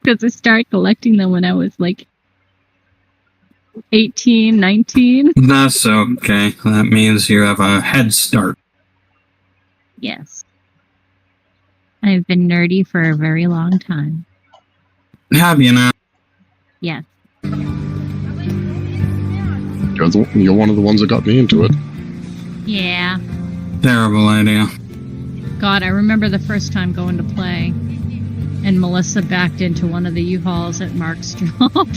Because I started collecting them when I was like 18, 19. That's okay. That means you have a head start. Yes. I've been nerdy for a very long time. Have you now? Yes. You're one of the ones that got me into it. Yeah. Terrible idea. God, I remember the first time going to play, and Melissa backed into one of the U-Hauls at Mark's job.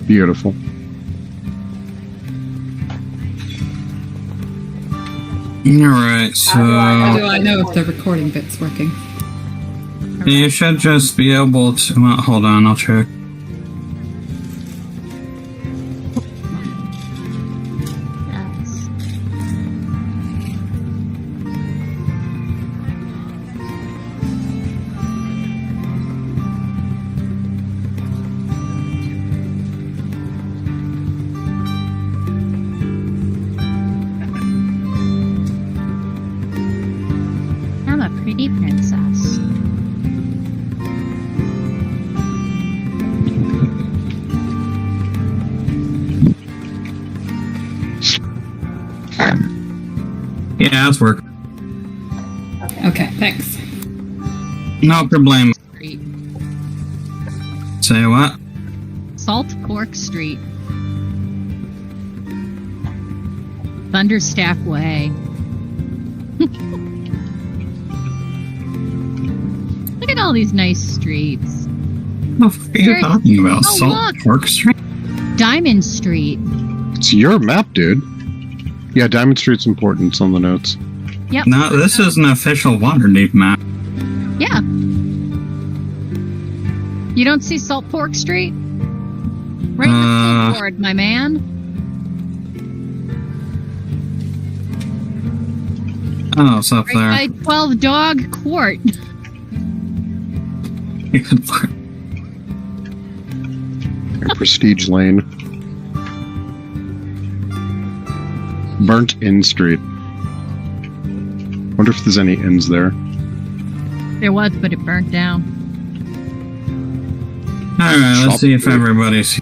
Beautiful. Alright, so... How do I know if the recording bit's working? You should just be able to... Well, hold on, I'll check. Yes. I'm a pretty princess. Yeah, it's working. Okay, thanks. No problem. Street. Say what? Salt Pork Street. Thunderstack Way. Look at all these nice streets. What the fuck are you talking about? Oh, Salt look. Pork Street? Diamond Street. It's your map, dude. Yeah, Diamond Street's important. It's on the notes. Yep. No, this is an official Waterdeep map. Yeah. You don't see Salt Pork Street? Right in the board, my man. Oh, it's up Right by 12 Dog Court. there. Prestige Lane. Burnt Inn Street. Wonder if there's any inns there. There was, but it burnt down. Alright, let's see if everybody's...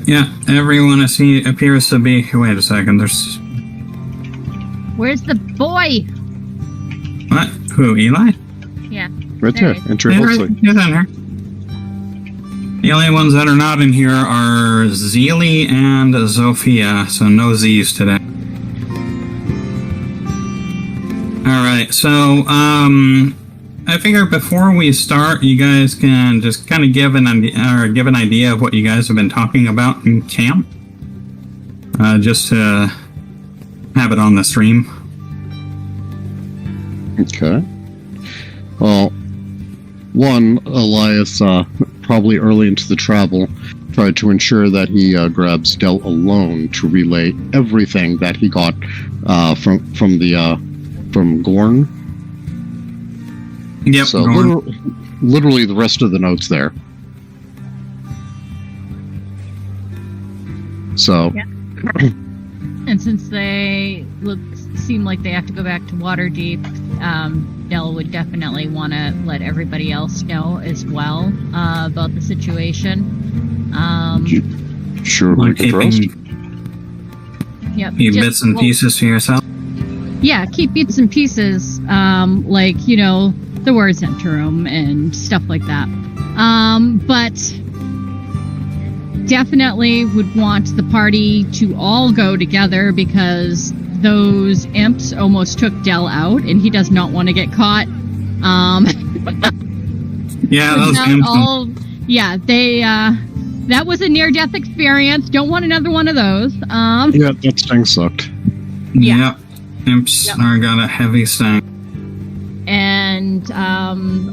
Yep, everyone appears to be... Wait a second, there's... Where's the boy? What? Who, Eli? Yeah. Right There there. he is. Enter He's Hillside. in here. The only ones that are not in here are Zeely and Zofia, so no Z's today. Alright, so, I figure before we start, you guys can just kind of give an idea of what you guys have been talking about in camp. Just to have it on the stream. Okay. Well, one, Elias, probably early into the travel, tried to ensure that he grabs Del alone to relay everything that he got from Gorn. Yep, So literally the rest of the notes there. So, Yeah. And since they seem like they have to go back to Waterdeep, Del would definitely want to let everybody else know as well about the situation. sure, like we can trust. Yep. keep bits and pieces to yourself. Yeah, keep bits and pieces, like, you know, the words interim and stuff like that. But definitely would want the party to all go together because those imps almost took Del out and he does not want to get caught. Yeah, those imps. Yeah, they, that was a near-death experience. Don't want another one of those. Yeah, that sting sucked. Yeah. Yep. Imps are got a heavy sting. And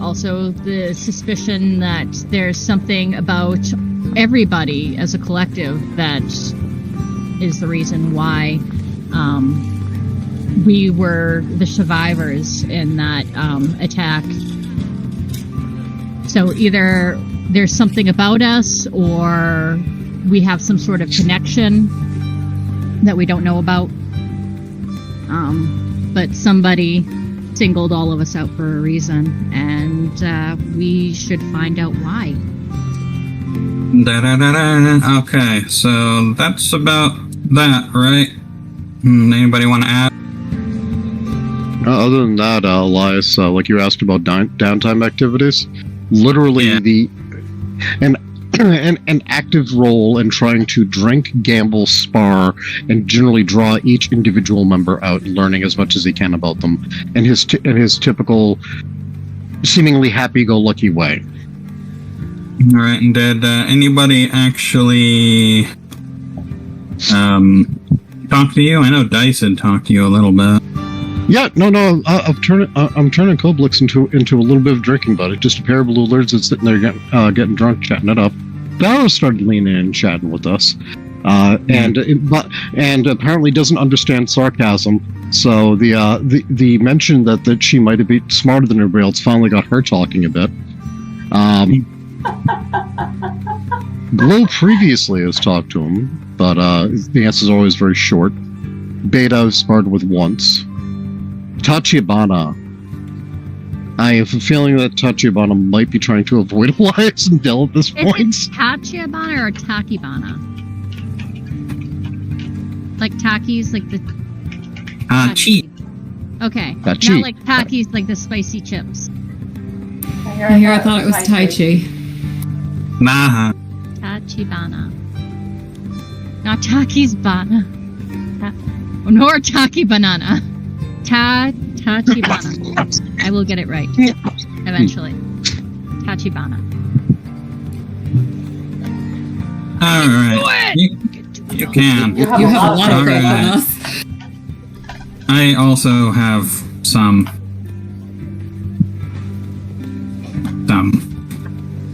also the suspicion that there's something about everybody as a collective that is the reason why we were the survivors in that attack. So either there's something about us or we have some sort of connection that we don't know about. But somebody singled all of us out for a reason, and we should find out why. Okay, so that's about that, right? Anybody want to add? Other than that, Elias, like you asked about downtime activities, literally an active role in trying to drink, gamble, spar, and generally draw each individual member out, learning as much as he can about them, in his typical, seemingly happy-go-lucky way. All right, and did anybody actually talk to you? I know Dice had talked to you a little bit. Yeah, no. I'm turning Koblix into a little bit of drinking buddy. Just a pair of blue lizards that's sitting there getting drunk, chatting it up. Barrow started leaning in and chatting with us, and apparently doesn't understand sarcasm. So the mention that she might have been smarter than everybody else finally got her talking a bit. Glow previously has talked to him, but the answer is always very short. Beta I've sparred with once. Tachibana. I have a feeling that Tachibana might be trying to avoid Elias and Dell at this point. Is it Tachibana or Takibana? Like Takis, like the... Chi. Okay. Tachi. Not like Takis, like the spicy chips. I thought it was Tai Chi. Nah. Tachibana. Not Taki's Bana. Nor Taki Banana. Tachibana. I will get it right. Eventually. Tachibana. Alright. You can. You have a lot of growth on us. I also have some.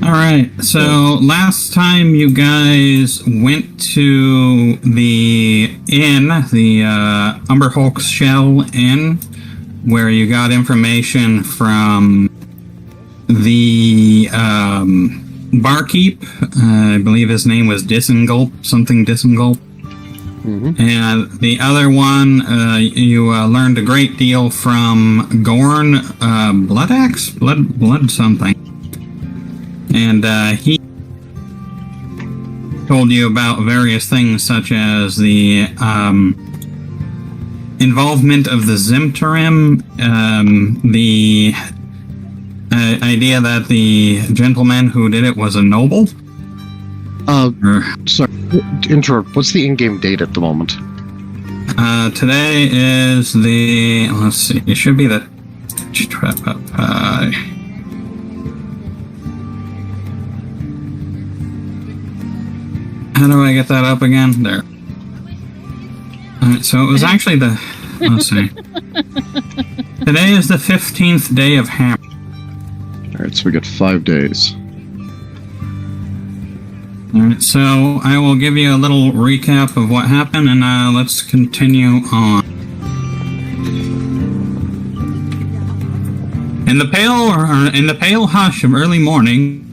Alright, so last time you guys went to the inn, the Umberhulk Shell Inn, where you got information from the barkeep. I believe his name was Disengulp, something Disengulp. Mm-hmm. And the other one, you learned a great deal from Gorn Bloodaxe? Blood something. And he told you about various things such as the involvement of the Zimtarim, the idea that the gentleman who did it was a noble. Sorry, interrupt. What's the in-game date at the moment? Today is the... Let's see. It should be the... How do I get that up again? There. Alright, so it was actually the... Let's see. Today is the 15th day of Hammer. Alright, so we got 5 days. Alright, so I will give you a little recap of what happened, and let's continue on. In the pale hush of early morning,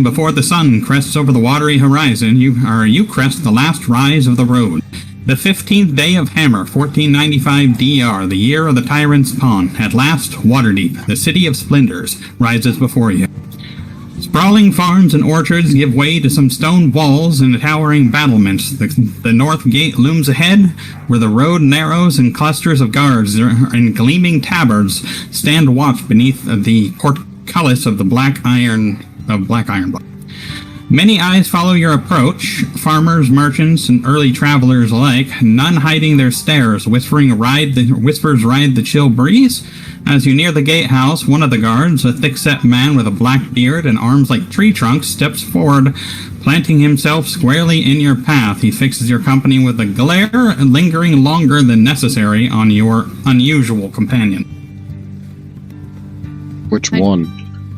before the sun crests over the watery horizon, you crest the last rise of the road. The 15th day of Hammer, 1495 DR, the year of the Tyrant's Pawn. At last, Waterdeep, the city of splendors, rises before you. Sprawling farms and orchards give way to some stone walls and towering battlements. The north gate looms ahead, where the road narrows and clusters of guards and gleaming tabards stand watch beneath the portcullis of the Black Iron Block. Many eyes follow your approach, farmers, merchants, and early travelers alike, none hiding their stares. Whispers ride the chill breeze. As you near the gatehouse, one of the guards, a thick-set man with a black beard and arms like tree trunks, steps forward, planting himself squarely in your path. He fixes your company with a glare, lingering longer than necessary on your unusual companion. Which one?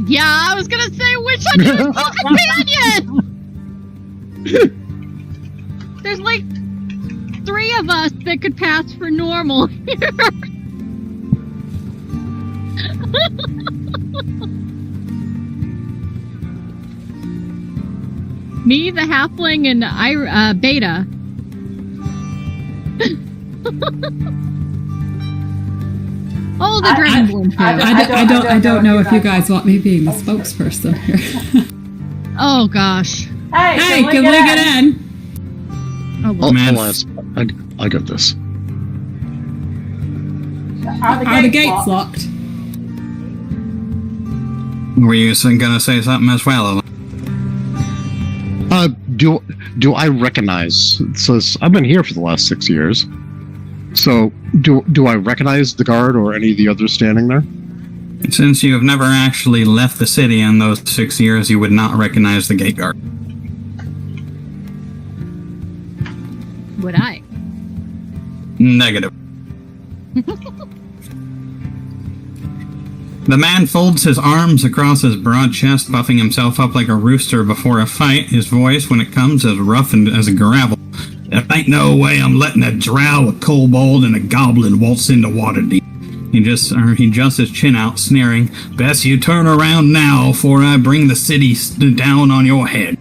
Yeah, I was gonna say which unusual companion! There's like 3 of us that could pass for normal here. Me, the halfling, and Beta. Oh, the dragonborn too. I don't know if you guys want me being the spokesperson here. Oh gosh. Hey, can we get in? Oh, Oh, Man. alas, I got this. Are the gates locked? Were you gonna say something as well? Do I recognize? So I've been here for the last 6 years. So do I recognize the guard or any of the others standing there? Since you have never actually left the city in those 6 years, you would not recognize the gate guard. would I? Negative. The man folds his arms across his broad chest, puffing himself up like a rooster before a fight. His voice, when it comes, as rough and as gravel. There ain't no way I'm letting a drow, a kobold, and a goblin waltz into Waterdeep. He adjusts his chin out, sneering. Best you turn around now, before I bring the city down on your head.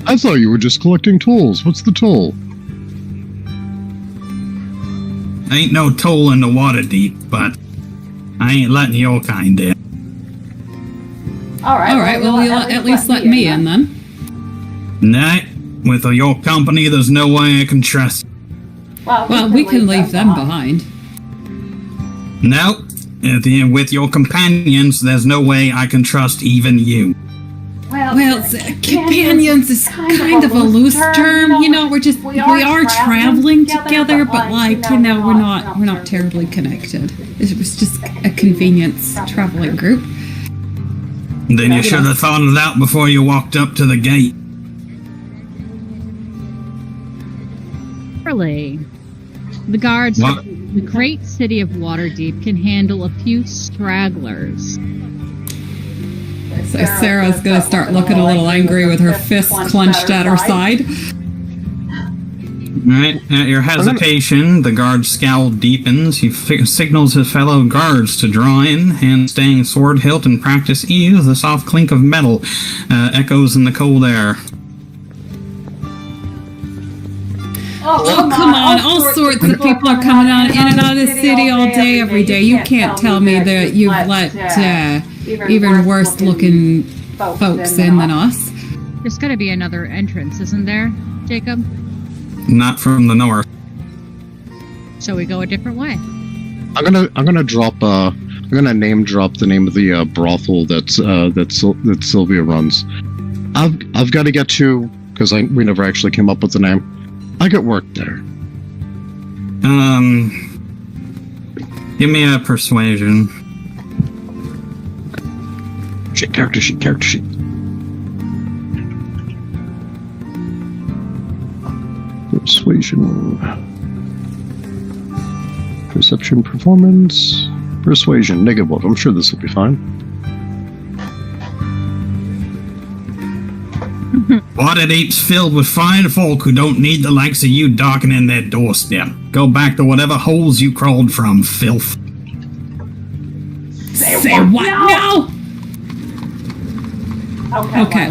I thought you were just collecting tolls. What's the toll? Ain't no toll in the Waterdeep, but I ain't letting your kind in. All right, well, you'll at least let me in then. Nah, with your company, there's no way I can trust. Well, we can leave them behind. No, with your companions, there's no way I can trust even you. Well, companions is kind of a loose term, you know. We are traveling together, but we're not terribly connected. It was just a convenience traveling group. Then you should have thought it out before you walked up to the gate. Really, the guards What? of the great city of Waterdeep can handle a few stragglers. So Sarah's gonna start looking a little angry with her fists clenched at her side. Right, at your hesitation, the guard's scowl deepens. He signals his fellow guards to draw in, hand staying sword hilt and practice ease. The soft clink of metal echoes in the cold air. Oh, come on. All sorts of people are coming in and out of the city all day, every day. You can't tell me that you've let even worse looking folks in than us. There's got to be another entrance, isn't there, Jacob? Not from the north. So we go a different way. I'm gonna name drop the name of the brothel that Sylvia runs. I've got to get to, because we never actually came up with the name. I get work there. Give me a persuasion. Character sheet. Persuasion. Perception, performance. Persuasion, negative. I'm sure this will be fine. Waterdeep's filled with fine folk who don't need the likes of you darkening their doorstep. Go back to whatever holes you crawled from, filth. Say what now? Okay,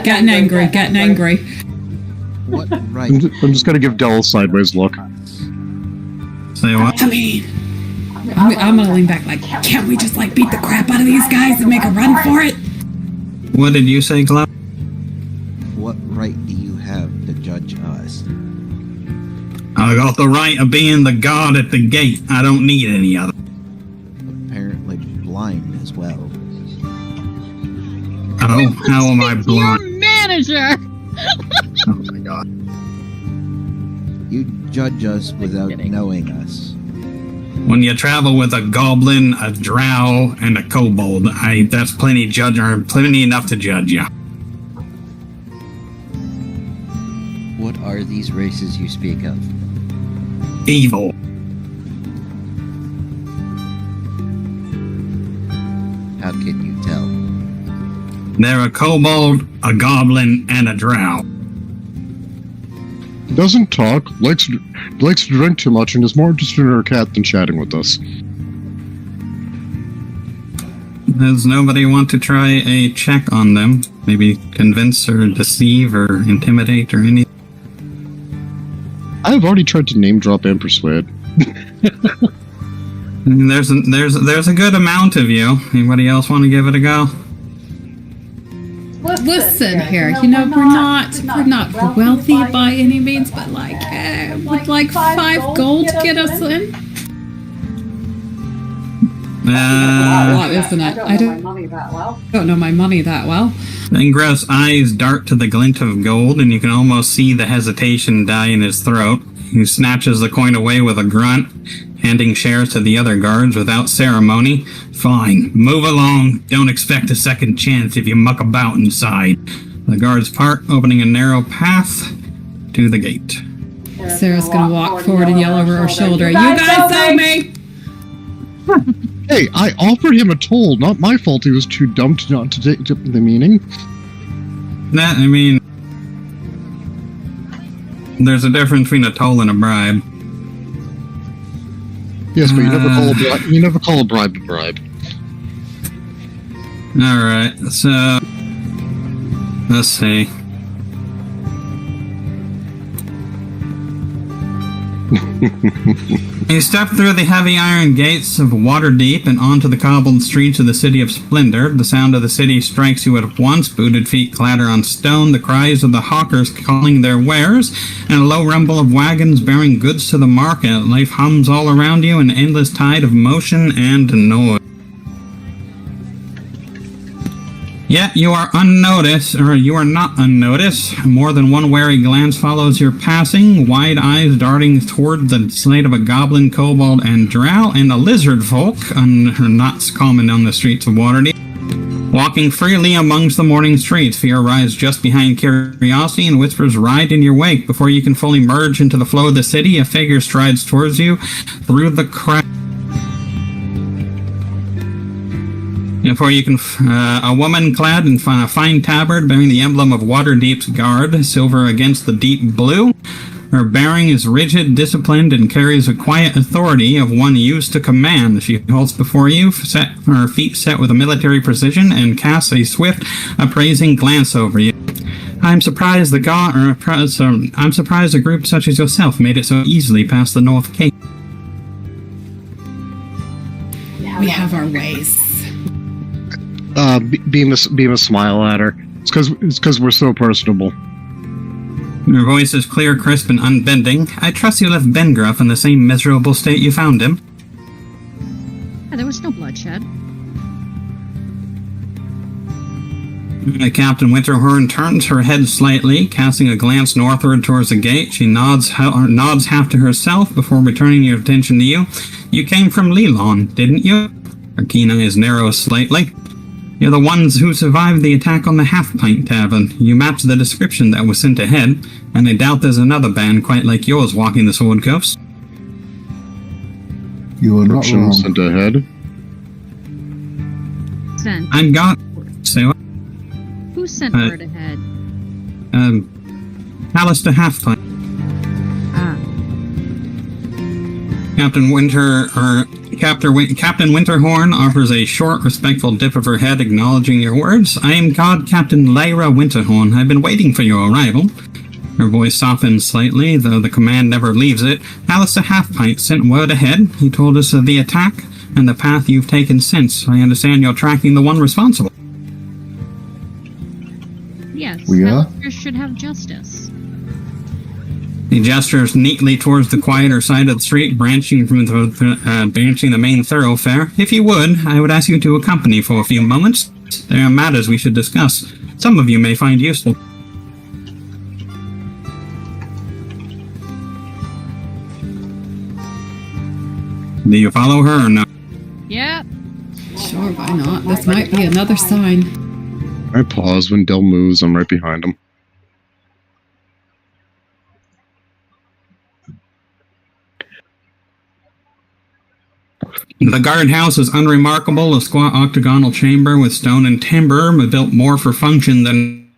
getting angry. What right? I'm just gonna give Dell a sideways look. Say what? I mean, I'm gonna lean back like, can't we just beat the crap out of these guys and make a run for it? What did you say, Cloud? What right do you have to judge us? I got the right of being the guard at the gate. I don't need any other. Apparently blind as well. Oh, how am I blind? Your manager! Oh my god. You judge us without knowing us. When you travel with a goblin, a drow, and a kobold, that's plenty enough to judge you. What are these races you speak of? Evil. How can you tell? They're a kobold, a goblin, and a drow. Doesn't talk, likes to drink too much, and is more interested in her cat than chatting with us. Does nobody want to try a check on them? Maybe convince or deceive or intimidate or anything? I've already tried to name drop and persuade. There's a good amount of you. Anybody else want to give it a go? Listen here, we're not wealthy by any means, but would like 5 gold get us in? A lot, isn't it? I don't know my money that well. Ingro's eyes dart to the glint of gold, and you can almost see the hesitation die in his throat. He snatches the coin away with a grunt, handing shares to the other guards without ceremony. Fine, move along. Don't expect a second chance if you muck about inside. The guards part, opening a narrow path to the gate. Sarah's gonna walk forward and yell over her shoulder, "You guys owe me!" Hey, I offered him a toll. Not my fault he was too dumb not to take the meaning. There's a difference between a toll and a bribe. Yes, but you never call a bribe a bribe. Alright, so... let's see. You step through the heavy iron gates of Waterdeep and onto the cobbled streets of the City of Splendor. The sound of the city strikes you at once. Booted feet clatter on stone, the cries of the hawkers calling their wares, and a low rumble of wagons bearing goods to the market. Life hums all around you, an endless tide of motion and noise. Yet you are unnoticed, or you are not unnoticed. More than one wary glance follows your passing, wide eyes darting toward the sight of a goblin, kobold, and drow, and a lizard folk, not common on the streets of Waterdeep. Walking freely amongst the morning streets, fear rides just behind curiosity, and whispers ride in your wake. Before you can fully merge into the flow of the city, a figure strides towards you through the crowd. Before you can, a woman clad in a fine tabard bearing the emblem of Waterdeep's guard, silver against the deep blue. Her bearing is rigid, disciplined, and carries a quiet authority of one used to command. She halts before you, her feet set with a military precision, and casts a swift, appraising glance over you. I'm surprised I'm surprised a group such as yourself made it so easily past the North Cape. We have our ways. Beam a smile at her. It's because we're so personable. Her voice is clear, crisp, and unbending. I trust you left Bengruff in the same miserable state you found him. Yeah, there was no bloodshed. Captain Winterhorn turns her head slightly, casting a glance northward towards the gate. She nods half to herself before returning your attention to you. You came from Lelon, didn't you? Her keen eyes narrow slightly. You're the ones who survived the attack on the Half-Pint Tavern. You matched the description that was sent ahead, and I doubt there's another band quite like yours walking the Sword Coast. You are not wrong. Sent ahead. Sent. I'm got... Say what? Who sent word ahead? Alistair Half-Pint. Ah. Captain Winterhorn offers a short, respectful dip of her head, acknowledging your words. I am God Captain Lyra Winterhorn. I've been waiting for your arrival. Her voice softens slightly, though the command never leaves it. Alistair Half-Pint sent word ahead. He told us of the attack and the path you've taken since. I understand you're tracking the one responsible. Yes, We are? Alistair should have justice. He gestures neatly towards the quieter side of the street, branching the main thoroughfare. If you would, I would ask you to accompany for a few moments. There are matters we should discuss. Some of you may find useful. Do you follow her or no? Yep. Sure, why not? This might be another sign. I pause when Del moves. I'm right behind him. The guardhouse is unremarkable, a squat octagonal chamber with stone and timber, but built more for function than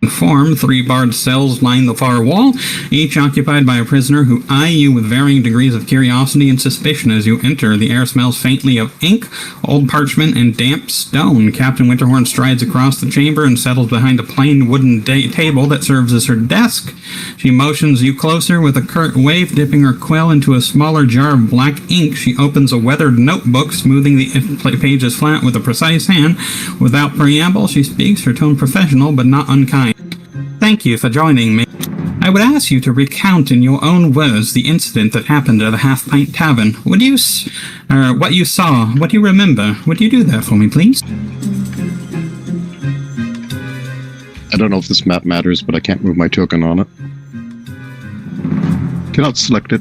form. 3 barred cells line the far wall, each occupied by a prisoner who eye you with varying degrees of curiosity and suspicion as you enter. The air smells faintly of ink, old parchment, and damp stone. Captain Winterhorn strides across the chamber and settles behind a plain wooden table that serves as her desk. She motions you closer with a curt wave, dipping her quill into a smaller jar of black ink. She opens a weathered notebook, smoothing the pages flat with a precise hand. Without preamble, she speaks, her tone professional but not unkind. Thank you for joining me. I would ask you to recount in your own words the incident that happened at the Half Pint Tavern. Would you, what you saw, what you remember? Would you do that for me, please? I don't know if this map matters, but I can't move my token on it. Cannot select it.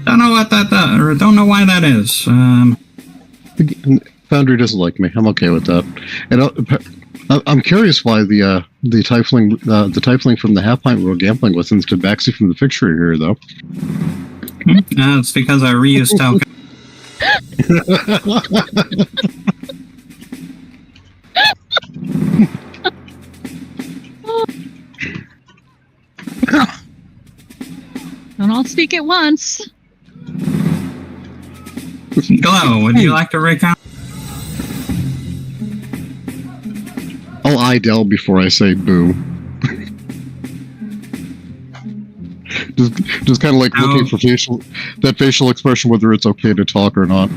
Don't know what that does, or don't know why that is. Foundry doesn't like me. I'm okay with that. And I'm curious why the tiefling from the Half Pint we were gambling with instead backseat from the picture here, though. It's because I reused token. Don't all speak at once. Glow, would you like to recount? I'll eye Dell before I say boo. just kind of like looking for facial expression, whether it's okay to talk or not.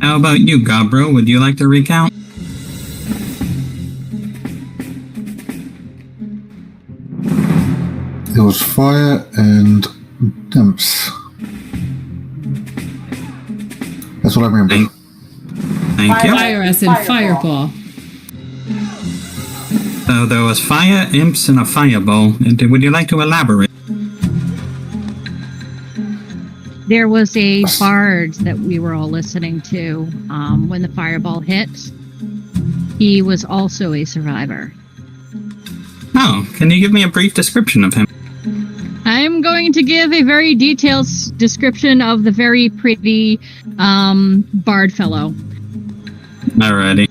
How about you, Gobro? Would you like to recount? It was fire and imps. That's what I remember. Thank you. Fire as in fireball. So there was fire, imps, and a fireball. Would you like to elaborate? There was a bard that we were all listening to when the fireball hit. He was also a survivor. Oh, can you give me a brief description of him? I'm going to give a very detailed description of the very pretty bard fellow. Alrighty.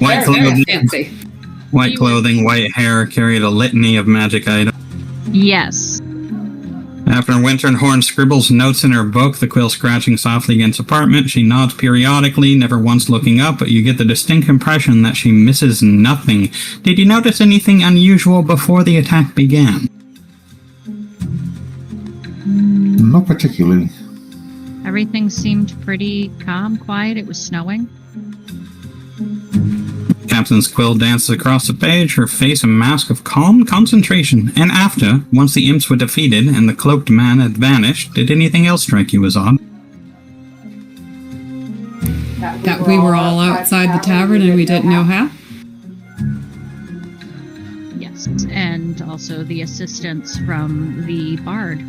White clothing, fancy. white clothing, white hair, carried a litany of magic items. Yes. After Winterhorn scribbles notes in her book, the quill scratching softly against the parchment, she nods periodically, never once looking up, but you get the distinct impression that she misses nothing. Did you notice anything unusual before the attack began? Not particularly. Everything seemed pretty calm, quiet. It was snowing. Captain's quill dances across the page, her face a mask of calm concentration. And after, once the imps were defeated and the cloaked man had vanished, did anything else strike you as odd? That we were all outside the tavern and we didn't know how? Yes. And also the assistance from the bard.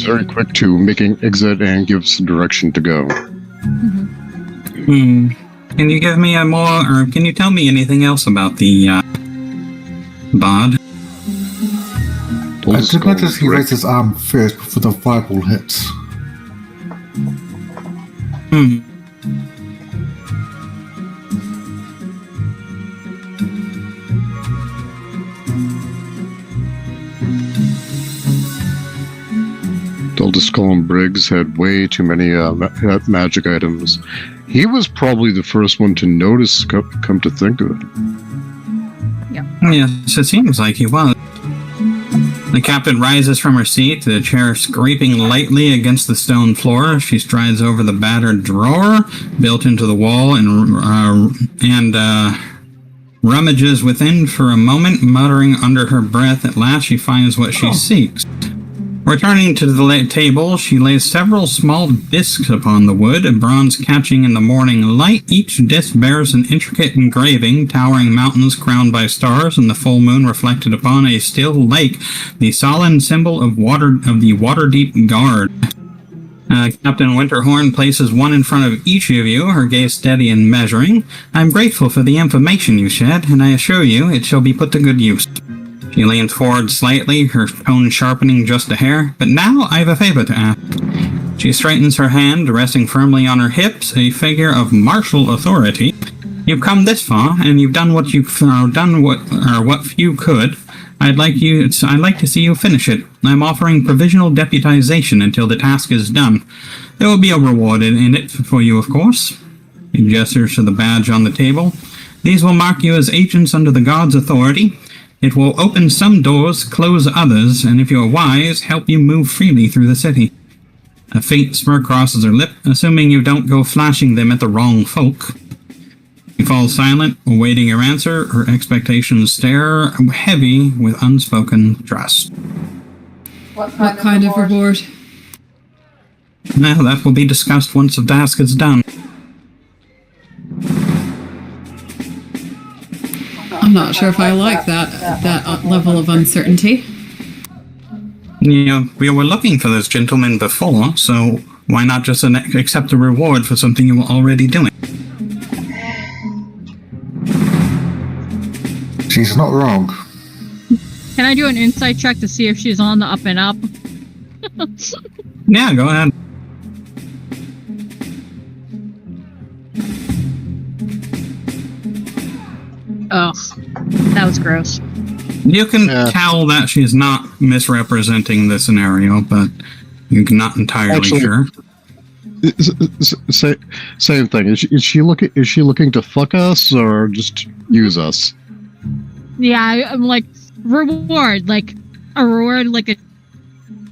Very quick to making exit and gives direction to go. Mm-hmm. Can you give me or can you tell me anything else about the bard? I did notice he raised his arm first before the fireball hits. Skull and Briggs had way too many magic items. He was probably the first one to notice, come to think of it. Yes, it seems like he was. The captain rises from her seat, the chair scraping lightly against the stone floor. She strides over the battered drawer built into the wall and rummages within for a moment, muttering under her breath. At last she finds what she seeks. Returning to the table, she lays several small discs upon the wood, a bronze catching in the morning light. Each disc bears an intricate engraving, towering mountains crowned by stars, and the full moon reflected upon a still lake, the solemn symbol of the Waterdeep Guard. Captain Winterhorn places one in front of each of you, her gaze steady and measuring. I'm grateful for the information you shared, and I assure you it shall be put to good use. She leans forward slightly, her tone sharpening just a hair. But now I have a favor to ask. She straightens her hand, resting firmly on her hips, a figure of martial authority. You've come this far, and you've done what what you could. I'd like to see you finish it. I'm offering provisional deputization until the task is done. There will be a reward in it for you, of course. He gestures to the badge on the table. These will mark you as agents under the God's authority. It will open some doors, close others, and if you're wise, help you move freely through the city. A faint smirk crosses her lip, assuming you don't go flashing them at the wrong folk. She falls silent, awaiting your answer. Her expectations stare heavy with unspoken trust. What kind of reward? Well, that will be discussed once the task is done. I'm not sure if I like that level of uncertainty. You know, we were looking for this gentleman before, so why not just accept a reward for something you were already doing? She's not wrong. Can I do an insight check to see if she's on the up and up? Yeah, go ahead. Ugh, that was gross. You can tell that she's not misrepresenting the scenario, but you're not entirely sure. Same thing. Is she looking to fuck us or just use us? Yeah, I'm like, reward, like a reward, like a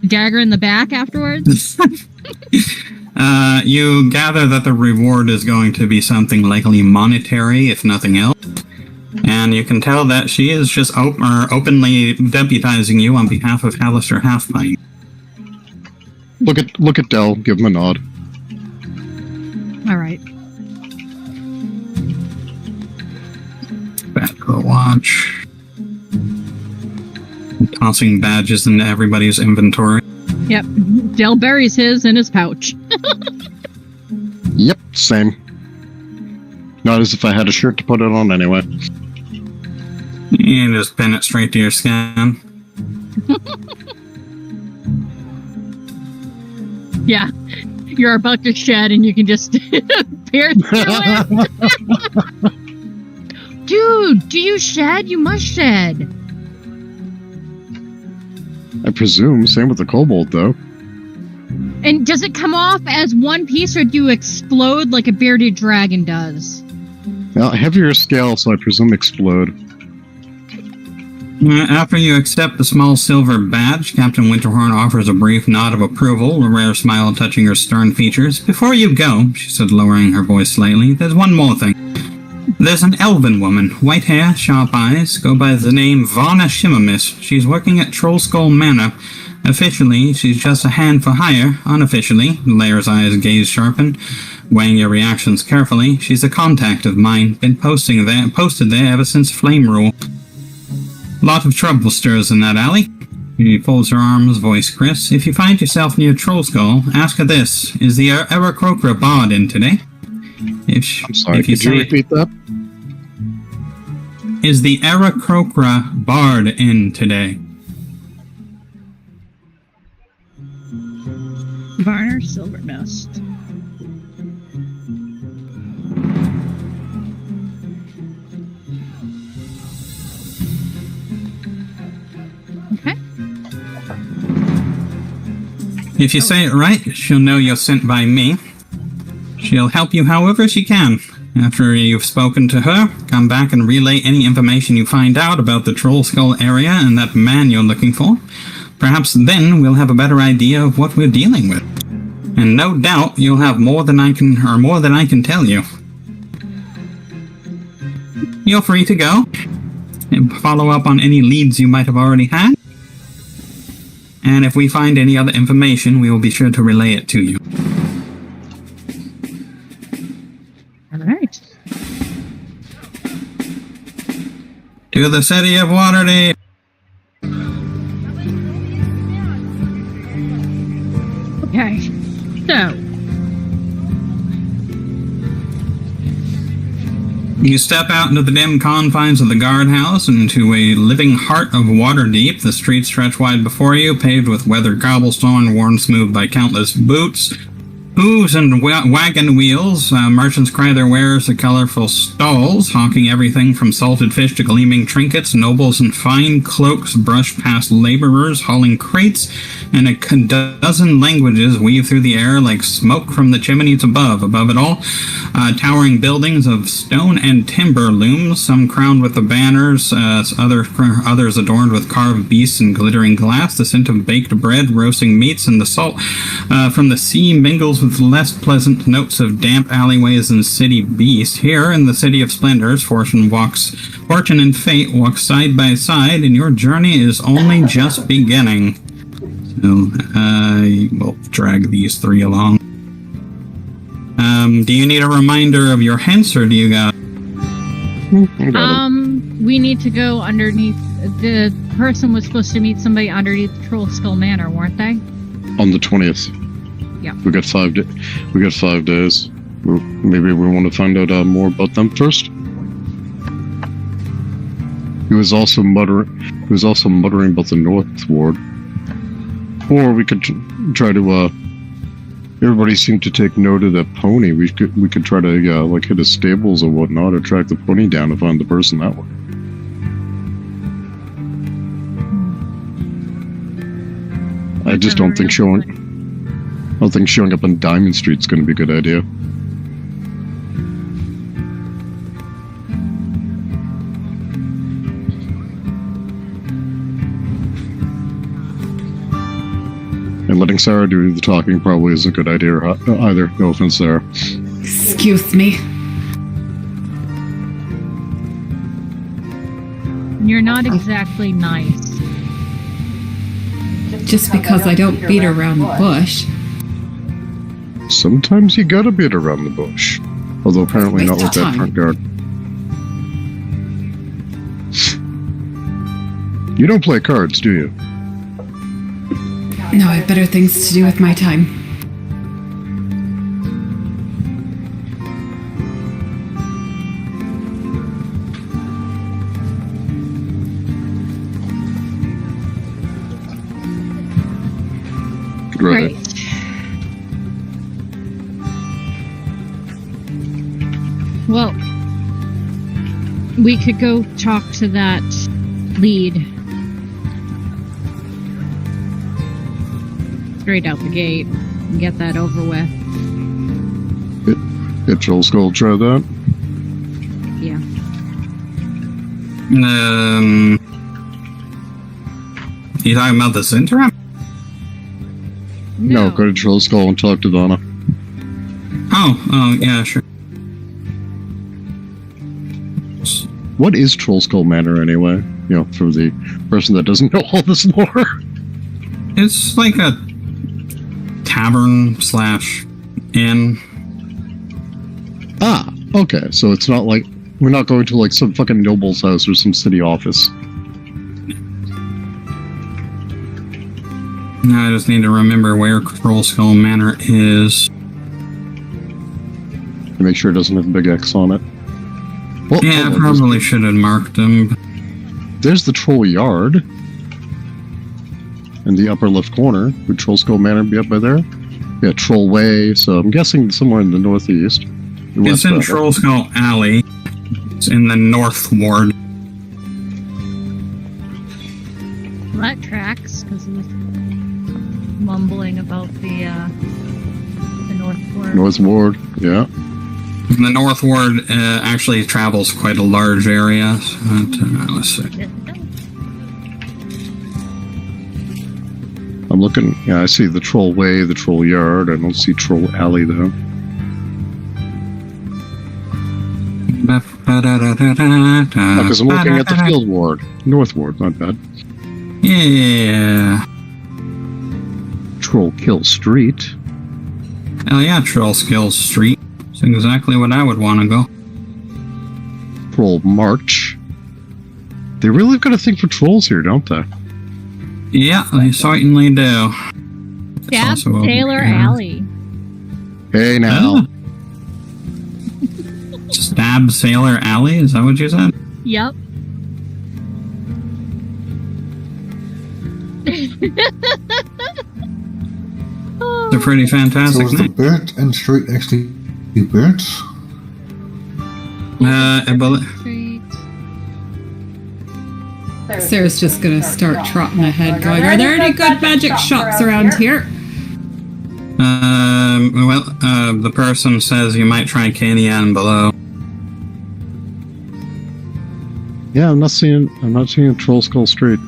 dagger in the back afterwards. You gather that the reward is going to be something likely monetary, if nothing else. And you can tell that she is just openly deputizing you on behalf of Hallister Halfpint. Look at Dell. Give him a nod. All right. Back to the watch. Tossing badges into everybody's inventory. Yep. Dell buries his in his pouch. Yep, same. Not as if I had a shirt to put it on anyway. You just pin it straight to your skin. Yeah. You're about to shed and you can just pierce through it. Dude, do you shed? You must shed. I presume. Same with the kobold, though. And does it come off as one piece or do you explode like a bearded dragon does? Now, heavier scale, so I presume explode. After you accept the small silver badge, Captain Winterhorn offers a brief nod of approval, a rare smile touching her stern features. Before you go, she said, lowering her voice slightly, there's one more thing. There's an elven woman, white hair, sharp eyes, go by the name Varna Shimmermist. She's working at Trollskull Manor. Officially, she's just a hand for hire. Unofficially, Lair's eyes gaze sharpen, weighing your reactions carefully. She's a contact of mine, been posted there ever since Flame Rule. Lot of trouble stirs in that alley. He folds her arms, voice crisp. If you find yourself near Trollskull, ask her this. Is the Aarakocra Bard in today? I'm sorry, could you repeat that? Is the Aarakocra Bard in today? Varner Silvermist. Okay. If you say it right, she'll know you're sent by me. She'll help you however she can. After you've spoken to her, come back and relay any information you find out about the Trollskull area and that man you're looking for. Perhaps then we'll have a better idea of what we're dealing with. And no doubt you'll have more than I can tell you. You're free to go. And follow up on any leads you might have already had. And if we find any other information, we will be sure to relay it to you. Alright. To the city of Waterdeep! Okay. So. You step out into the dim confines of the guardhouse and into a living heart of Waterdeep. The streets stretch wide before you, paved with weathered cobblestone, worn smooth by countless boots, hooves, and wagon wheels. Merchants cry their wares at colorful stalls, hawking everything from salted fish to gleaming trinkets. Nobles in fine cloaks brush past laborers, hauling crates, and a dozen languages weave through the air like smoke from the chimneys above. Above it all, towering buildings of stone and timber loom, some crowned with the banners, others adorned with carved beasts and glittering glass. The scent of baked bread, roasting meats, and the salt from the sea mingles with less pleasant notes of damp alleyways and city beast. Here, in the City of Splendors, Fortune and Fate walk side by side, and your journey is only just beginning. So, we'll drag these three along. Do you need a reminder of your hints, or do you got... We need to go underneath... The person was supposed to meet somebody underneath Troll Skull Manor, weren't they? On the 20th. Yeah. We got 5 days. Maybe we want to find out more about them first. He was also muttering about the North Ward. Or we could try to. Everybody seemed to take note of that pony. We could try to like hit his stables or whatnot, or track the pony down and find the person that way. I just don't think showing up on Diamond Street is going to be a good idea. And letting Sarah do the talking probably isn't a good idea either. No offense, Sarah. Excuse me. You're not exactly nice. Just because I don't beat around the bush. Sometimes you gotta beat around the bush. Although apparently not with that front guard. You don't play cards, do you? No, I have better things to do with my time. Right. Well, we could go talk to that lead. Straight out the gate and get that over with. Get Troll Skull try that? Yeah. You talking about this interim? No, go to Troll Skull and talk to Donna. Oh, yeah, sure. What is Troll Skull Manor anyway? You know, for the person that doesn't know all this lore. It's like a tavern / inn. Ah, okay. So it's not like we're not going to like some fucking noble's house or some city office. I just need to remember where Troll Skull Manor is. Make sure it doesn't have a big X on it. Well, yeah, I probably should have marked them. There's the Troll Yard. In the upper left corner. Would Troll Skull Manor be up by there? Yeah, Troll Way, so I'm guessing somewhere in the northeast. It's in Troll Skull Alley. It's in the North Ward. Well, that tracks, because he was mumbling about the North Ward. North Ward, yeah. The North Ward actually travels quite a large area. But, let's see. I'm looking, yeah, I see the Troll Way, the Troll Yard. I don't see Troll Alley, though. Because I'm looking at the Field Ward. North Ward, not bad. Yeah. Troll Kill Street. Hell yeah, Troll Kill Street. It's exactly what I would want to go. Troll March. They really got a thing for trolls here, don't they? Yeah, they certainly do. Yeah, Taylor Alley. Hey now. Stab Stab Sailor Alley, is that what you said? Yep. It's a pretty So fantastic is the name. bird and street actually two birds? I believe... Sarah's just gonna start trotting ahead, going, "Are there any good magic shops around here?" The person says you might try Canyon below. Yeah, I'm not seeing a Troll Skull Street.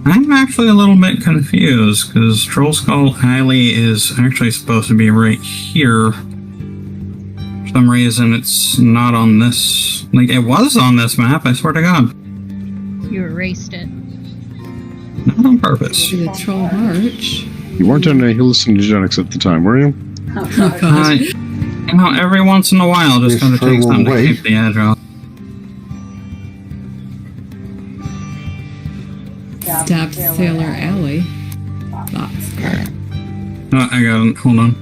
I'm actually a little bit confused, because Troll Skull Alley is actually supposed to be right here. For some reason, it's not on this... Like, it was on this map, I swear to God. You erased it. Not on purpose. The Troll March. You weren't on any hallucinogenics at the time, were you? Oh god. Every once in a while, just Yes, gotta take sure, some to wait. keep the edge off. Stab Sailor Alley. Thoughts. Oh, I got it. Hold on.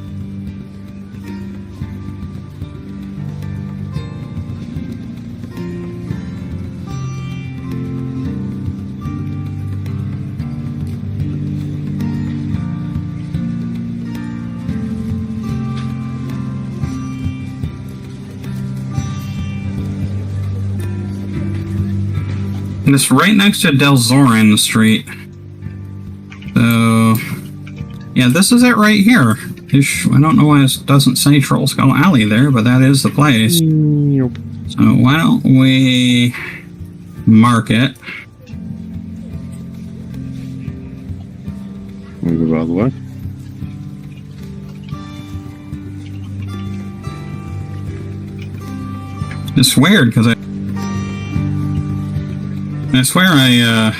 And it's right next to Del Zorin Street. So, yeah, this is it right here. I don't know why it doesn't say Troll Skull Alley there, but that is the place. Nope. So why don't we mark it? Move it out of the way. It's weird because I swear I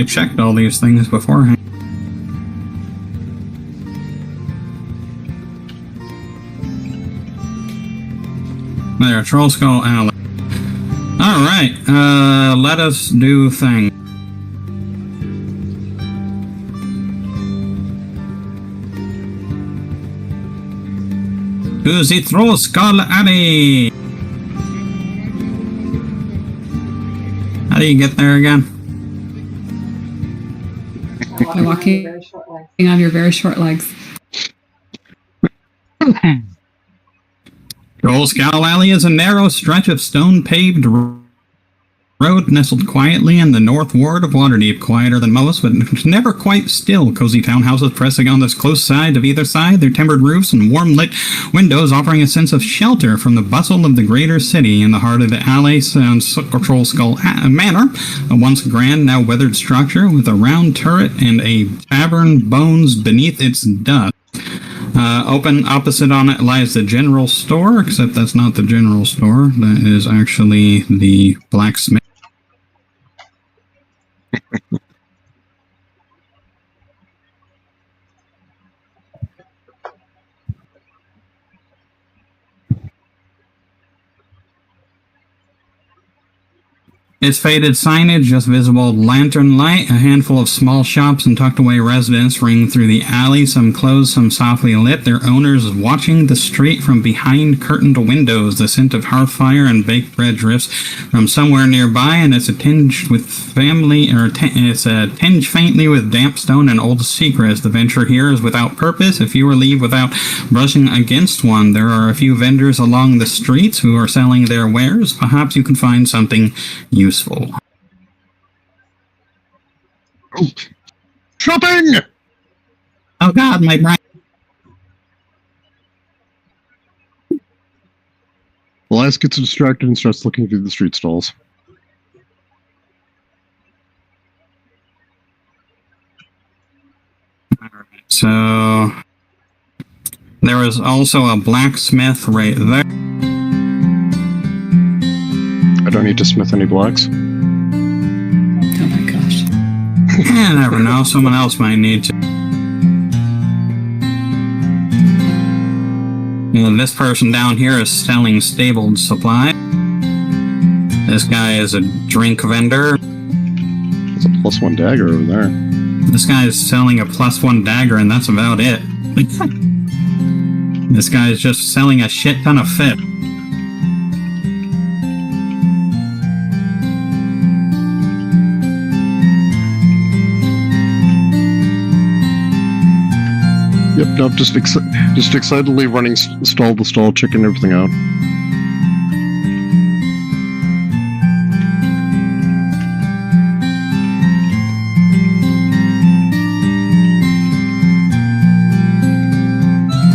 checked all these things beforehand. There, Troll Skull Alley. Alright, let us do things. To the Troll Skull Alley! How do you get there again? By walking on your very short legs. Troll Skull Alley is a narrow stretch of stone-paved road nestled quietly in the north ward of Waterdeep, quieter than most, but never quite still. Cozy townhouses pressing on this close side of either side, their timbered roofs and warm-lit windows offering a sense of shelter from the bustle of the greater city. In the heart of the alley stands Troll Skull Manor, a once grand, now weathered structure with a round turret and a tavern bones beneath its dust. Open opposite on it lies the general store, except that's not the general store. That is actually the blacksmith. Its faded signage, just visible lantern light, a handful of small shops and tucked away residents ring through the alley, some closed, some softly lit, their owners watching the street from behind curtained windows. The scent of hearth fire and baked bread drifts from somewhere nearby, and it's tinged faintly with damp stone and old secrets. The venture here is without purpose. If you leave without brushing against one, there are a few vendors along the streets who are selling their wares. Perhaps you can find something useful. Shopping! Oh god, my brain. Elias gets distracted and starts looking through the street stalls. So there is also a blacksmith right there. I don't need to smith any blocks. Oh my gosh. You never know, someone else might need to. And this person down here is selling stabled supply. This guy is a drink vendor. There's a +1 dagger over there. This guy is selling a +1 dagger, and that's about it. This guy is just selling a shit ton of fish. Yep, nope, just excitedly running stall to stall, checking everything out.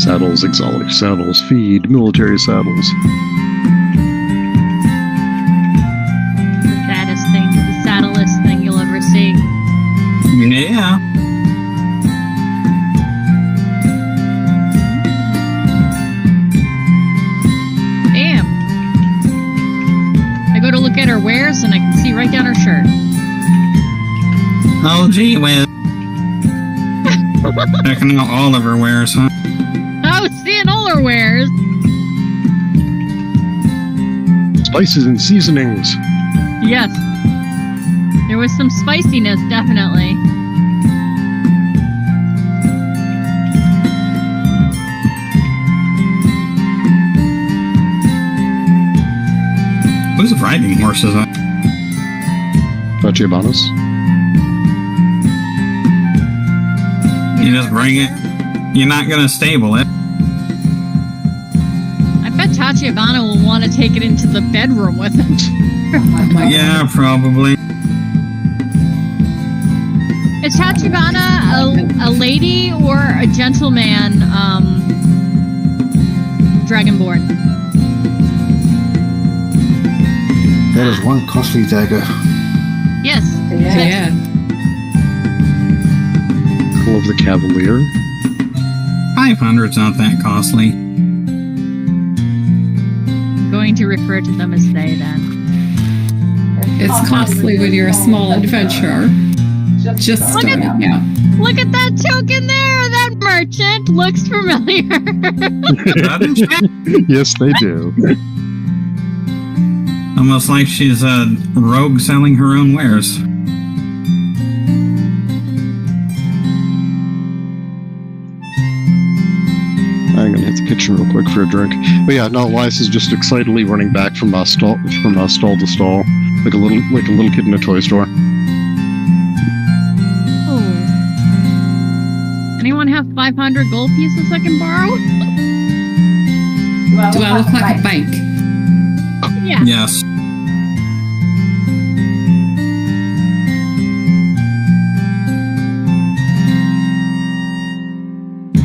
Saddles, exotic saddles, feed, military saddles. The saddest thing, the saddlest thing you'll ever see. Yeah. Damn. I go to look at her wares and I can see right down her shirt. Oh, gee whiz. Checking out all of her wares, huh? Oh, seeing all her wares. Spices and seasonings. Yes. There was some spiciness, definitely. Who's riding horses? Tachiabanas. You just bring it. You're not gonna stable it. I bet Tachibana will want to take it into the bedroom with him. Yeah, probably. Is Tachibana a lady or a gentleman, Dragonborn? That is one costly dagger. Yes. Yeah. Call of the Cavalier. 500's not that costly. I'm going to refer to them as they then. It's costly when you're a small adventurer. Just starting out. Look at that token there! That merchant looks familiar. Yes, they do. Almost like she's a rogue selling her own wares. I'm gonna hit the kitchen real quick for a drink. But yeah, no, Elias is just excitedly running back from stall to stall, like a little kid in a toy store. Oh. Anyone have 500 gold pieces I can borrow? Do I look like a bank? Yeah. Yes.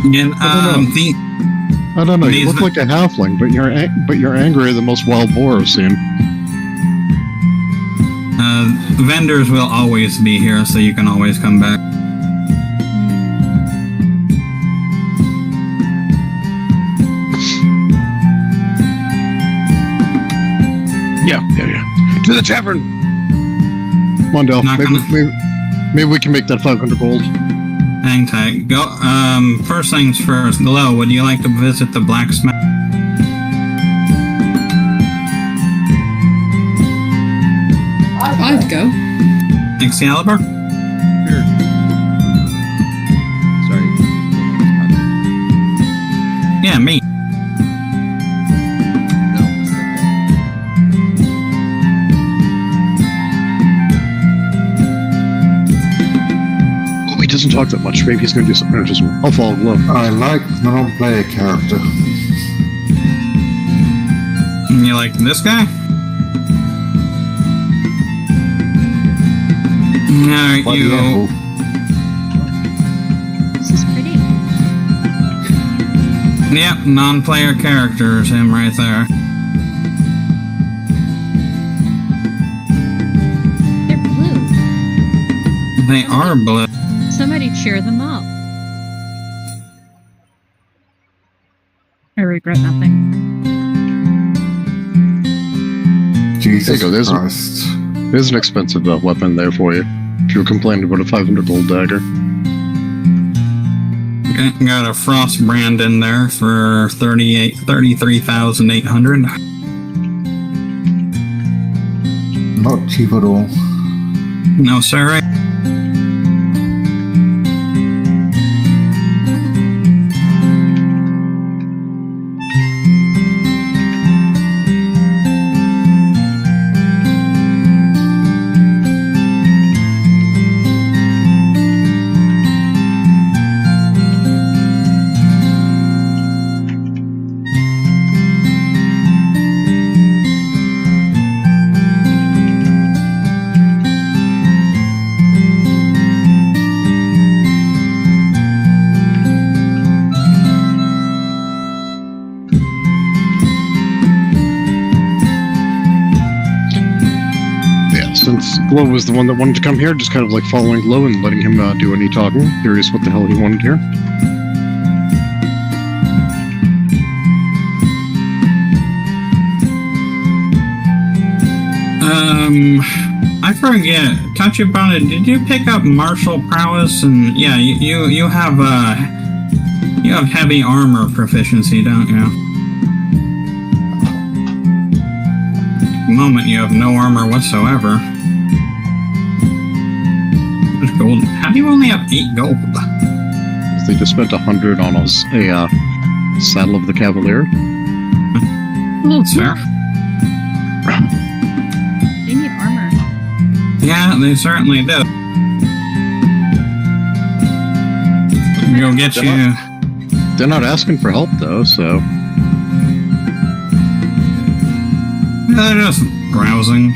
And I don't know. You look like a halfling, but you're angrier than most wild boar I've seen. vendors will always be here, so you can always come back. Yeah. To the tavern! Come on, Del. Maybe we can make that 500 gold. Hang tight. Go. First things first. Glow, would you like to visit the blacksmith? I'd go. Excalibur? Sure. Sorry. Yeah, me. No. Oh, he doesn't talk that much. Maybe he's going to do something interesting. I'll follow Glow. I like non-player character. And you like this guy? Alright, By the you... apple. This is pretty. Yep, non-player characters, him right there. They're blue. They are blue. Somebody cheer them up. I regret nothing. Jesus There you go, Christ. There's an expensive weapon there for you. If you were complaining about a 500 gold dagger. Okay, got a frost brand in there for 33,800. Not cheap at all. No, sir. Glow was the one that wanted to come here, just kind of like following Glow and letting him do any talking. Curious what the hell he wanted here. I forget. Tachibana, did you pick up martial prowess? And yeah, you have heavy armor proficiency, don't you? At the moment, you have no armor whatsoever. There's gold. How do you only have 8 gold? They just spent 100 on a Saddle of the Cavalier. That's fair. They need armor. Yeah, they certainly do. Go get you. They're not asking for help though, so. They're just browsing.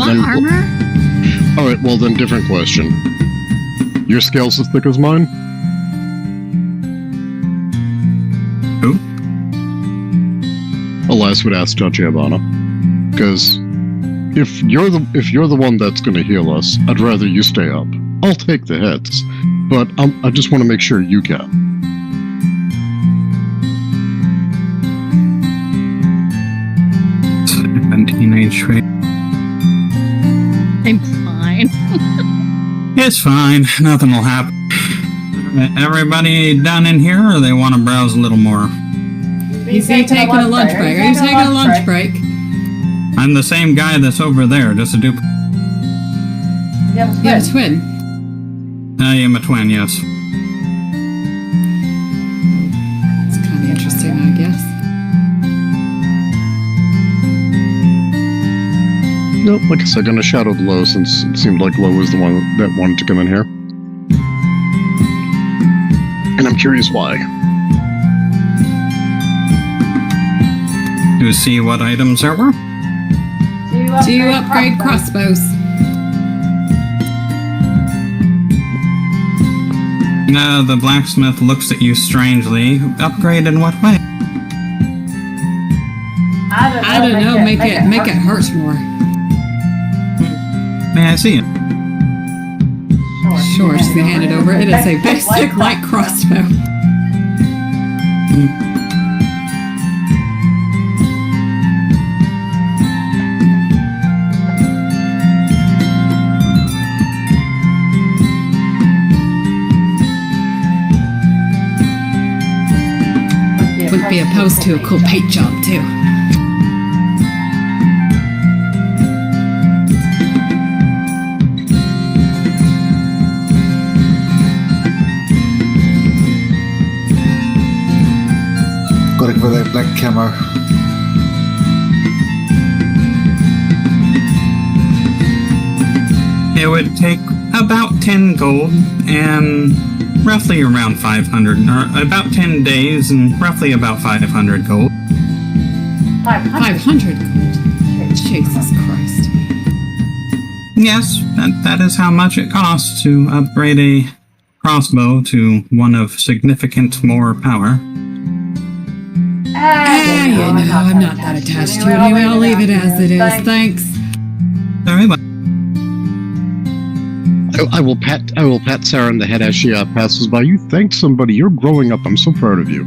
Armor? Alright, well then, different question. Your scales as thick as mine? Who? Elias would ask Tachibana. Because if you're the one that's gonna heal us, I'd rather you stay up. I'll take the hits, but I just want to make sure you can. 17 HP. I'm fine. It's fine. Nothing will happen. Everybody done in here, or they want to browse a little more? Is he taking a lunch break? Are you taking a lunch break? I'm the same guy that's over there, just a dupe. You have a twin? I am a twin, yes. It's kind of interesting, I guess. Nope, like I said, gonna shadow Glow since it seemed like Glow was the one that wanted to come in here. And I'm curious why. To see what items there were? Do you upgrade crossbows? No, the blacksmith looks at you strangely. Upgrade in what way? I don't know, make it hurt more. May I see it? Sure, she's gonna hand it over. It is a basic light crossbow. Wouldn't be opposed to a cool paint job, too. Gotta give her that black camo. It would take about 10 gold and roughly around 500, or about 10 days and roughly about 500 gold. 500 gold. Jesus Christ. Yes, that is how much it costs to upgrade a crossbow to one of significant more power. You know, I'm not that attached to it anyway. I'll leave it as it is. Thanks. Very well. I will pat Sarah on the head as she passes by. You thank somebody. You're growing up. I'm so proud of you.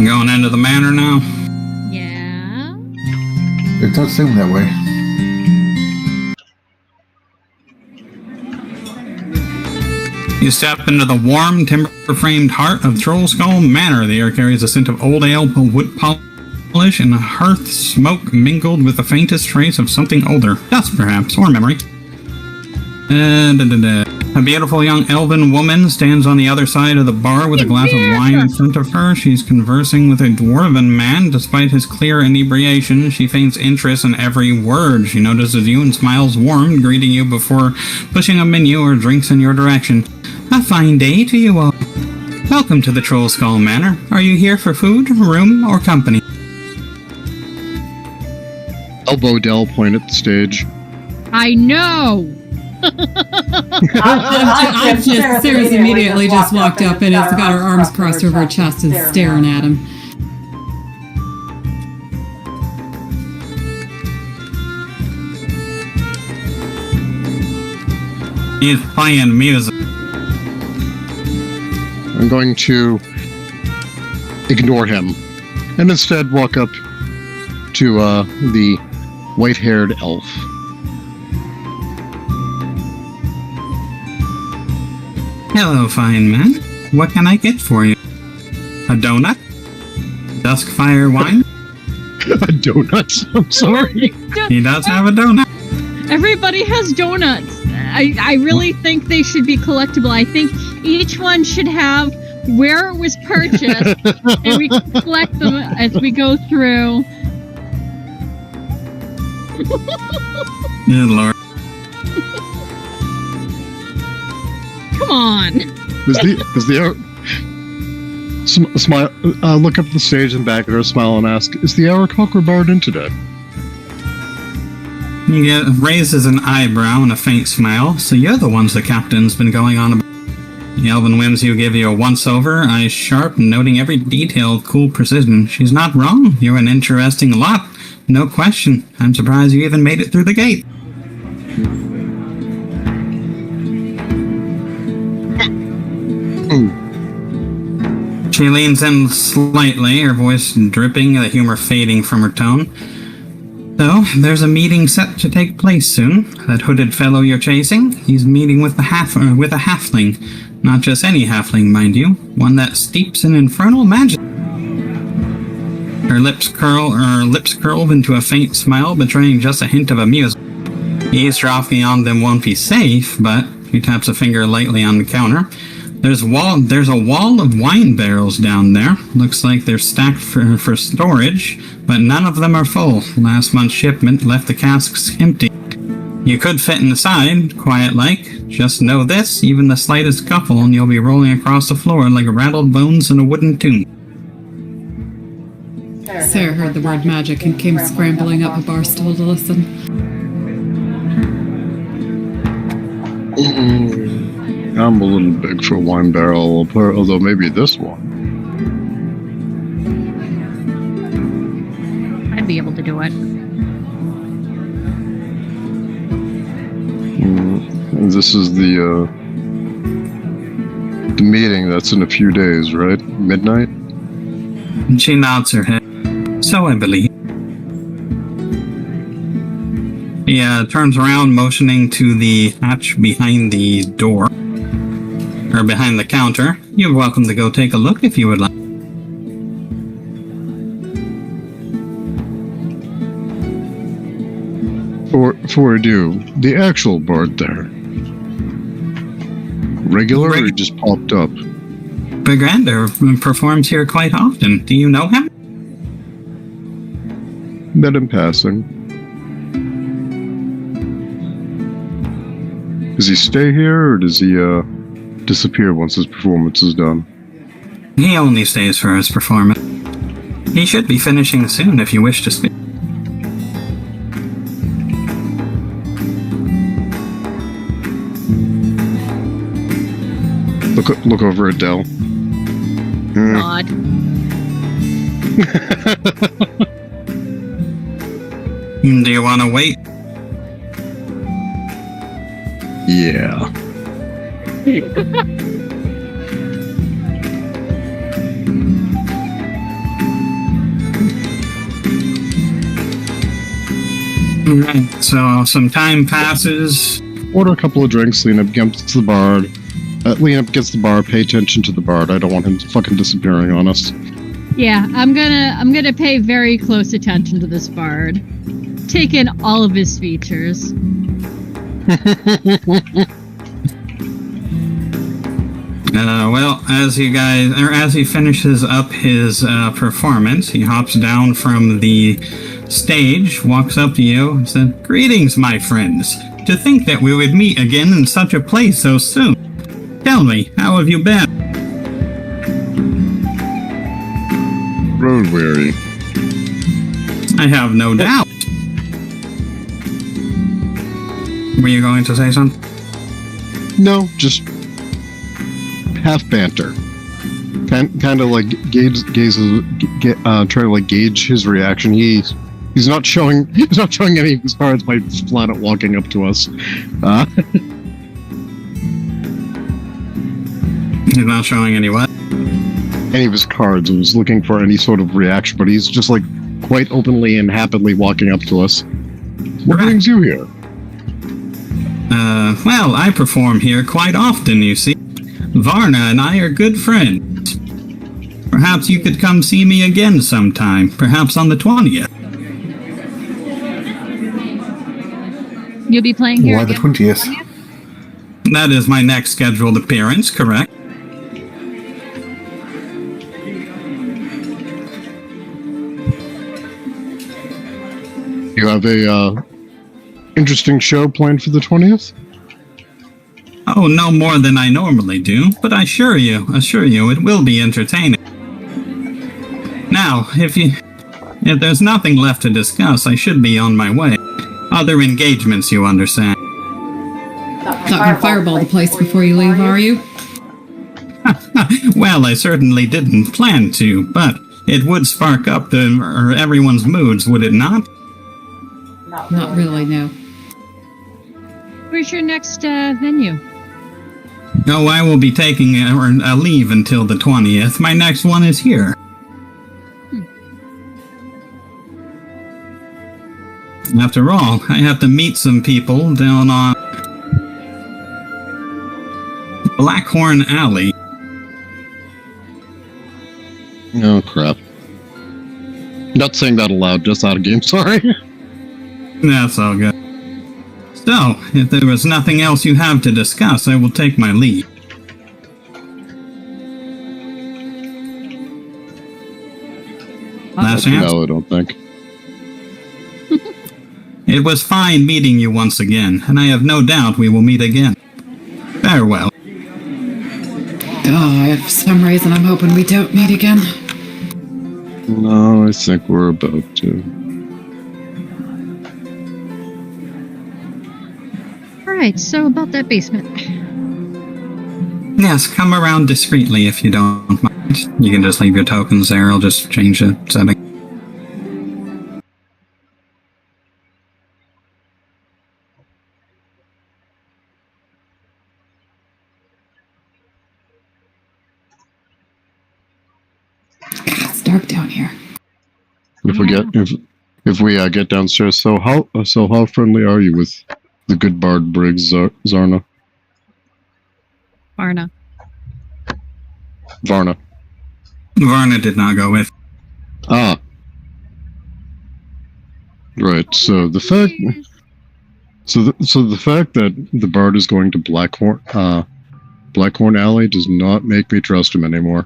Going into the manor now? Yeah. It does seem that way. You step into the warm, timber-framed heart of Trollskull Manor. The air carries a scent of old ale, wood polish, and hearth smoke mingled with the faintest trace of something older. Dust, perhaps, or memory. A beautiful young elven woman stands on the other side of the bar with a glass of wine in front of her. She's conversing with a dwarven man. Despite his clear inebriation, she feigns interest in every word. She notices you and smiles warm, greeting you before pushing a menu or drinks in your direction. A fine day to you all. Welcome to the Troll Skull Manor. Are you here for food, room, or company? Elbow Dell point at the stage. I know! Sarah's immediately just walked up and has got her arms crossed over her chest and staring at him. He's playing music. I'm going to ignore him and instead walk up to the white-haired elf. Hello, fine man. What can I get for you? A donut? Duskfire wine? A donut? I'm sorry. He does have a donut. Everybody has donuts. I really think they should be collectible. I think each one should have where it was purchased, and we can collect them as we go through. Good lord. Come on. Is the smile? Look up at the stage and back at her, smile and ask, "Is the Aarakocra Bard in today?" He raises an eyebrow and a faint smile. So you're the ones the captain's been going on about. The elven whims you give you a once-over, eyes sharp, noting every detail with cool precision. She's not wrong. You're an interesting lot. No question. I'm surprised you even made it through the gate. She leans in slightly, her voice dripping, the humor fading from her tone. So, there's a meeting set to take place soon. That hooded fellow you're chasing, he's meeting with a halfling. Not just any halfling, mind you. One that steeps in infernal magic. Her lips curl into a faint smile, betraying just a hint of amusement. Eavesdropping on them won't be safe, but she taps a finger lightly on the counter. There's a wall of wine barrels down there. Looks like they're stacked for storage, but none of them are full. Last month's shipment left the casks empty. You could fit inside, quiet-like. Just know this, even the slightest scuffle and you'll be rolling across the floor like rattled bones in a wooden tomb. Sarah heard the word magic and came scrambling up a bar stool to listen. I'm a little big for a wine barrel, although maybe this one. I'd be able to do it. This is the meeting that's in a few days, right? Midnight? And she nods her head. So I believe. He turns around, motioning to the hatch behind the door. Or behind the counter. You're welcome to go take a look if you would like. For do the actual bard there. Regular or just popped up? Brigander performs here quite often. Do you know him? Met in passing. Does he stay here or does he disappear once his performance is done? He only stays for his performance. He should be finishing soon if you wish to speak. Look over at Dell. God. Do you want to wait? Yeah. Alright, so some time passes. Order a couple of drinks, lean up against the bar. Lean up against the bar, pay attention to the bard. I don't want him fucking disappearing on us. Yeah, I'm gonna pay very close attention to this bard. Take in all of his features. Well, as he finishes up his performance, he hops down from the stage, walks up to you, and says, "Greetings, my friends. To think that we would meet again in such a place so soon. Tell me, how have you been?" Road weary. I have no doubt. Were you going to say something? No, just half banter. Kind of like trying to like gauge his reaction. He's not showing any of his cards by flat out walking up to us. He's not showing any what? Any of his cards. I was looking for any sort of reaction, but he's just like quite openly and happily walking up to us. What brings you here? Well, I perform here quite often, you see. Varna and I are good friends. Perhaps you could come see me again sometime, perhaps on the 20th. You'll be playing here Why the again? 20th? That is my next scheduled appearance, correct? You have a interesting show planned for the 20th? Oh, no more than I normally do, but I assure you, it will be entertaining. Now, if there's nothing left to discuss, I should be on my way. Other engagements, you understand. Not gonna fireball the place before you leave, are you? Well, I certainly didn't plan to, but it would spark up everyone's moods, would it not? Not really, no. Where's your next venue? No, I will be taking a leave until the 20th. My next one is here. After all, I have to meet some people down on Blackhorn Alley. Oh, crap. Not saying that aloud, just out of game, sorry. That's all good. So, if there was nothing else you have to discuss, I will take my leave. Last chance? No, I don't think. It was fine meeting you once again, and I have no doubt we will meet again. Farewell. Oh, for some reason I'm hoping we don't meet again. No, I think we're about to. Alright, so about that basement. Yes, come around discreetly if you don't mind. You can just leave your tokens there, I'll just change the setting. It's dark down here. If we get downstairs, so how friendly are you with the good bard Briggs Zarna? Varna. Varna. Varna did not go with. Ah. Right. So the fact that the bard is going to Blackhorn Alley does not make me trust him anymore.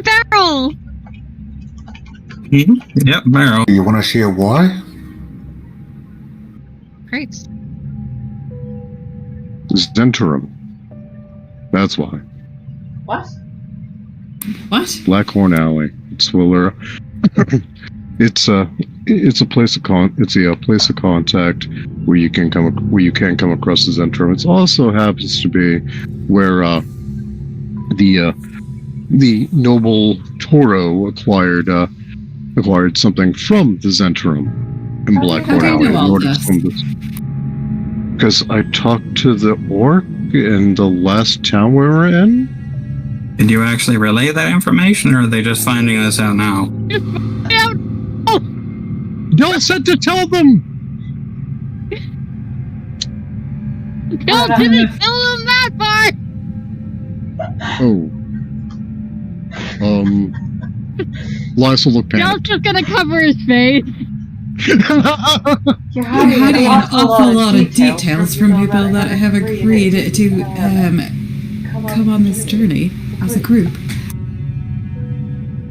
Barrel! Yep, barrel. Do you want to share why? Great. Zentrum. That's why. What? What? Blackhorn Alley. It's where it's a place of place of contact where you can come across the Zentrum. It also happens to be where the noble Toro acquired something from the Zentrum in Blackhorn How do you know all this? Because I talked to the orc in the last town we were in. Did you actually relay that information, or are they just finding this out now? Don't said to tell them! No, didn't tell them that part! Oh. Lys will look Dell's panicked. just gonna cover his face. You're hiding an awful lot of details from people that have agreed to come on this journey as a group.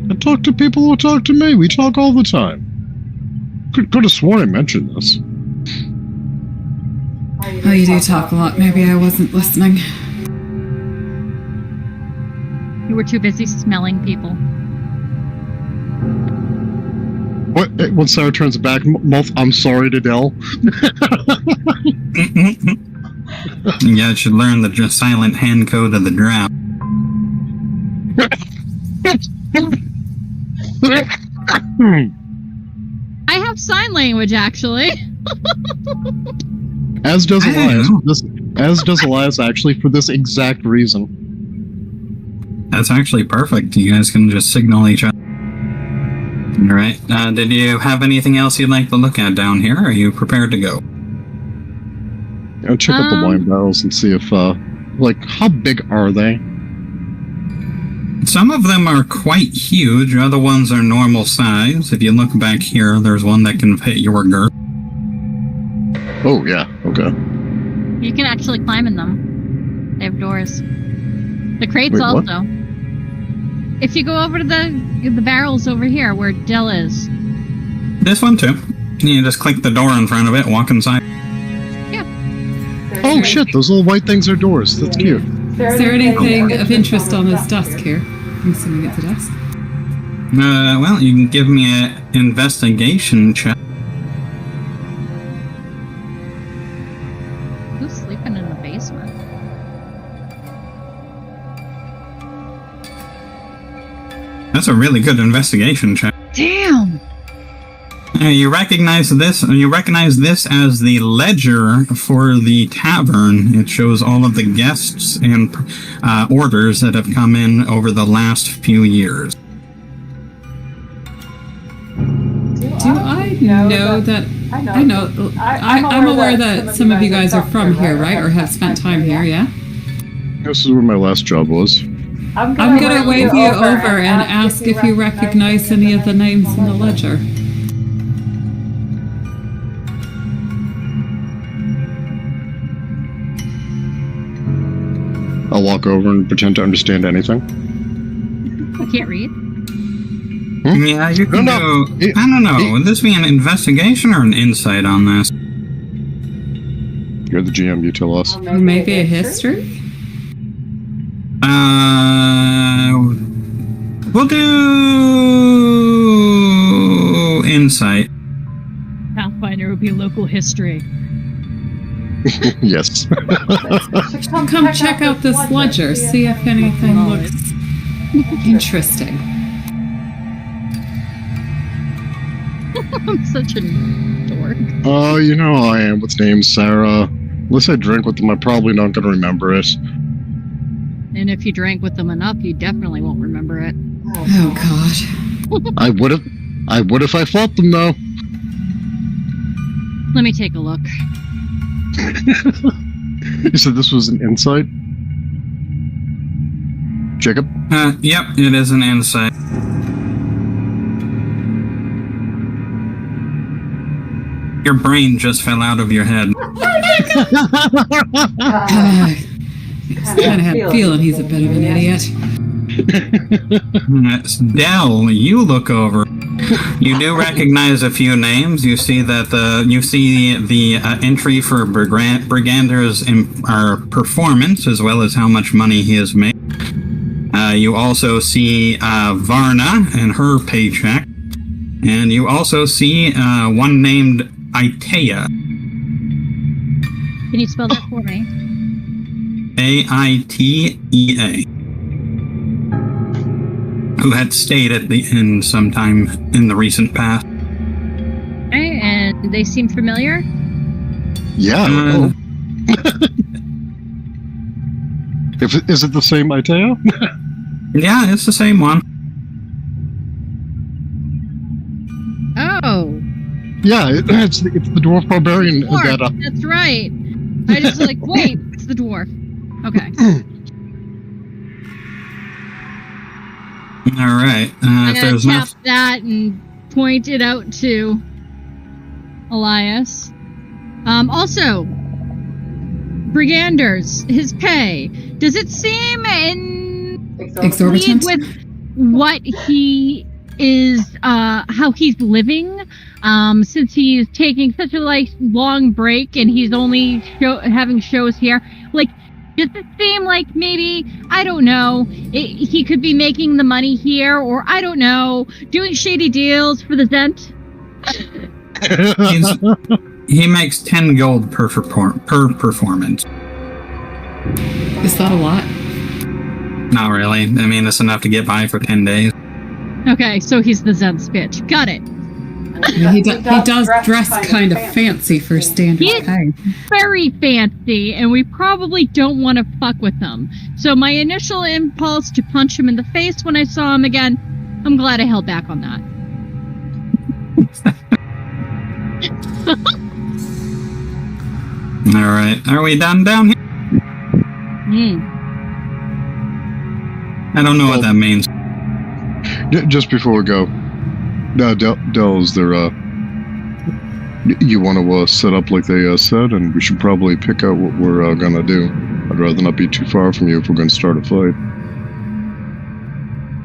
I talk to people who talk to me. We talk all the time. Could have sworn I mentioned this. Oh, you do talk a lot. Maybe I wasn't listening. You were too busy smelling people. What? When Sarah turns back, Moth, I'm sorry to Dell. You guys should learn the silent hand code of the drow. I have sign language, actually. As does Elias. As does Elias, actually, for this exact reason. That's actually perfect. You guys can just signal each other. Alright. Did you have anything else you'd like to look at down here? Are you prepared to go? I'll check out the wine barrels and see if, how big are they? Some of them are quite huge. Other ones are normal size. If you look back here, there's one that can fit your girth. Oh, yeah. Okay. You can actually climb in them. They have doors. The crates Wait, what? also. If you go over to the barrels over here where Dell is. This one too. You just click the door in front of it, walk inside. Yeah. Oh shit, those little white things are doors. That's cute. Is there anything of interest on this desk here? I'm assuming it's a desk. Well, you can give me an investigation check. Who's sleeping in the basement? That's a really good investigation check. Damn! You recognize this as the ledger for the tavern. It shows all of the guests and orders that have come in over the last few years. Do I know that? I know. I'm aware that some of you guys are from here, right? Or have spent time here, yeah? This is where my last job was. I'm gonna wave you over and ask if you recognize any of the names in the ledger. I'll walk over and pretend to understand anything. I can't read. Yeah, you can do... I don't know. Would this be an investigation or an insight on this? You're the GM, you tell us. Or maybe a history? We'll do... insight. Pathfinder would be local history. Yes. Come check out this ledger, see if anything looks interesting. I'm such a dork. Oh, you know how I am with names, Sarah. Unless I drink with them, I'm probably not going to remember it. And if you drank with them enough, you definitely won't remember it. Oh, God. I would if I fought them, though. Let me take a look. You said this was an insight? Jacob? Yep, it is an insight. Your brain just fell out of your head. I kind of have a feeling he's a bit of an idiot. Dell, you look over. You do recognize a few names. You see that the entry for Brigander's performance, as well as how much money he has made. You also see Varna and her paycheck, and you also see one named Aitea. Can you spell that for me? Aitea. Who had stayed at the inn sometime in the recent past. Okay, and they seem familiar? Yeah. Is it the same Aitea? Yeah, it's the same one. Oh. Yeah, it's the dwarf barbarian Dwarf, that. that's right. I just like, wait, it's the dwarf. Okay. All right. I'm If gonna there's tap that and point it out to Elias. Also, Briganders, his pay. Does it seem in Exorbitant? with what he is, how he's living? Since he's taking such a long break and he's only having shows here. Like, does it seem like maybe, I don't know, he could be making the money here, or I don't know, doing shady deals for the Zent? He makes 10 gold per performance. Is that a lot? Not really. I mean, it's enough to get by for 10 days. Okay, so he's the Zent's bitch. Got it. Yeah, he does dress kind of fancy for standard He's pay. very fancy, and we probably don't want to fuck with him. So my initial impulse to punch him in the face when I saw him again, I'm glad I held back on that. All right. Are we done down here? I don't know what that means. Just before we go, Del, is there, you want to set up like they said, and we should probably pick out what we're going to do. I'd rather not be too far from you if we're going to start a fight.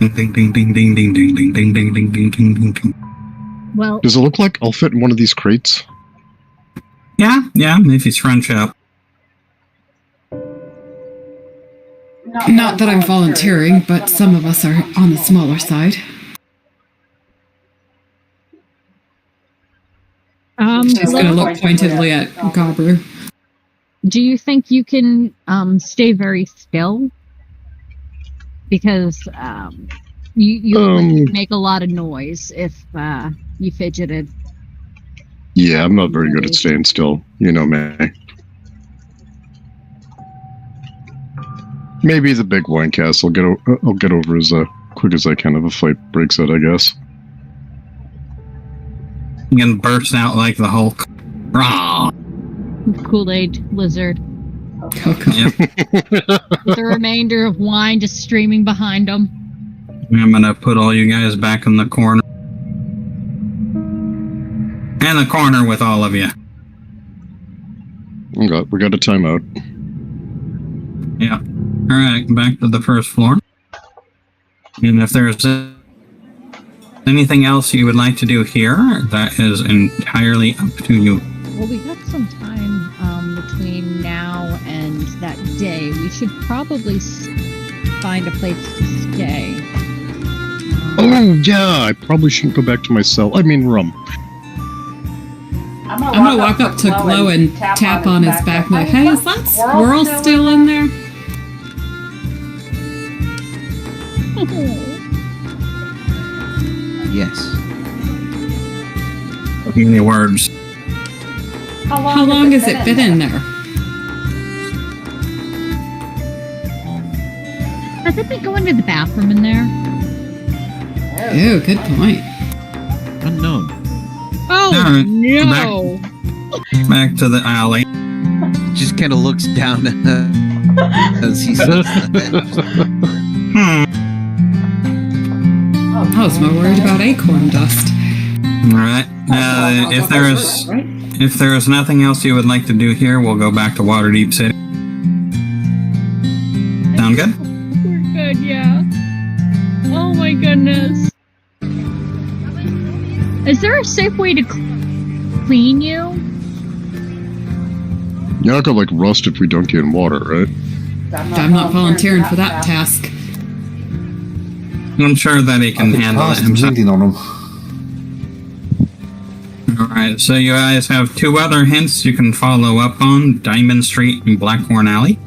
Ding, ding, ding, ding, ding, ding, ding, ding, ding, ding, ding, ding, ding, ding. Well, Does it look like I'll fit in one of these crates? Yeah, if you scrunch up. Not that I'm volunteering, but some of us are on the smaller side. She's going to look pointedly at Gabru. do you think you can stay very still? Because you would make a lot of noise if you fidgeted. Yeah, I'm not very good at staying still. You know me. Maybe the big wine cast. I'll get over as quick as I can if a fight breaks out, I guess. You can burst out like the Hulk. Rah! Kool-Aid lizard. Yep. With the remainder of wine just streaming behind him. I'm gonna put all you guys back in the corner. In the corner with all of you. Okay, we got a timeout. Yeah. Alright, back to the first floor. And if there's anything else you would like to do here, that is entirely up to you. Well, we got some time between now and that day. We should probably find a place to stay. Oh, yeah, I probably shouldn't go back to my cell. I mean, room. I'm gonna walk up to Glow and tap on his back. Like, hey, is that squirrel still in there? Yes. Many words. How long has it been in there? Has it been going to the bathroom in there? Ew, good point. Unknown. Oh, Alright, no! Back to the alley. Just kind of looks down as he says that. I was more worried about acorn dust. Alright. If there is nothing else you would like to do here, we'll go back to Waterdeep City. Sound good? We're good, yeah. Oh my goodness. Is there a safe way to clean you? You're not gonna like rust if we dunk you in water, right? I'm not volunteering for that task. I'm sure that he can handle it himself. Bleeding on him. Alright, so you guys have two other hints you can follow up on. Diamond Street and Blackhorn Alley.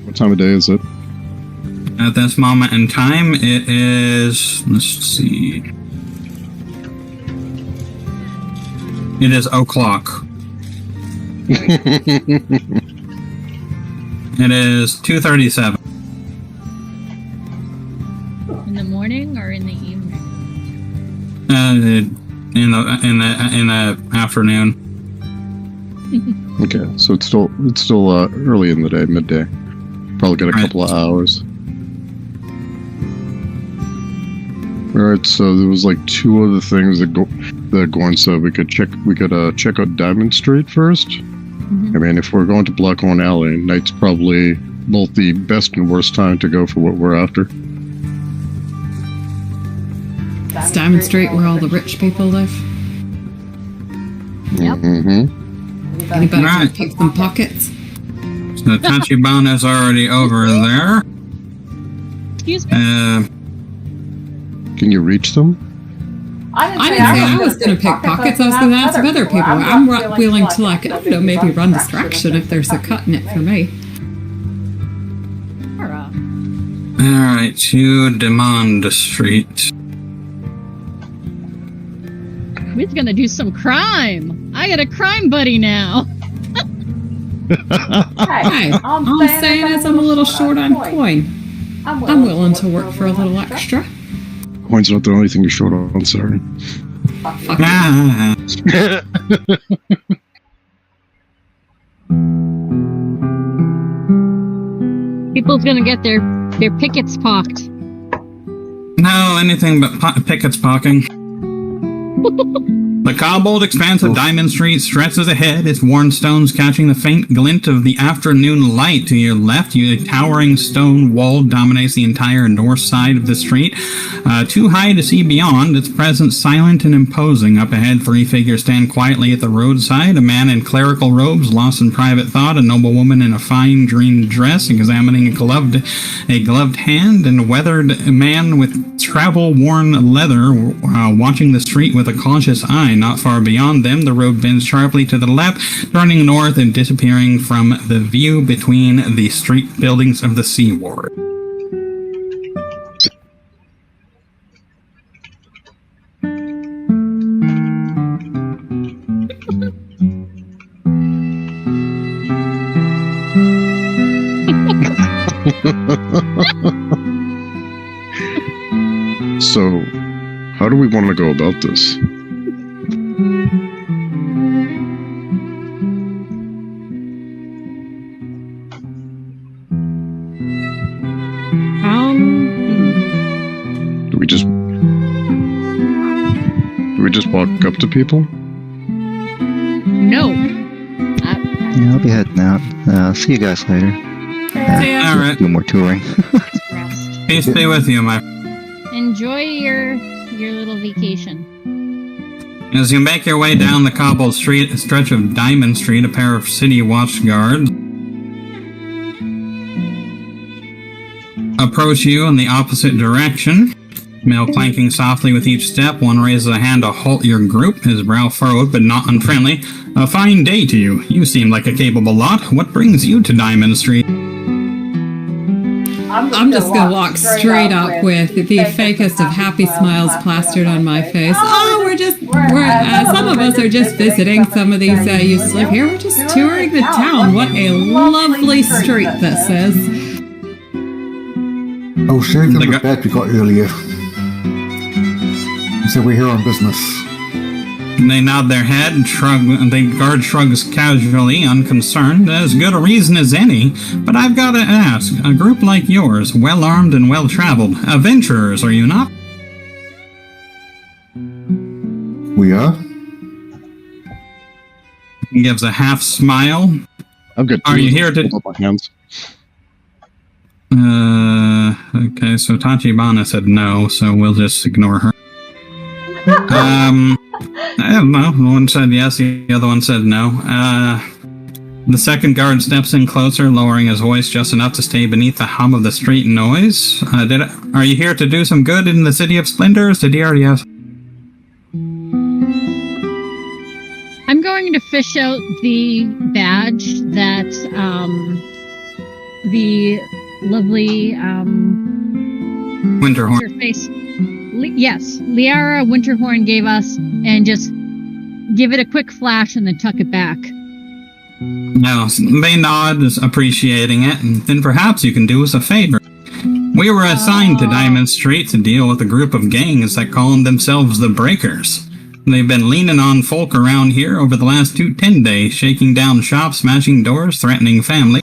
What time of day is it? At this moment in time, it is... Let's see... It is o'clock. It is 2:37. In the morning or in the evening? In the afternoon. Okay, so it's still early in the day, midday. Probably got a couple of hours. Alright, so there was like two other things that Gorn said we could check out Diamond Street first. Mhm. I mean, if we're going to Blackhorn Alley, night's probably both the best and worst time to go for what we're after. It's Diamond Street where all the rich people live. Yep. Mm-hmm. Anybody Right. want to pick some pockets? So Tachibana's already over there. Excuse me. Can you reach them? I didn't say I was going to pick pockets. I was going to ask other people. I'm willing to, like, I don't know, maybe run distraction if there's a cut in it for me. Alright, to Demand Street. We're gonna do some crime. I got a crime buddy now. Hey, all I'm saying is I'm a little short on coin. I'm willing to work for a little extra. Coin's not the only thing you're short on, sorry. Fuck it. Ah, People's gonna get their pickets pocked. no, anything but pickets pocking. The cobbled expanse of Diamond Street stretches ahead, its worn stones catching the faint glint of the afternoon light. To your left, a towering stone wall dominates the entire north side of the street. Too high to see beyond, its presence silent and imposing. Up ahead, three figures stand quietly at the roadside. A man in clerical robes, lost in private thought, a noble woman in a fine green dress, examining a gloved hand, and a weathered man with travel-worn leather, watching the street with a cautious eye. Not far beyond them, the road bends sharply to the left, turning north and disappearing from the view between the street buildings of the Sea Ward. So, how do we want to go about this? Do we just walk up to people? No. Yeah, I'll be heading out. See you guys later. Yeah. Alright, Do more touring. Rest. peace be with you, my Enjoy your little vacation. As you make your way down the cobbled stretch of Diamond Street, a pair of city watch guards approach you in the opposite direction. Male clanking softly with each step, one raises a hand to halt your group, his brow furrowed but not unfriendly. A fine day to you. You seem like a capable lot. What brings you to Diamond Street? I'm just gonna walk straight up with the fakest of happy smiles plastered on my face. Oh, some of us are just visiting. Some of these used to live here. We're just touring the town. What a lovely street this is. Oh, sharing the bed we got earlier. So we're here on business. They nod their head and shrug. The guard shrugs casually, unconcerned. As good a reason as any. But I've got to ask, a group like yours, well-armed and well-traveled, adventurers, are you not? We are? He gives a half smile. I've got. Are you here to- Hold up my hands. Okay, so Tachibana said no, so we'll just ignore her. I don't know. One said yes, the other one said no. The second guard steps in closer, lowering his voice just enough to stay beneath the hum of the street noise. Are you here to do some good in the City of Splendors? Did he already ask? I'm going to fish out the badge that the lovely Winterhorn. what's her face? Yes, Liara Winterhorn gave us, and just give it a quick flash and then tuck it back. No, they nod, appreciating it, and then perhaps you can do us a favor. We were assigned to Diamond Street to deal with a group of gangs that call themselves the Breakers. They've been leaning on folk around here over the last 10 days, shaking down shops, smashing doors, threatening family.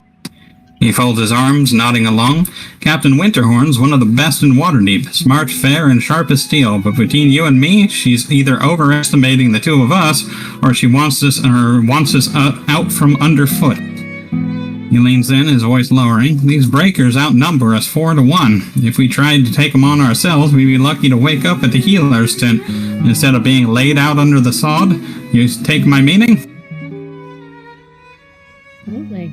He folds his arms, nodding along. Captain Winterhorn's one of the best in Waterdeep. Smart, fair, and sharp as steel. But between you and me, she's either overestimating the two of us, or she wants us out from underfoot. He leans in, his voice lowering. These breakers outnumber us 4 to 1. If we tried to take them on ourselves, we'd be lucky to wake up at the healer's tent. Instead of being laid out under the sod. You take my meaning? Absolutely.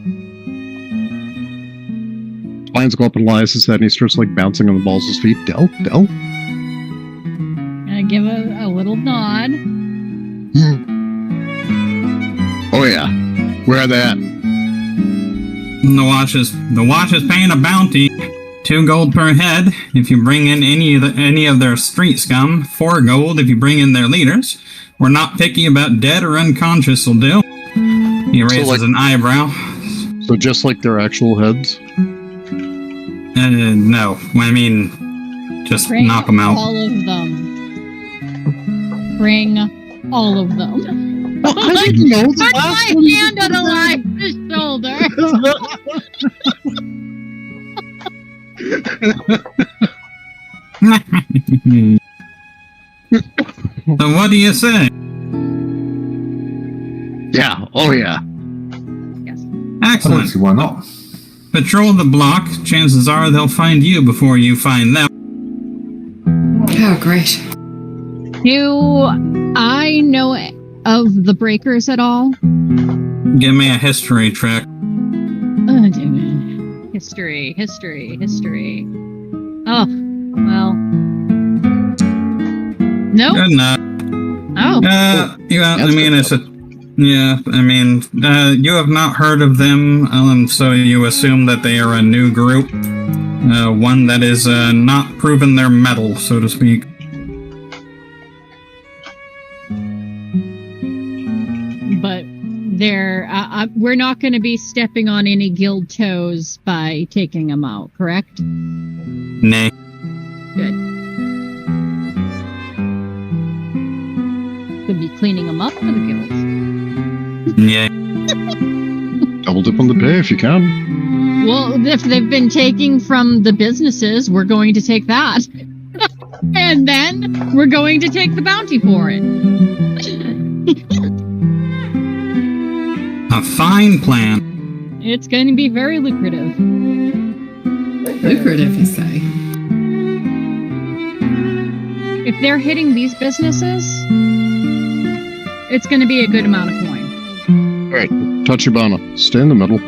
Lions go up in Elias's head and he starts like bouncing on the balls of his feet. Del? I give a little nod. Oh yeah. Where are they at? The watch is paying a bounty. 2 gold per head if you bring in any of their street scum. 4 gold if you bring in their leaders. We're not picky about dead or unconscious will do. He raises an eyebrow. So just like their actual heads? No. I mean, just Bring knock them out. all of them. Bring all of them. Well, I didn't know the Put last my one. hand on Elias's shoulder. So what do you say? Yeah. Oh yeah. Yes. I don't Excellent. see why not. Patrol the block. Chances are they'll find you before you find them. Oh, great. Do I know of the breakers at all? Give me a history check. Oh, damn it. History. Oh, well. No? Good enough. Oh. You have not heard of them, so you assume that they are a new group. One that is not proven their mettle, so to speak. But we're not going to be stepping on any guild toes by taking them out, correct? Nay. Good. Could be cleaning them up for the guild. Yeah. Double dip on the pay if you can. Well, if they've been taking from the businesses, we're going to take that. And then we're going to take the bounty for it. A fine plan. It's going to be very lucrative. Lucrative, you say? If they're hitting these businesses, it's going to be a good amount of coin. Alright, Tachibana, stay in the middle.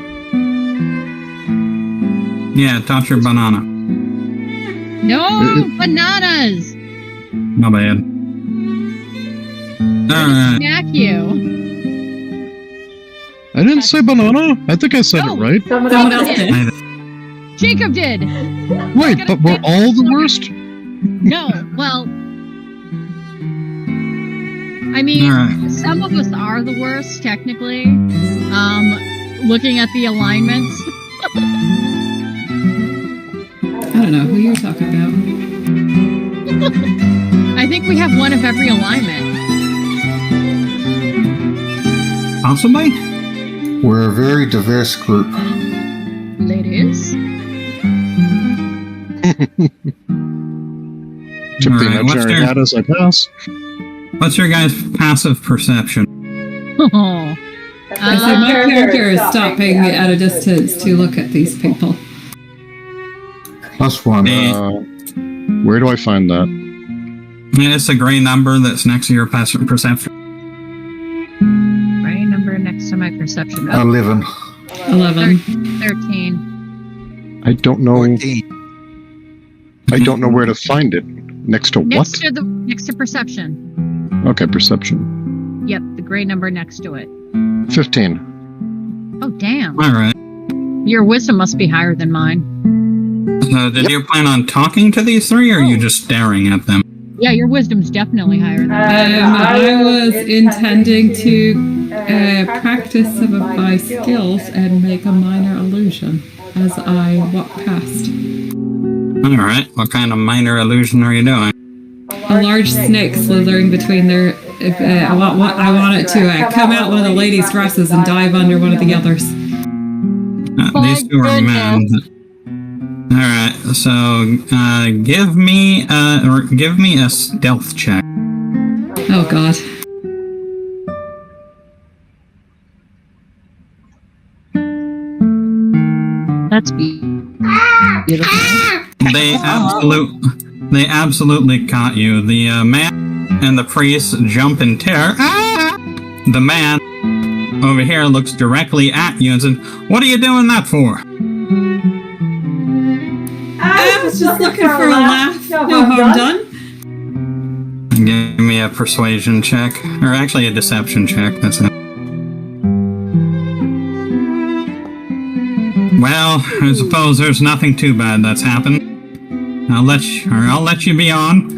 Yeah, touch your banana. No bananas! My bad. Alright. Smack you. I didn't say banana. I think I said No. it right. Someone else did. Jacob did. Wait, but we're all the worst? No, well, I mean, Alright. some of us are the worst, technically. Looking at the alignments. I don't know who you're talking about. I think we have one of every alignment. Possibly? We're a very diverse group. Ladies. Tip the Alright, what's imaginary your- hat as I pass. What's your guys' passive perception? Oh. So my character is stopping at a distance to look at these people. +1. Where do I find that? Yeah, it's a gray number that's next to your passive perception. Right number next to my perception. 11. 11. 13. I don't know. 14. I don't know where to find it. Next to what? Next to perception. Okay, perception. Yep, the gray number next to it. 15. Oh, damn. Alright. Your wisdom must be higher than mine. So did you plan on talking to these three, or are you just staring at them? Yeah, your wisdom's definitely higher than mine. I was intending to practice some of my skills and make a minor illusion as I walk past. Alright, what kind of minor illusion are you doing? A large snake slithering between their... I want it to come out one of the ladies' dresses and dive under one of the others. these two are men. All right, so give me a stealth check. Oh God. That's beautiful. They absolutely caught you. The man and the priest jump in terror. The man over here looks directly at you and says, "What are you doing that for?" I was just looking for a laugh. No harm done. Give me a persuasion check, or actually a deception check. That's it. Well, I suppose there's nothing too bad that's happened. I'll let you be on.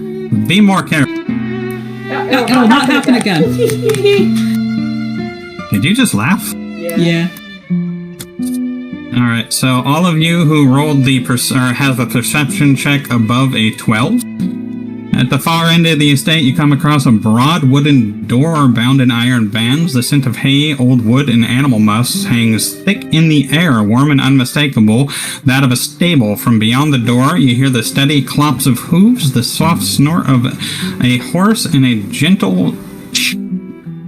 Be more careful. It'll not happen again. Did you just laugh? Yeah. All right. So all of you who rolled have a perception check above a 12. At the far end of the estate, you come across a broad wooden door bound in iron bands. The scent of hay, old wood, and animal musk hangs thick in the air, warm and unmistakable, that of a stable. From beyond the door, you hear the steady clops of hooves, the soft snort of a horse, and a gentle ch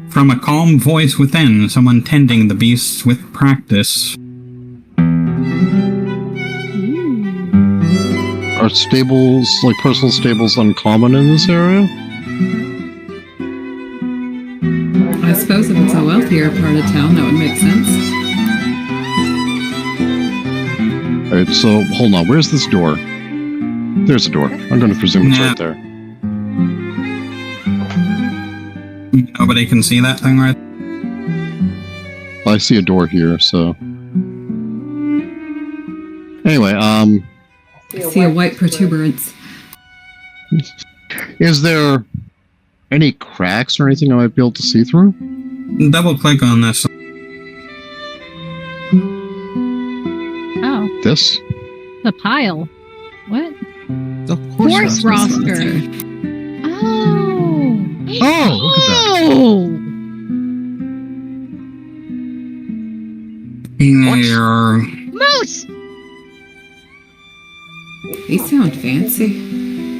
from a calm voice within, someone tending the beasts with practice. Are stables, like personal stables, uncommon in this area? I suppose if it's a wealthier part of town, that would make sense. Alright, so hold on. Where's this door? There's a door. I'm going to presume it's right there. Nobody can see that thing right. I see a door here, so... Anyway, I see a white protuberance. is there any cracks or anything I might be able to see through? Double click on this. Oh, This? the pile. What? The Horse roster. Oh. Oh, look at that. Oh. Here. Moose. They sound fancy.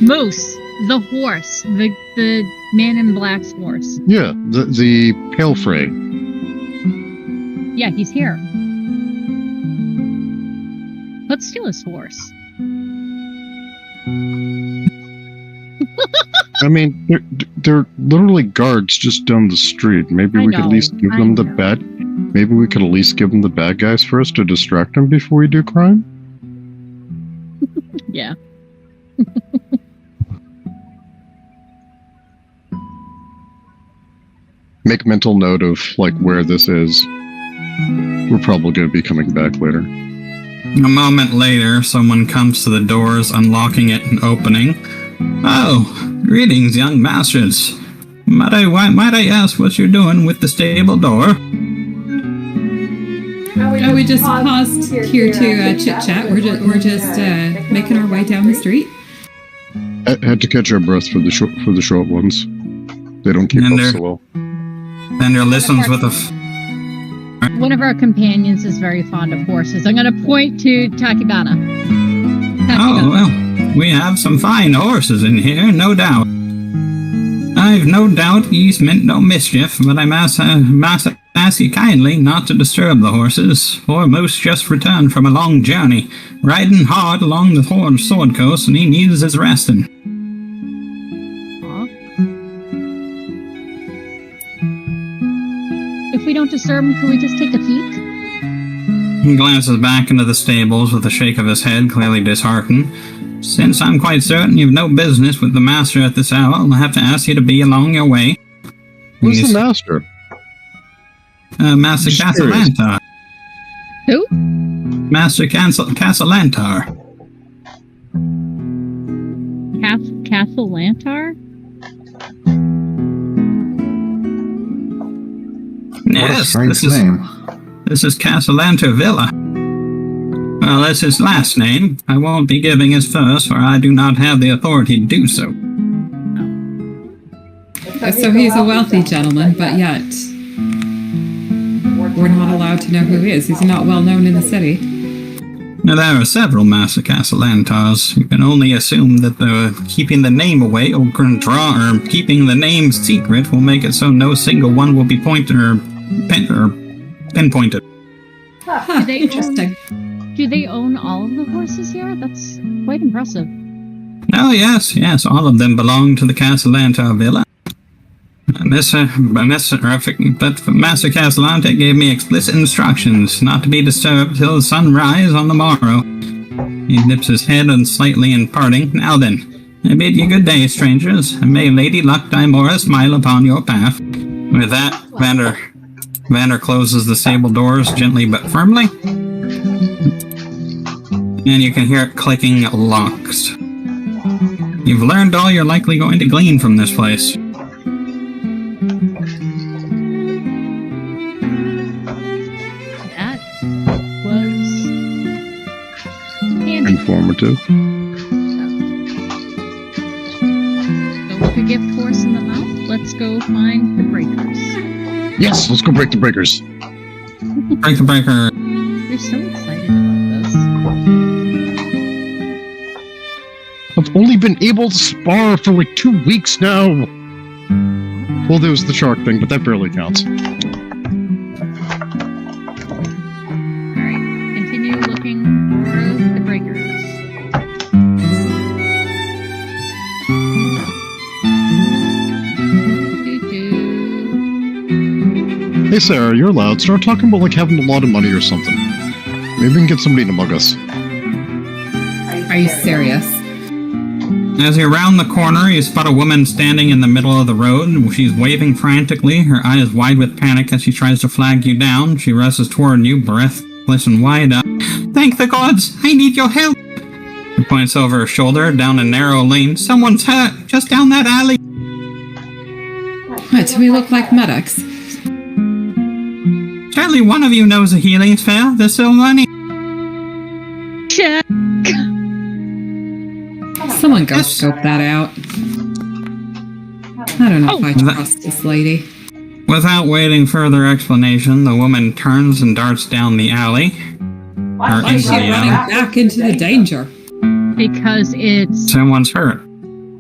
Moose. The horse. The man in black's horse. Yeah, the pale fray. Yeah, he's here. Let's steal his horse. I mean, they're literally guards just down the street. Maybe we could at least give them the bad. Maybe we could at least give them the bad guys first to distract them before we do crime. Yeah. Make mental note of like where this is. We're probably going to be coming back later. A moment later, someone comes to the doors, unlocking it and opening. Oh, greetings, young masters. Might I ask what you're doing with the stable door? Oh, we just paused here to chit-chat. We're just making our way down the street. I had to catch our breath for the short ones. They don't keep up so well. Bender listens with a... One of our companions is very fond of horses. I'm going to point to Takibana. Oh, well, we have some fine horses in here, no doubt. I've no doubt he's meant no mischief, but I must ask you kindly not to disturb the horses, for Moose just returned from a long journey, riding hard along the Sword Coast, and he needs his resting. If we don't disturb him, can we just take a peek? He glances back into the stables with a shake of his head, clearly disheartened. Since I'm quite certain you've no business with the master at this hour, I'll have to ask you to be along your way. Who's the master? Master Castellantar. Who? Master Castellantar. Castellantar? Yes, this is Castellantar Villa. Well, that's his last name. I won't be giving his first, for I do not have the authority to do so. So he's a wealthy gentleman, but yet we're not allowed to know who he is. He's not well known in the city. Now, there are several Master Castellantars. You can only assume that keeping the name away or keeping the name secret will make it so no single one will be pinpointed. Huh, interesting. Do they own all of the horses here? That's quite impressive. Oh, yes, all of them belong to the Castellantar Villa. Master Castellante gave me explicit instructions not to be disturbed till the sunrise on the morrow. He dips his head slightly in parting. Now then, I bid you good day, strangers, and may Lady Luck Dimora smile upon your path. With that, Vander closes the stable doors gently but firmly, and you can hear it clicking locks. You've learned all you're likely going to glean from this place. That was handy. Informative. So with a gift horse in the mouth, let's go find the breakers. Yes, let's go break the breakers. Break the breaker. You're so excited about this. I've only been able to spar for like 2 weeks now. Well, there was the shark thing, but that barely counts. Alright, continue looking for the breakers. Hey Sarah, you're loud. Start talking about like having a lot of money or something. Maybe we can get somebody to mug us. Are you serious? As you round the corner, you spot a woman standing in the middle of the road. She's waving frantically, her eyes wide with panic as she tries to flag you down. She rushes toward you, breathless and wide up. Thank the gods! I need your help! She points over her shoulder, down a narrow lane. Someone's hurt! Just down that alley! What, do we look like medics? Surely one of you knows a healing spell. There's so many. Check! Someone go scope that out. I don't know if I trust this lady. Without waiting further explanation, the woman turns and darts down the alley. Why is she running back into the danger? Because it's Someone's hurt.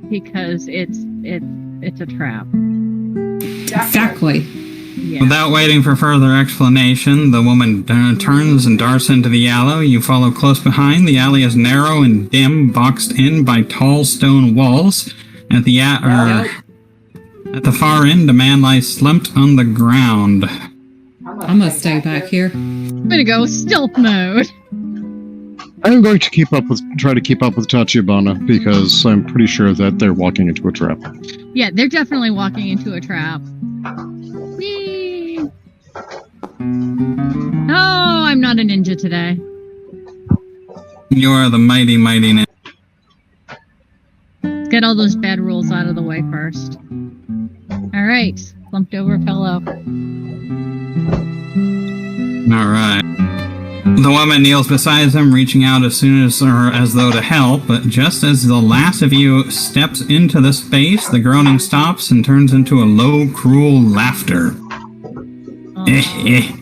because it's a trap. Exactly. Yeah. Without waiting for further explanation, the woman turns and darts into the alley. You follow close behind. The alley is narrow and dim, boxed in by tall stone walls. At the far end, a man lies slumped on the ground. I'm gonna stay back here. I'm gonna go stealth mode. I'm going to try to keep up with Tachibana because I'm pretty sure that they're walking into a trap. Yeah, they're definitely walking into a trap. Whee! Oh, I'm not a ninja today. You are the mighty ninja. Let's get all those bad rules out of the way first. Alright, slumped over fellow. Alright. The woman kneels beside him, reaching out as soon as though to help, but just as the last of you steps into the space, the groaning stops and turns into a low, cruel laughter. Oh. The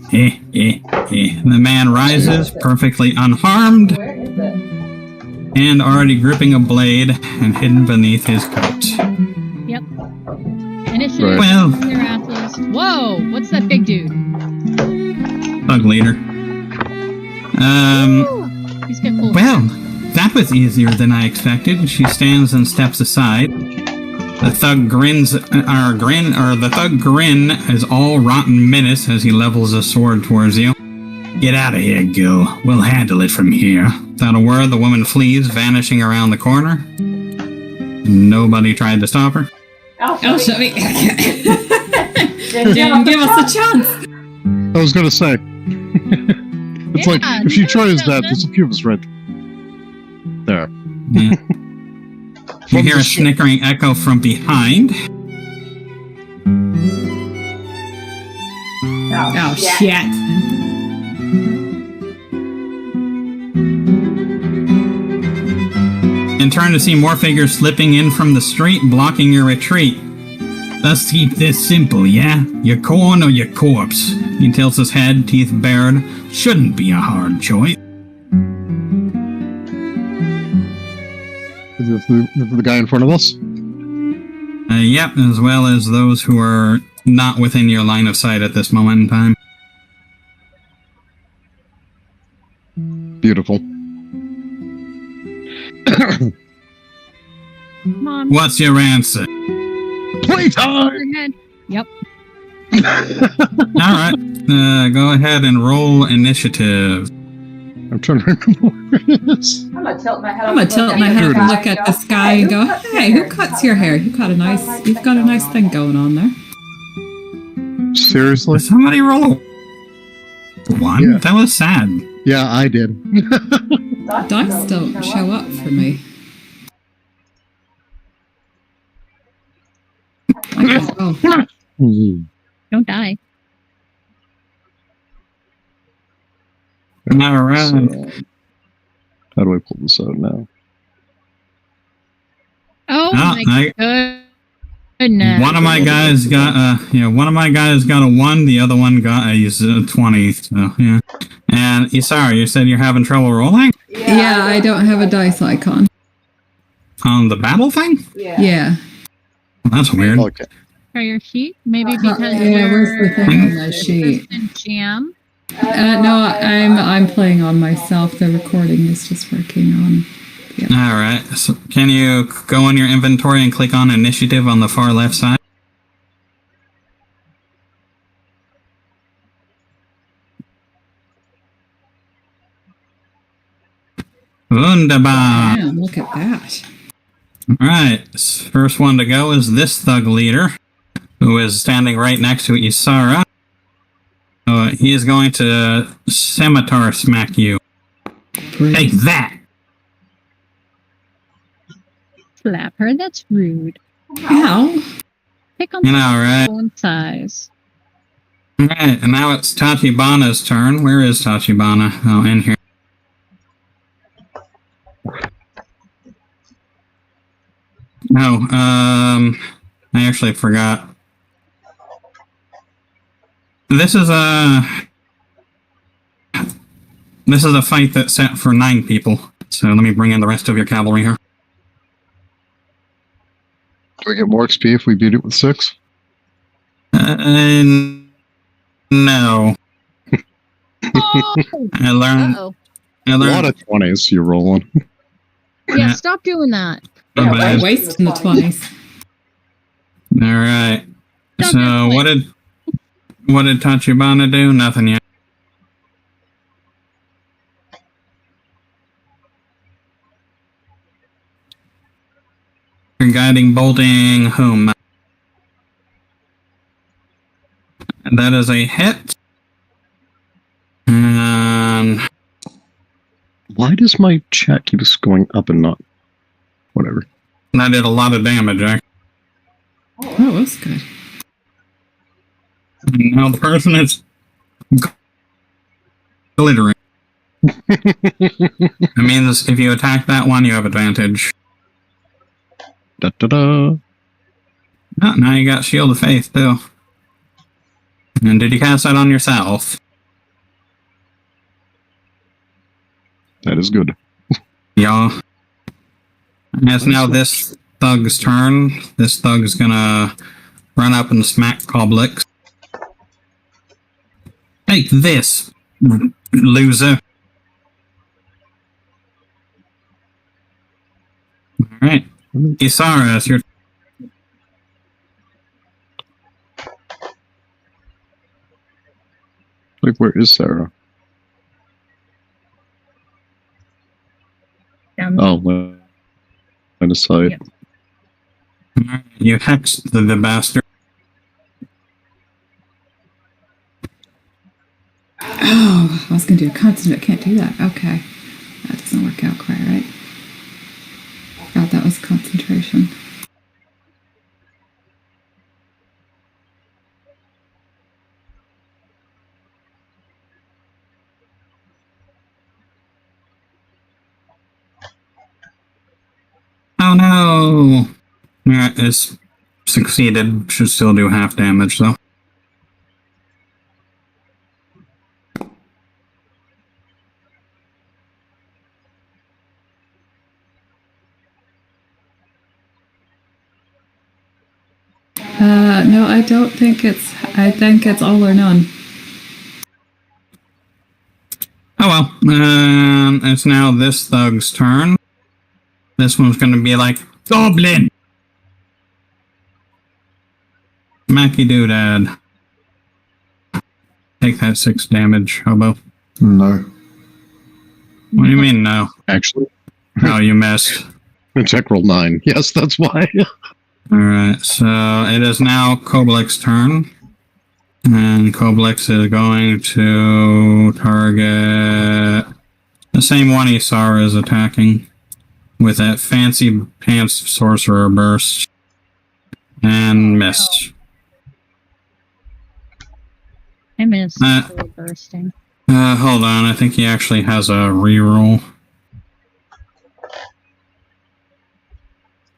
man rises, perfectly unharmed, and already gripping a blade and hidden beneath his coat. Yep. Initiative. Well, Their asses. Whoa! What's that big dude? thug leader. He's got cool. Well, that was easier than I expected. She stands and steps aside. The thug the thug grin is all rotten menace as he levels a sword towards you. Get out of here, Gil. We'll handle it from here. Without a word, the woman flees, vanishing around the corner. Nobody tried to stop her. Oh, shall we? Didn't give us a chance. I was gonna say. It's Yeah, like, if she tries that, no. there's a few of us right there. Yeah. You hear a snickering echo from behind. Oh, shit. And turn to see more figures slipping in from the street, blocking your retreat. Let's keep this simple, yeah? Your corn or your corpse? He tilts his head, teeth bared. Shouldn't be a hard choice. the guy in front of us? Yep, as well as those who are not within your line of sight at this moment in time. Beautiful. Come on. What's your answer? Playtime! Overhead. Yep. Alright, go ahead and roll initiative. I'm trying to remember where it is. I'm gonna tilt my head and look at the sky and go, "Hey, who cuts your hair? You've got a nice thing going on there." Seriously? Did somebody roll a 1? Yeah. That was sad. Yeah, I did. Dice don't show up for me. Oh, Don't die. Alright. So, how do I pull this out now? Oh Ah, my goodness. One of my guys got a 1, the other one got a 20, so yeah. And Isara, you said you're having trouble rolling? yeah, I don't have a dice icon. On the battle thing? Yeah. That's weird. Okay. For your sheet? Maybe because Yeah, where's the thing on my sheet? Jam. No, I'm playing on myself. The recording is just working on. Alright, so can you go in your inventory and click on initiative on the far left side? Wunderbar! Damn, look at that. Alright, first one to go is this thug leader, who is standing right next to Isara. He is going to scimitar smack you. Take that! Slap her. That's rude. Ow. Pick on You know, the right? own size. Alright, and now it's Tachibana's turn. Where is Tachibana? Oh, in here. Oh, I actually forgot. This is a fight that's set for 9 people. So let me bring in the rest of your cavalry here. Do we get more XP if we beat it with 6? No. Oh! I learned. Uh-oh. I A lot learned. of 20s you're rolling. Yeah, stop doing that. Yeah, Bye-bye. we're wasting the 20s. All right. Don't So do it. what did Tachibana do? Nothing yet. You're guiding bolting whom? That is a hit. And Why does my chat keep us going up and not? Whatever. that did a lot of damage, actually. Oh, that's good. Now the person is glittering. It means if you attack that one, you have advantage. Da da da. Oh, now you got Shield of Faith, too. And did you cast that on yourself? That is good. Yeah. It's now this thug's turn. This thug's gonna run up and smack Coblix. Take this, loser. Alright. Isara, it's your... Like, where is Sarah? Down Oh, line of sight. Yep. You hexed the bastard. Oh, I was going to do a constant, but can't do that. Okay. That doesn't work out quite right. Thought that was concentration. Oh no! Alright, it's succeeded. Should still do half damage, though. I don't think it's. I think it's all or none. Oh well. It's now this thug's turn. This one's going to be like, Goblin! Mackie Doodad. Take that 6 damage, hobo. No. What do you mean, no? Actually, Oh, you missed. check roll 9. Yes, that's why. Alright, so it is now Koblik's turn. And Koblik is going to target the same one Isara is attacking with that fancy pants sorcerer burst. And missed. I missed bursting. Hold on, I think he actually has a reroll.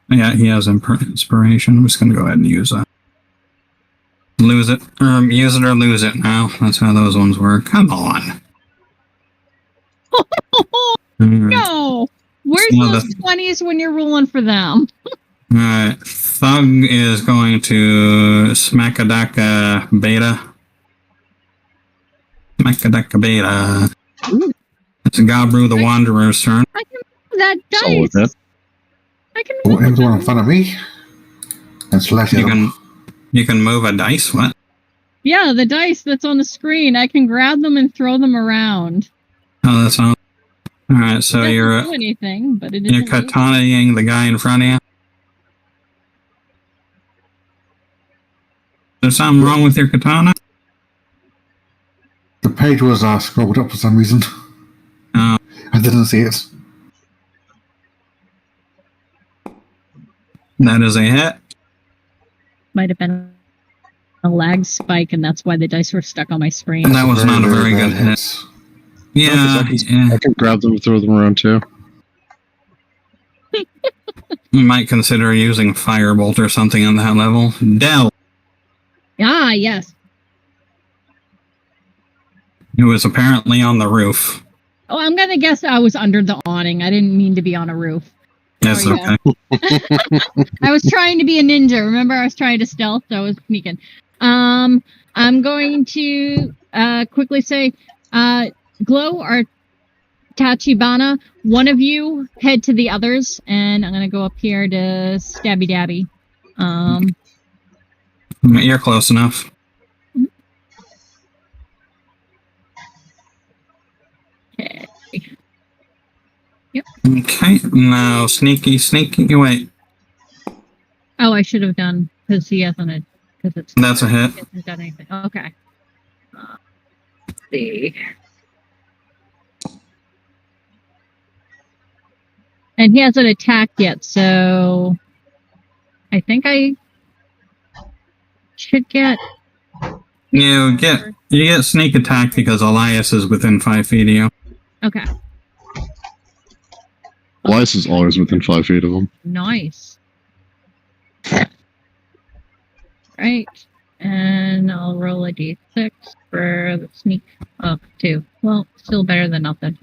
Yeah, he has inspiration. I'm just going to go ahead and use that. Lose it. Use it or lose it now. That's how those ones work. Come on. No! Where's No, those 20s when you're rolling for them? Alright. Thug is going to Smackadaka Beta. Smackadaka Beta. It's Gabru the Wanderer's turn. I can move that Solid dice. hit. I can Oh, move and the one in it. front of me. And slash it. You can move a dice? What? Yeah, the dice that's on the screen. I can grab them and throw them around. Oh, that's all. Alright, so It doesn't you're do anything, but it you're is. katanaing the guy in front of you. There's something wrong with your katana? The page was scrolled up for some reason. Oh, I didn't see it. that is a hit. Might have been a lag spike, and that's why the dice were stuck on my screen. That was not a very good bad hit. Yeah, I can grab them and throw them around too. you might consider using Firebolt or something on that level. Del, Ah, yes. who was apparently on the roof. Oh, I'm gonna guess I was under the awning. I didn't mean to be on a roof. Yes, Sorry, okay. I was trying to be a ninja. Remember, I was trying to stealth, so I was sneaking. I'm going to quickly say, Glow or Tachibana, one of you head to the others, and I'm going to go up here to Stabby Dabby. You're close enough. Okay. Okay, now sneaky, wait. Oh, I should have done, because he hasn't, because it's... That's a hit. He hasn't done anything. Okay. Let's see. And he hasn't attacked yet, so I think I should get... You get sneak attack because Elias is within 5 feet of you. Okay. Elias is always within 5 feet of them. Nice. Right. And I'll roll a d6 for the sneak. Oh, 2. Well, still better than nothing.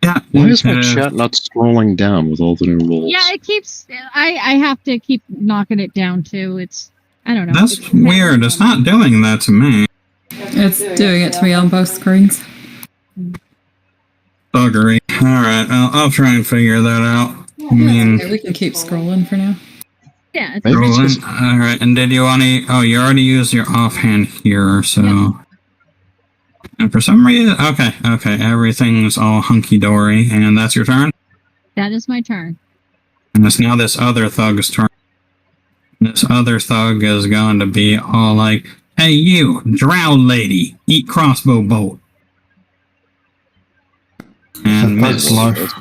Yeah. Why is my chat not scrolling down with all the new rules? Yeah, it keeps... I have to keep knocking it down, too. It's... I don't know. That's weird. It's not doing that to me. It's doing it to me on both screens. Buggery. Alright, I'll try and figure that out. I mean... Okay, we can keep scrolling for now. Yeah, it's Maybe it's Rolling. just- Alright, and did you want to... Oh, you already used your offhand here, so... Yeah. And for some reason... Okay, everything's all hunky-dory, and that's your turn? that is my turn. And it's now this other thug's turn. This other thug is going to be all like, hey you, drow lady, eat crossbow bolt. And That's miss. life.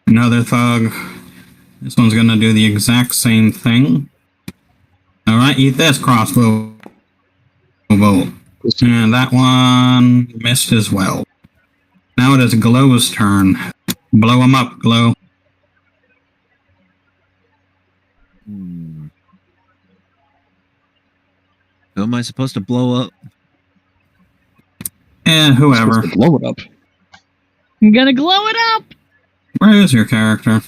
Another thug. This one's going to do the exact same thing. Alright, eat this crossbow bolt. And that one missed as well. Now it is Glow's turn. Blow him up, Glow. Who am I supposed to blow up? Whoever. Supposed to blow it up. I'm gonna glow it up! Where is your character?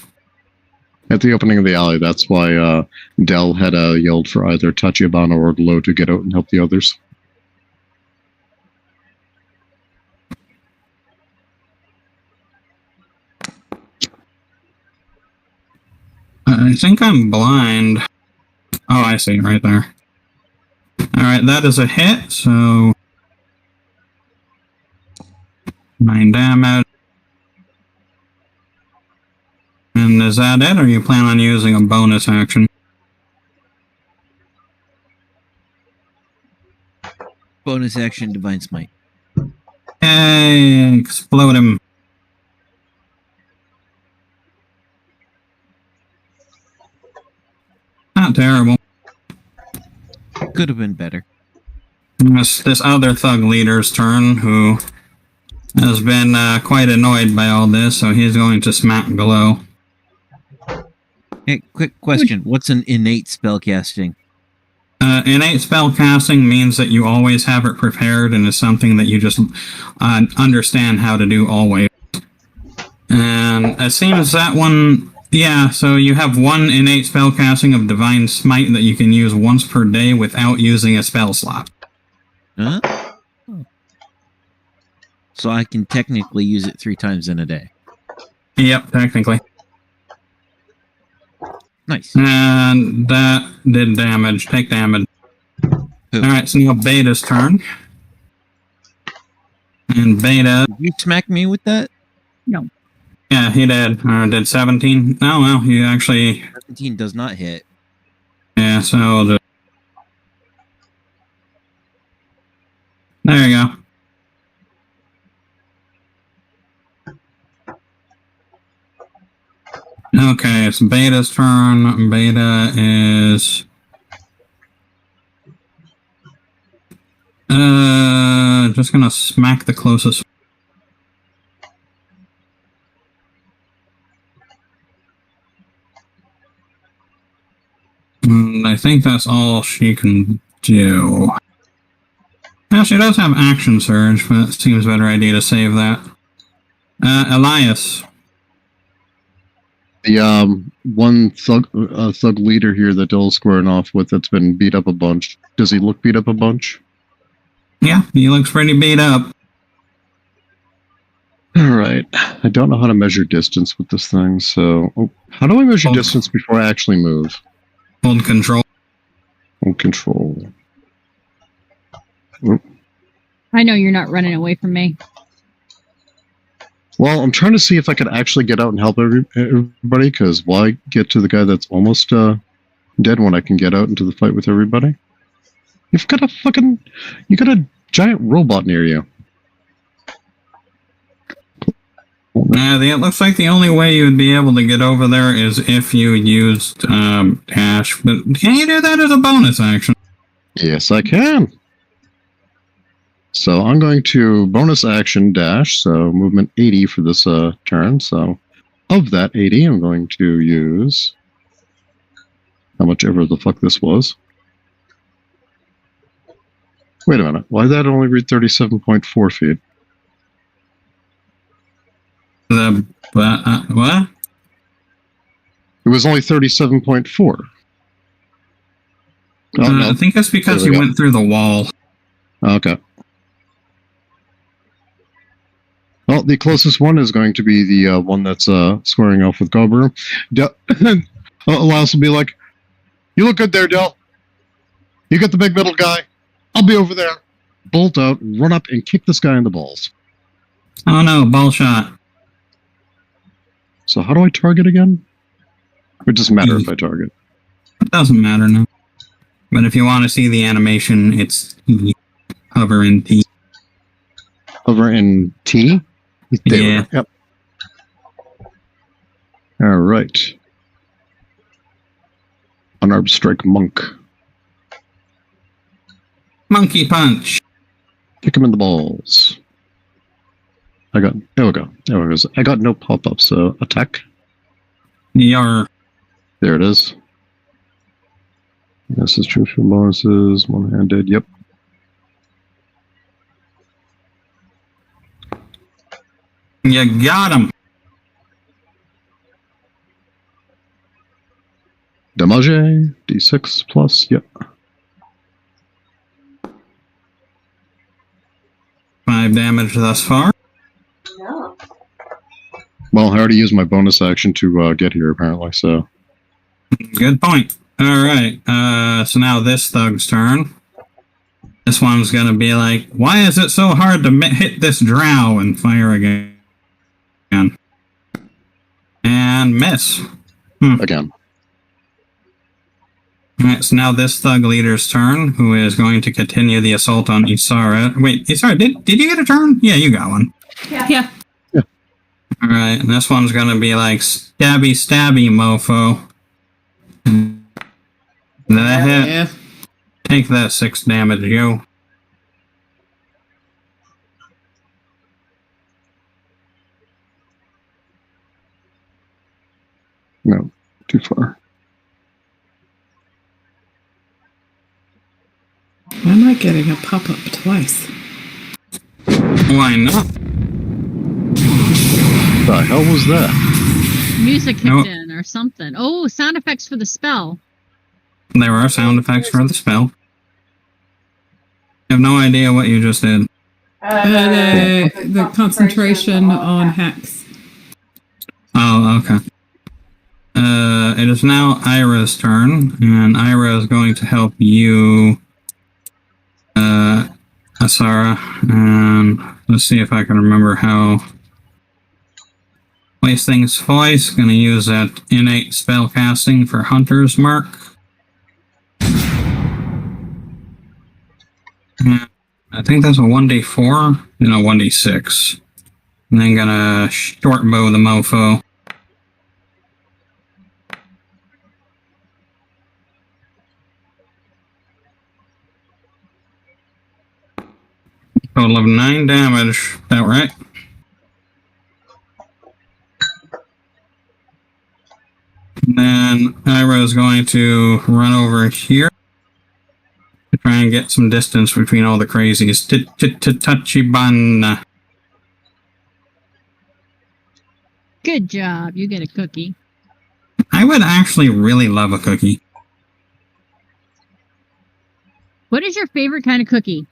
At the opening of the alley, that's why Dell had yelled for either Tachibana or Lo to get out and help the others. I think I'm blind. Oh, I see, right there. Alright, that is a hit, so 9 damage. And is that it, or you plan on using a bonus action? Bonus action, Divine Smite. Hey, explode him. Not terrible. Could have been better. It's this other thug leader's turn, who has been quite annoyed by all this, so he's going to smack Glow. Hey, quick question. What's an innate spellcasting? Innate spell casting means that you always have it prepared and is something that you just understand how to do always. And it seems that one, yeah, so you have one innate spell casting of Divine Smite that you can use once per day without using a spell slot. Huh? So I can technically use it 3 times in a day. Yep, technically. Nice. And that did damage. Take damage. Alright, so now Beta's turn. And Beta... Did you smack me with that? No. Yeah, he did. Did 17? Oh, well, he actually... 17 does not hit. Yeah, so... There you go. Okay, it's Beta's turn. Beta is... just gonna smack the closest. And I think that's all she can do. Now, she does have Action Surge, but it seems a better idea to save that. Elias. The one thug leader here that Dell's squaring off with that's been beat up a bunch. Does he look beat up a bunch? Yeah, he looks pretty beat up. Alright. I don't know how to measure distance with this thing, so... Oh, how do I measure distance before I actually move? Hold control. Hold control. Oh. I know you're not running away from me. Well, I'm trying to see if I could actually get out and help everybody, because why get to the guy that's almost dead when I can get out into the fight with everybody? You got a giant robot near you. It looks like the only way you would be able to get over there is if you used dash. But can you do that as a bonus action? Yes, I can. So I'm going to bonus action dash, so movement 80 for this turn. So of that 80, I'm going to use how much ever the fuck this was. Wait a minute. Why did that only read 37.4 feet? What? It was only 37.4. Oh, no. I think that's because There we you go. went through the wall. Okay. Well, the closest one is going to be the one that's squaring off with Gober. Elias will be like, "You look good there, Del. You got the big middle guy. I'll be over there." Bolt out, run up, and kick this guy in the balls. Oh no, ball shot. So how do I target again? It doesn't matter if I target. It doesn't matter now. But if you want to see the animation, it's T. Hover in T. Hover in T? There we Yeah. go. Yep. All right. Unarmed strike monk. Monkey punch. Kick him in the balls. There we go. There it goes. I got no pop-up, so attack. Yar. There it is. This is true for bonuses. One-handed. Yep. You got him. Damage, d6 plus, yep. 5 damage thus far. No. Well, I already used my bonus action to get here, apparently, so. Good point. Alright, so now this thug's turn. This one's gonna be like, why is it so hard to hit this drow and fire again? And miss. Again. Alright, so now this thug leader's turn, who is going to continue the assault on Isara. Wait, Isara, did you get a turn? Yeah, you got one. Yeah. Alright, and this one's gonna be like, stabby, stabby, mofo. That hit. Yeah. Take that 6 damage, yo. No, too far. Why am I getting a pop-up twice? Why not? The hell was that? Music kicked Nope. in or something. Oh, sound effects for the spell. There are sound effects for the spell. I have no idea what you just did. The concentration on hacks. Oh, okay. It is now Ira's turn, and Ira is going to help you, Asara, and let's see if I can remember how place things twice. Gonna use that innate spell casting for Hunter's Mark. And I think that's a 1d4 and a 1d6. And then gonna short bow the mofo. Total of 9 damage. Is that right? And then Ira is going to run over here to try and get some distance between all the crazies. Tachibana. Good job. You get a cookie. I would actually really love a cookie. What is your favorite kind of cookie?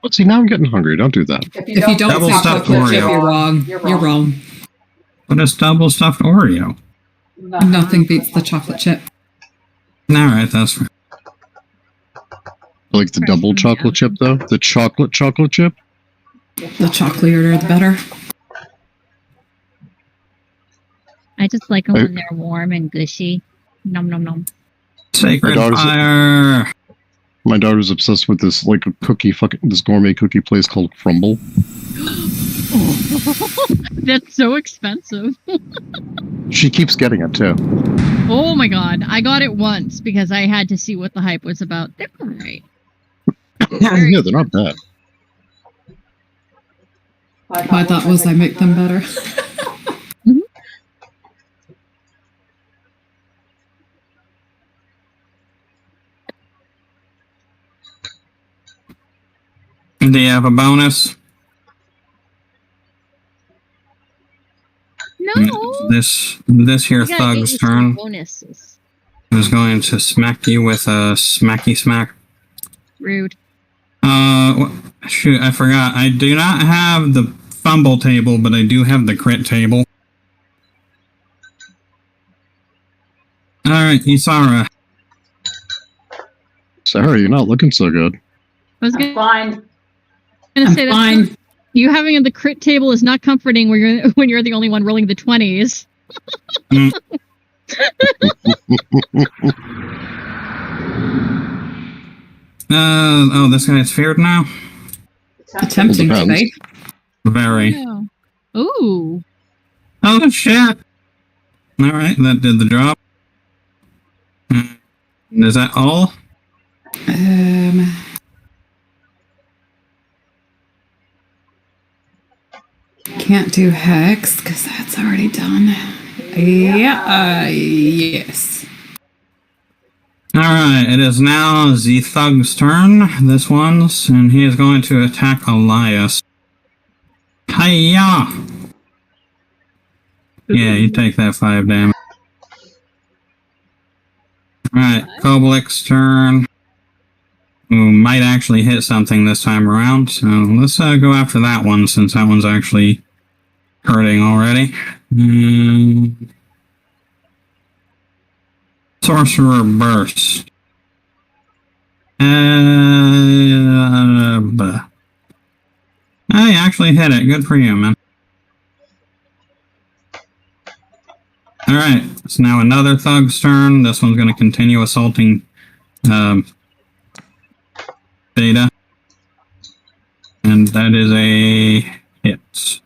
But see, now I'm getting hungry. Don't do that. If you don't Double say stuffed chocolate chip, Oreo. you're wrong. You're wrong. What is double stuffed Oreo? Nothing beats the chocolate chip. Alright, that's right. I like the double chocolate chip, though. The chocolate chip. The chocolater, the better. I just like them when they're warm and gushy. Nom nom nom. Sacred My daughter's- fire! My daughter's obsessed with this, like, this gourmet cookie place called Crumble. That's so expensive. She keeps getting it, too. Oh my god. I got it once because I had to see what the hype was about. They're alright. Yeah, they're not bad. My thought was I make them better. Do you have a bonus? No. This here You gotta get thug's you some turn bonuses. is going to smack you with a smacky smack. Rude. Shoot, I forgot. I do not have the fumble table, but I do have the crit table. Alright, Isara. Sarah, you're not looking so good. I was I'm gonna fine. I'm say fine. that you having the crit table is not comforting when you're the only one rolling the 20s. Oh, this guy's feared now? Attempting to Depends. be. Very. Yeah. Ooh. Oh, shit! Alright, that did the job. Is that all? Can't do hex because that's already done. Yeah, yes. Alright, it is now the thug's turn. This one's, and he is going to attack Elias. Hiya! Yeah, you take that 5 damage. Alright, Koblik's turn. Who might actually hit something this time around, so let's go after that one since that one's actually hurting already. Sorcerer Burst. I actually hit it. Good for you, man. Alright, it's now another thug's turn. This one's going to continue assaulting Beta. And that is a hit.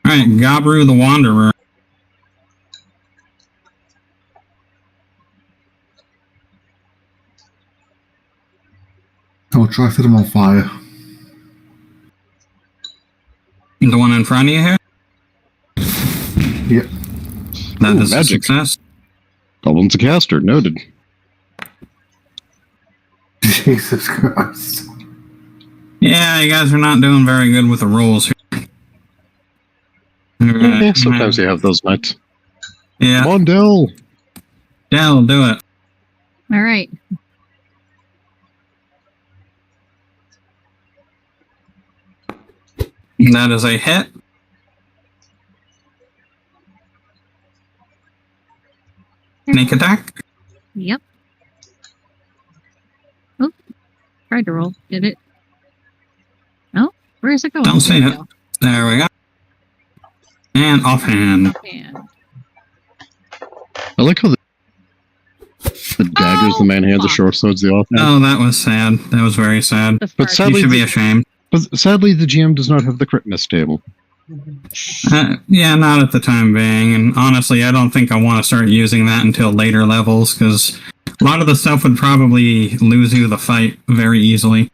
Alright, Gabru the Wanderer. I'll try to set him on fire. The one in front of you here? Yep. That Ooh, is a magic. success. Goblin's a caster, noted. Jesus Christ. Yeah, you guys are not doing very good with the rules here. Alright, Yeah, sometimes you have those nights. Yeah, Come on, Dell! Dell, do it. All right. That is a hit. Sneak attack. Yep. Oh, tried to roll. Did it? Oh, where is it going? Don't see There it. There we go. And offhand. we go. And I like how the daggers the man hands, the fuck. short swords the offhand. Oh, that was sad. That was very sad. the But far- sadly- You should be ashamed. But sadly, the GM does not have the crit miss table. Yeah, not at the time being. And honestly, I don't think I want to start using that until later levels because a lot of the stuff would probably lose you the fight very easily.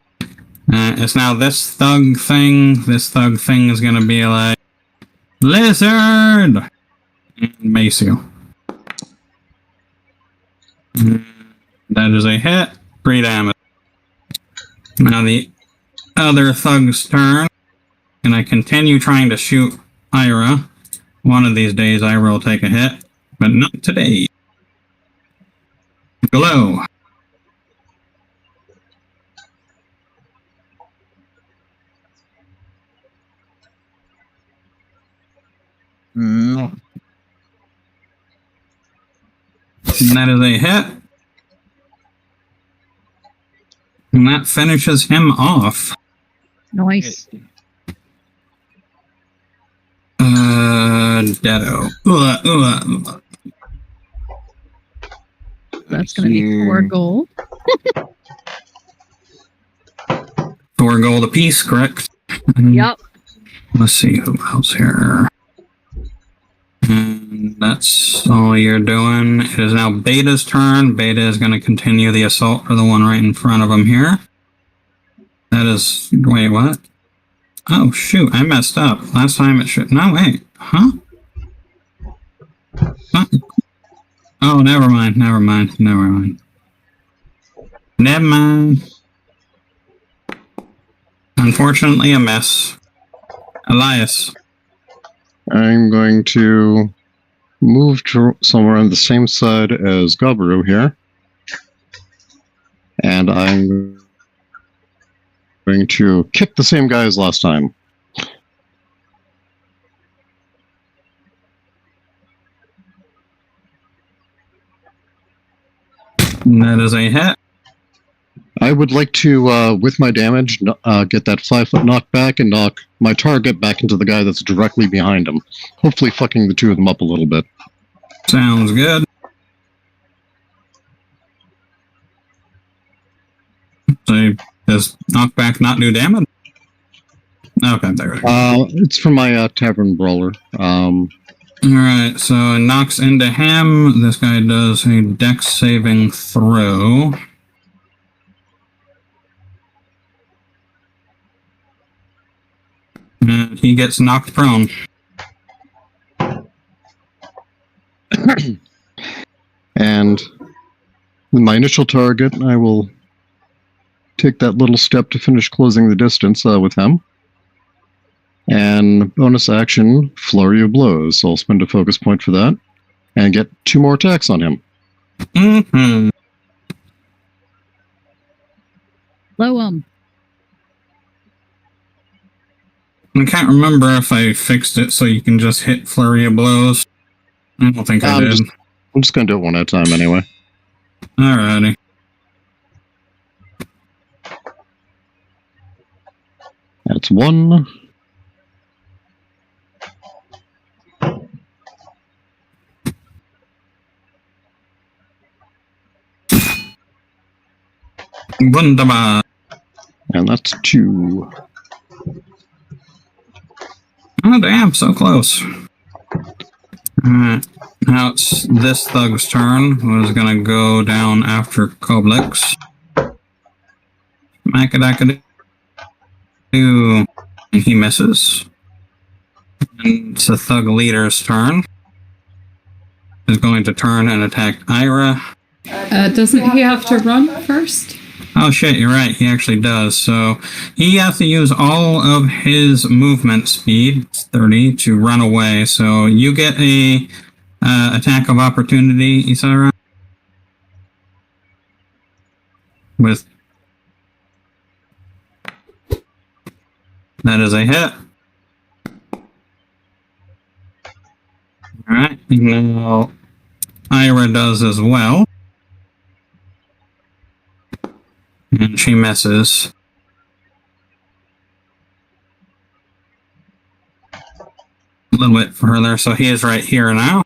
It's now this thug thing. This thug thing is going to be like, Lizard! And mace you. That is a hit. 3 damage. Now the other thug's turn. And I continue trying to shoot Ira. One of these days Ira will take a hit. But not today. Glow. Mm. And that is a hit. And that finishes him off. Nice. Deado. That's going to be Here. 4 gold. 4 gold apiece, correct? Yep. Let's see who else here. And that's all you're doing. It is now Beta's turn. Beta is going to continue the assault for the one right in front of him here. That is... Wait, what? Oh, shoot. I messed up. Last time it should... No, wait. Huh? Huh? Oh, never mind. Never mind. Never mind. Never mind. Unfortunately, a miss. Elias. I'm going to move to somewhere on the same side as Gobru here. And I'm going to kick the same guy as last time. And that is a hit. I would like to, with my damage, get that 5-foot knockback and knock my target back into the guy that's directly behind him. Hopefully fucking the two of them up a little bit. Sounds good. So, does knockback not do damage? Okay, there we go. It's from my tavern brawler. Alright, so it knocks into him. This guy does a dex saving throw. And he gets knocked prone. And with my initial target, I will take that little step to finish closing the distance with him. And bonus action, Flurry of Blows. So I'll spend a focus point for that. And get 2 more attacks on him. Mm-hmm. Blow 'em. I can't remember if I fixed it so you can just hit Flurry of Blows. I don't think I did. I'm just going to do it one at a time anyway. Alrighty. That's 1. Wunderbar. And that's 2. Oh, damn, so close. Alright, now it's this thug's turn, who is gonna go down after Koblix. Makadakadoo. And he misses. And it's the thug leader's turn. He's going to turn and attack Ira. Doesn't he have to run first? Oh shit, you're right, he actually does. So he has to use all of his movement speed, 30, to run away. So you get a attack of opportunity, Isara. With that is a hit. Alright, now Ira does as well. And she misses. A little bit further, so he is right here now.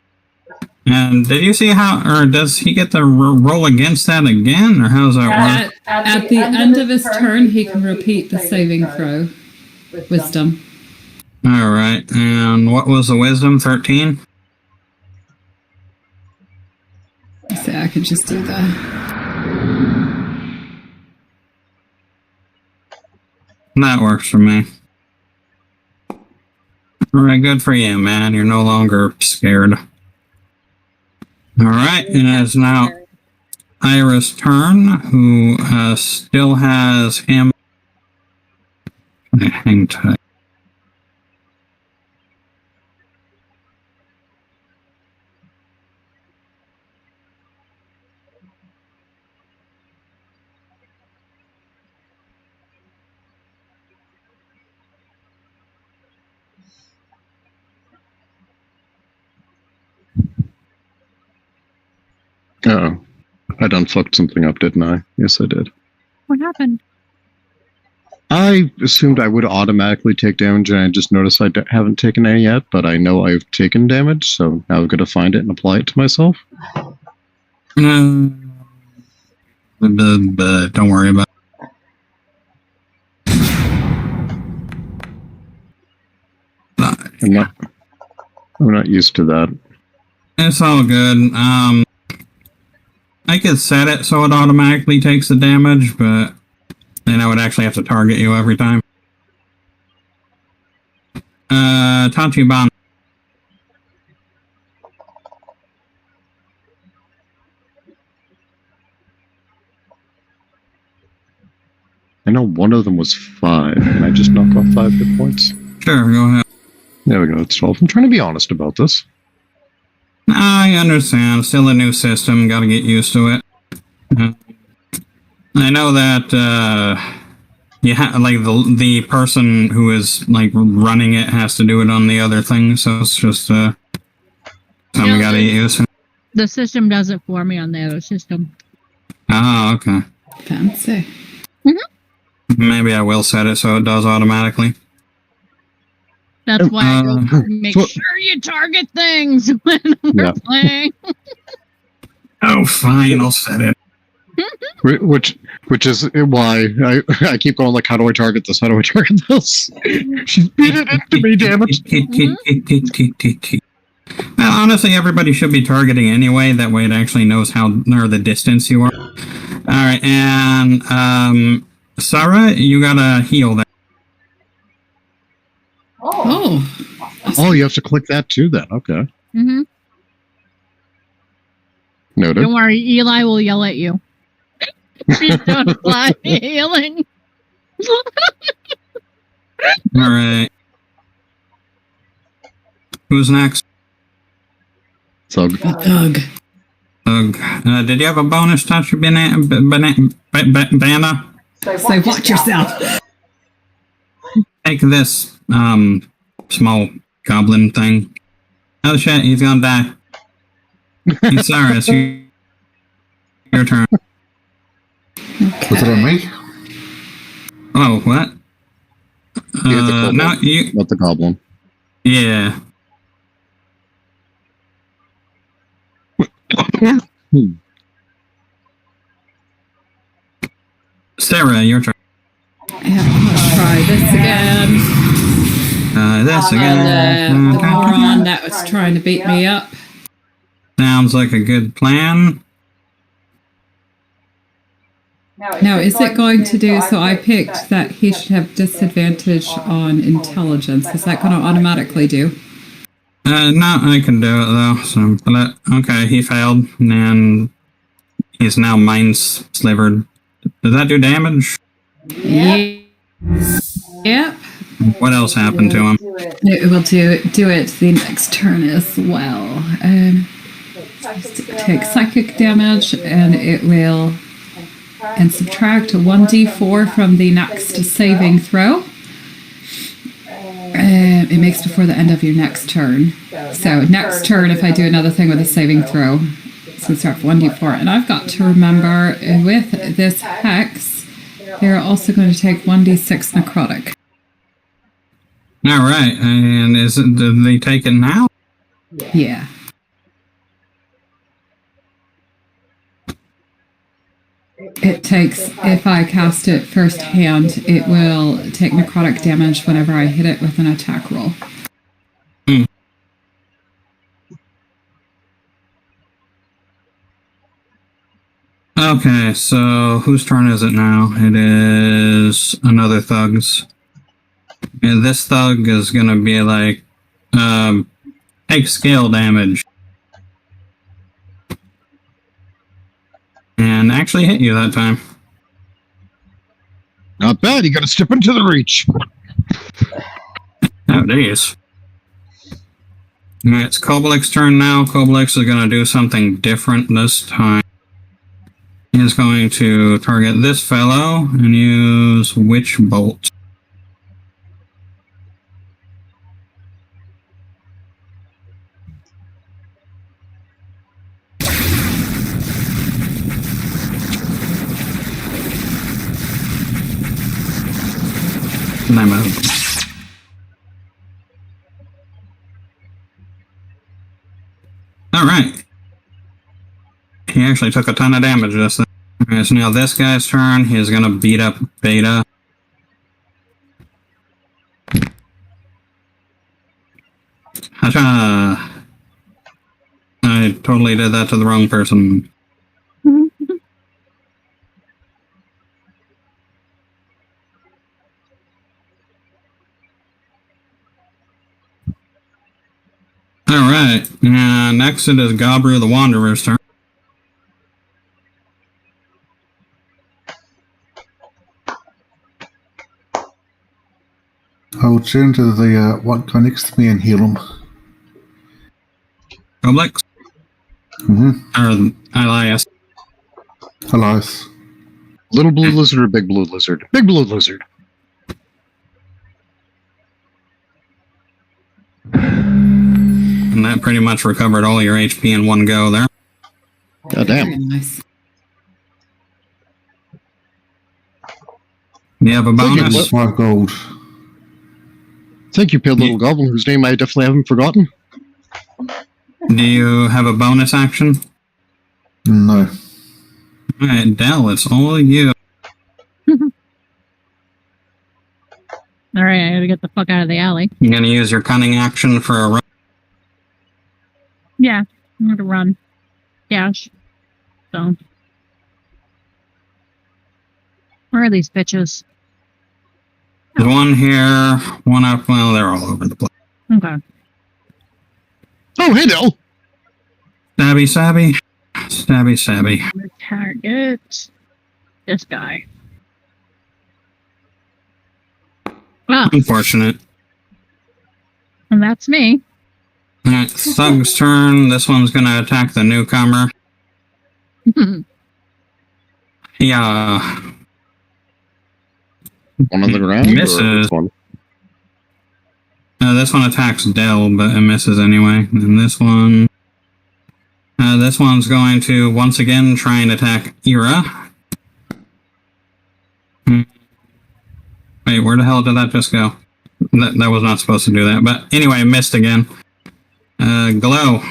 And did you see how, or does he get to roll against that again, or how does that work? At the end of his turn, he can repeat the saving throw. Wisdom. Alright, and what was the wisdom? 13? So I could just do that. That works for me. Alright, good for you, man. You're no longer scared. Alright, and it is now Ira's turn, who still has him. Hang tight. Oh, I done fucked something up, didn't I? Yes, I did. What happened? I assumed I would automatically take damage, and I just noticed I haven't taken any yet, but I know I've taken damage, so now I've got to find it and apply it to myself. Don't worry about it. I'm not used to that. It's all good. I could set it so it automatically takes the damage, but then I would actually have to target you every time. Tachiban. I know one of them was 5. Can I just knock off 5 hit points? Sure, go ahead. There we go, it's 12. I'm trying to be honest about this. I understand. Still a new system. Got to get used to it. I know that like the person who is like running it has to do it on the other thing, so it's just something we got to get used to. The system does it for me on the other system. Oh, okay. Fancy. Maybe I will set it so it does automatically. That's why I go make sure you target things when we're playing. Oh, fine, I'll set it. Which is why I keep going like, how do I target this? How do I target this? She's beating it to me, damn it. Well, honestly, everybody should be targeting anyway. That way it actually knows how, or the distance you are. Alright, and Sarah, you gotta heal that. Oh, you have to click that too then. Okay. Mm-hmm. Noted. Don't worry, Eli will yell at you. Please don't apply healing. Alright. Who's next? Thug. Thug. Did you have a bonus touch, Banana? So watch yourself. Take this, small goblin thing. Oh shit, he's gonna die. Isaris, your turn. Was it on me? Oh, what? You hit the kobold, no, you... not the goblin. Yeah. Sarah, your turn. Yeah, let's try this again. This again. The moron that was trying to beat me up. Sounds like a good plan. Now, is it going to do, so I picked that he should have disadvantage on intelligence. Is that going to automatically do? No, I can do it though. So, but okay, he failed, and he's now mind-slivered. Does that do damage? Yeah. Yep. What else happened to him? It will do it the next turn as well. Take psychic damage, and it will subtract 1d4 from the next saving throw. It makes before the end of your next turn. So next turn, if I do another thing with a saving throw, so start 1d4. And I've got to remember with this hex, they're also going to take 1d6 necrotic. All right, and did they take it now? Yeah. It takes, if I cast it first hand, it will take necrotic damage whenever I hit it with an attack roll. Okay, so whose turn is it now? It is another thug's. And this thug is gonna be like, take scale damage. And actually hit you that time. Not bad. You got to step into the reach. Oh, geez. Alright, it's Kobolek's turn now. Kobolek is gonna do something different this time. He's going to target this fellow and use Witch Bolt. And I move. Alright. He actually took a ton of damage this thing. Alright, so now this guy's turn. He's gonna beat up Beta. Hacha! I totally did that to the wrong person. Alright, and next it is Gabru the Wanderer's turn. I'll turn to the one guy next to me and heal him. Kobolek? Or Elias. Elias. Little blue lizard or big blue lizard? Big blue lizard. And that pretty much recovered all your HP in one go there. God damn. Very nice. You have a bonus? What? 5 gold. Thank you, pale little goblin, whose name I definitely haven't forgotten. Do you have a bonus action? No. Alright, Del, it's all you. Alright, I gotta get the fuck out of the alley. You're gonna use your cunning action for a run. Yeah, I'm gonna run. Dash. So. Where are these bitches? There's one here, one up, well, they're all over the place. Okay. Oh, hey, Del. Stabby, stabby. Stabby, stabby. I'm gonna target this guy. Ah, Unfortunate. and that's me. Alright, Thug's turn. This one's gonna attack the newcomer. Yeah. One on the ground? or Misses. which one? This one attacks Dell, but it misses anyway. And this one's going to once again try and attack Ira. Wait, where the hell did that just go? That was not supposed to do that. But anyway, missed again. Glow.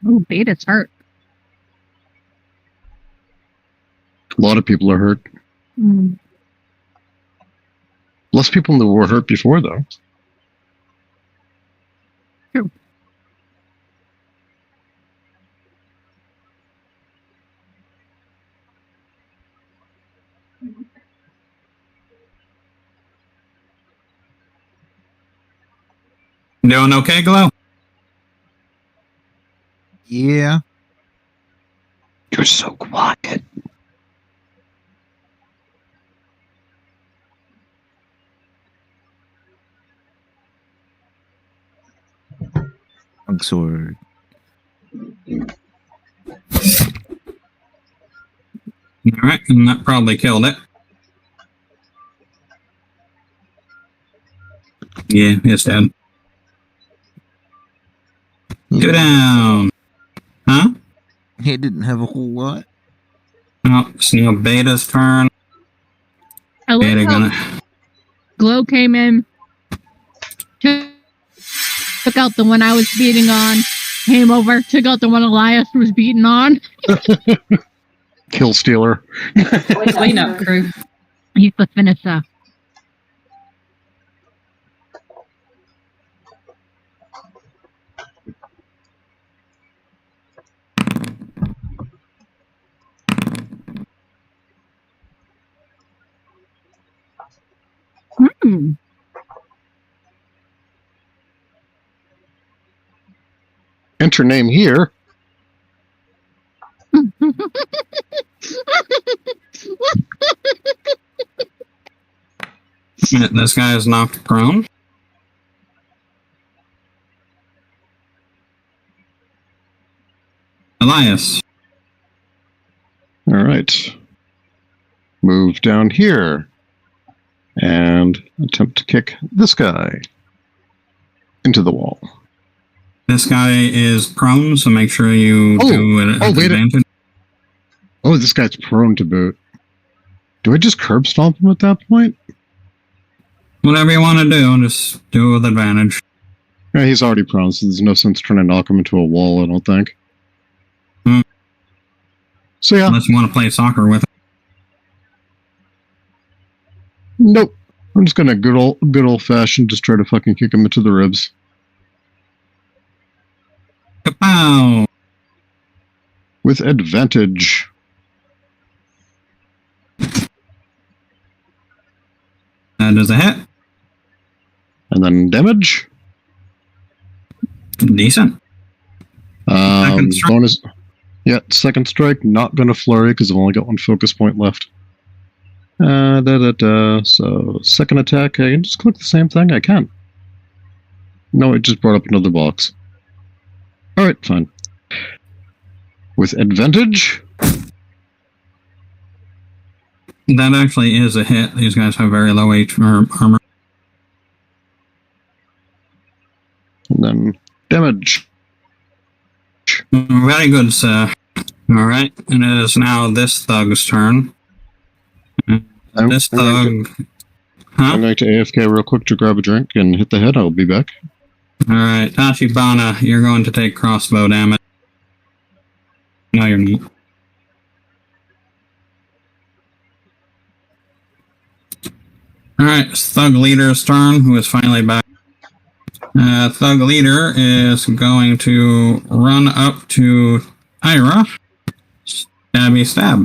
Oh, Beta's hurt. A lot of people are hurt. Mm. Less people that were hurt before, though. True. Doing okay, Glow? Yeah. You're so quiet. Long sword. Alright, and that probably killed it. Yeah, it's dead. Go down. Huh? He didn't have a whole lot. Oh, it's now Beta's turn. I like Beta how gonna... Glow came in, took out the one I was beating on, came over, took out the one Elias was beating on. Kill stealer. Clean up crew. He's the finisher. Hmm. Enter name here. This guy is knocked prone. Elias. All right. Move down here. And attempt to kick this guy into the wall. This guy is prone, so make sure you do it at wait a- advantage. Oh, this guy's prone to boot. Do I just curb stomp him at that point? Whatever you want to do, just do it with advantage. Yeah, he's already prone, so there's no sense trying to knock him into a wall, I don't think. Hmm. So yeah, Unless you want to play soccer with him. nope. I'm just gonna good old fashioned just try to fucking kick him into the ribs. Kapow! With advantage. That is a hit. And then damage. Decent. Second strike. Bonus. Yeah, second strike. Not gonna flurry because I've only got one focus point left. So second attack. I can just click the same thing. I can. No, it just brought up another box. All right, fine. With advantage. That actually is a hit. These guys have very low armor. And then damage. Very good, sir. Alright, and it is now this thug's turn. This thug... I'm Huh? going to AFK real quick to grab a drink and hit the head. I'll be back. Alright, Tachibana, you're going to take crossbow damage. No, you're not. Alright, it's Thug Leader's turn, who is finally back. Thug Leader is going to run up to Ira. Stabby stab.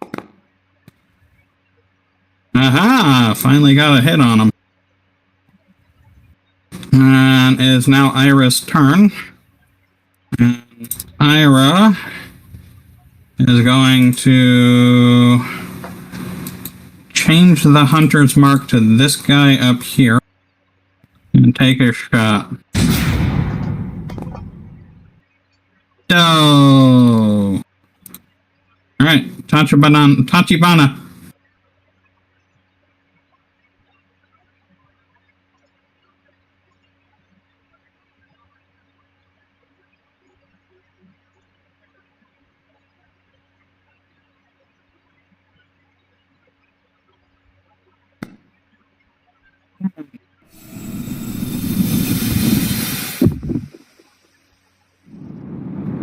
Aha! Finally got a hit on him. And it is now Ira's turn. And Ira is going to change the hunter's mark to this guy up here and take a shot. Oh! Alright, Tachibana.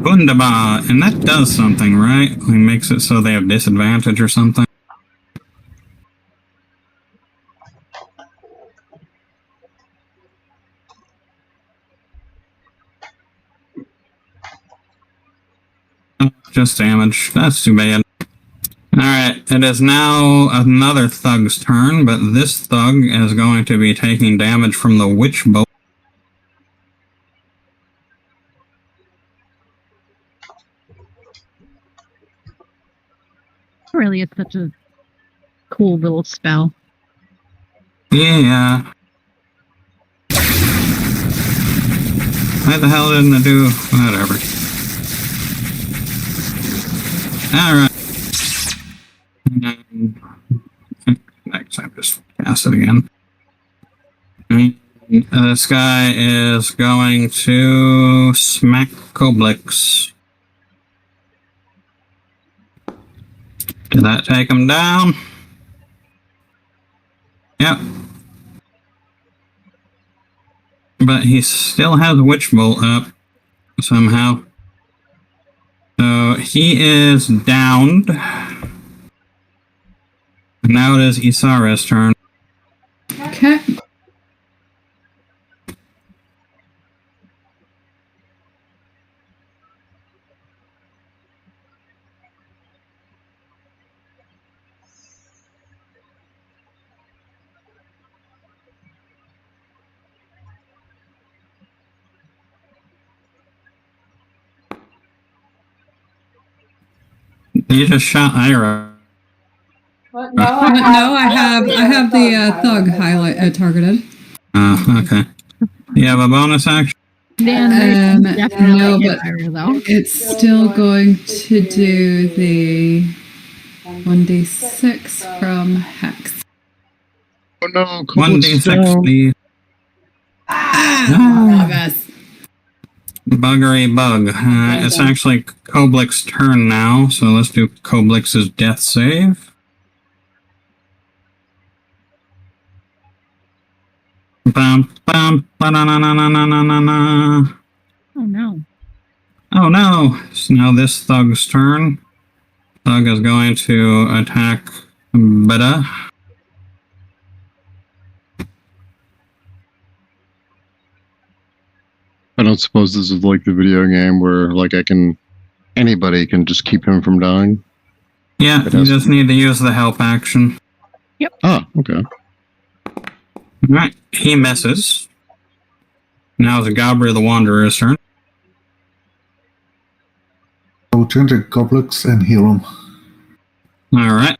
Wunderbar, and that does something, right? It makes it so they have disadvantage or something. Oh, just damage. That's too bad. Alright, it is now another thug's turn, but this thug is going to be taking damage from the witch bolt. Really, it's such a cool little spell. Yeah. Why the hell didn't it do... whatever. Alright. Next time, just cast it again. This guy is going to smack Koblix. Did that take him down? Yep. But he still has Witch Bolt up somehow. So he is downed. Now it is Isara's turn. Okay. You just shot Ira. What? No, I have the thug highlight targeted. Okay. You have a bonus action? Dan, definitely no, get but higher, though. it's still going to do the 1d6 from Hex. Oh no, 1d6, please. Love us. Buggery bug. It's actually Koblix's turn now, so let's do Koblix's death save. Bum, bum, ba-na-na-na-na-na-na-na. Oh, no. Oh no! It's now this thug's turn. Thug is going to attack Beta. I don't suppose this is like the video game where like anybody can just keep him from dying. Yeah, you just need to use the help action. Ah, okay. Alright, he misses. Now it's Gabri the Wanderer's turn. I'll turn to Goblins and heal him. Alright.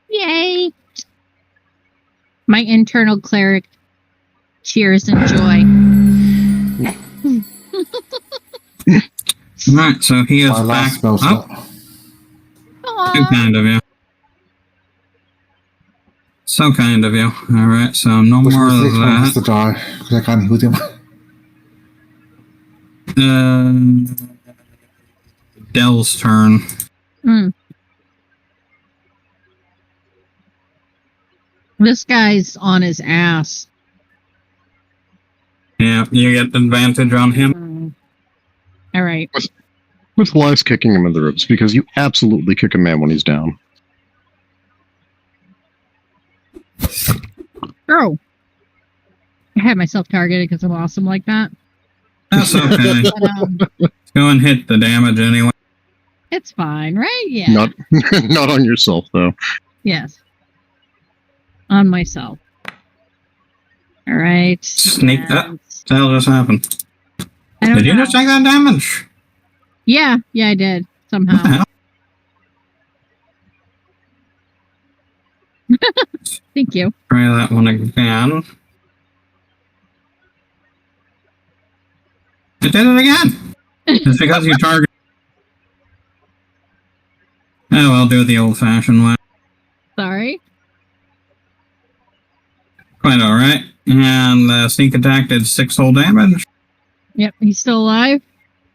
Yay! My internal cleric cheers in joy. Alright, so he is My last back spell up. slot. Too kind of you. So kind of you. Alright, so no Which more means of next one has that. to die, because I can't heal him. Dell's turn. This guy's on his ass. Yeah, you get advantage on him. All right. With Elias kicking him in the ribs, because you absolutely kick a man when he's down. Oh. I had myself targeted because I'm awesome like that. That's okay. But, Go and hit the damage anyway. it's fine, right? Yeah. Not not on yourself though. Yes. On myself. All right. Sneak that. And What the hell just happened? I don't Did you know. just take that damage? Yeah, I did. somehow. Thank you. Try that one again. It did it again! It's because you target... Oh, I'll do it the old-fashioned way. Sorry. Quite alright. And the sneak attack did 6 whole damage. Yep, he's still alive.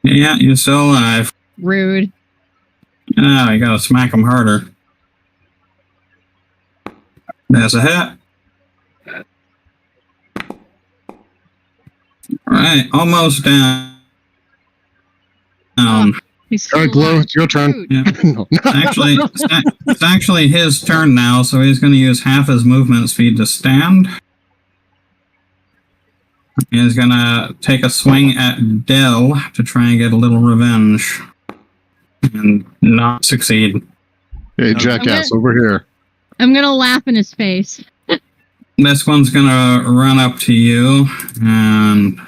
Yeah, you're still alive. Rude. Oh, you gotta smack him harder. That's a hit. Alright, almost down. He's still Alright, Glow, alive. it's your turn. Rude. Yeah. No. Actually, it's actually his turn now, so he's going to use half his movement speed to stand. He's going to take a swing at Dell to try and get a little revenge. And not succeed. Hey, jackass, over here. I'm gonna laugh in his face. This one's going to run up to you and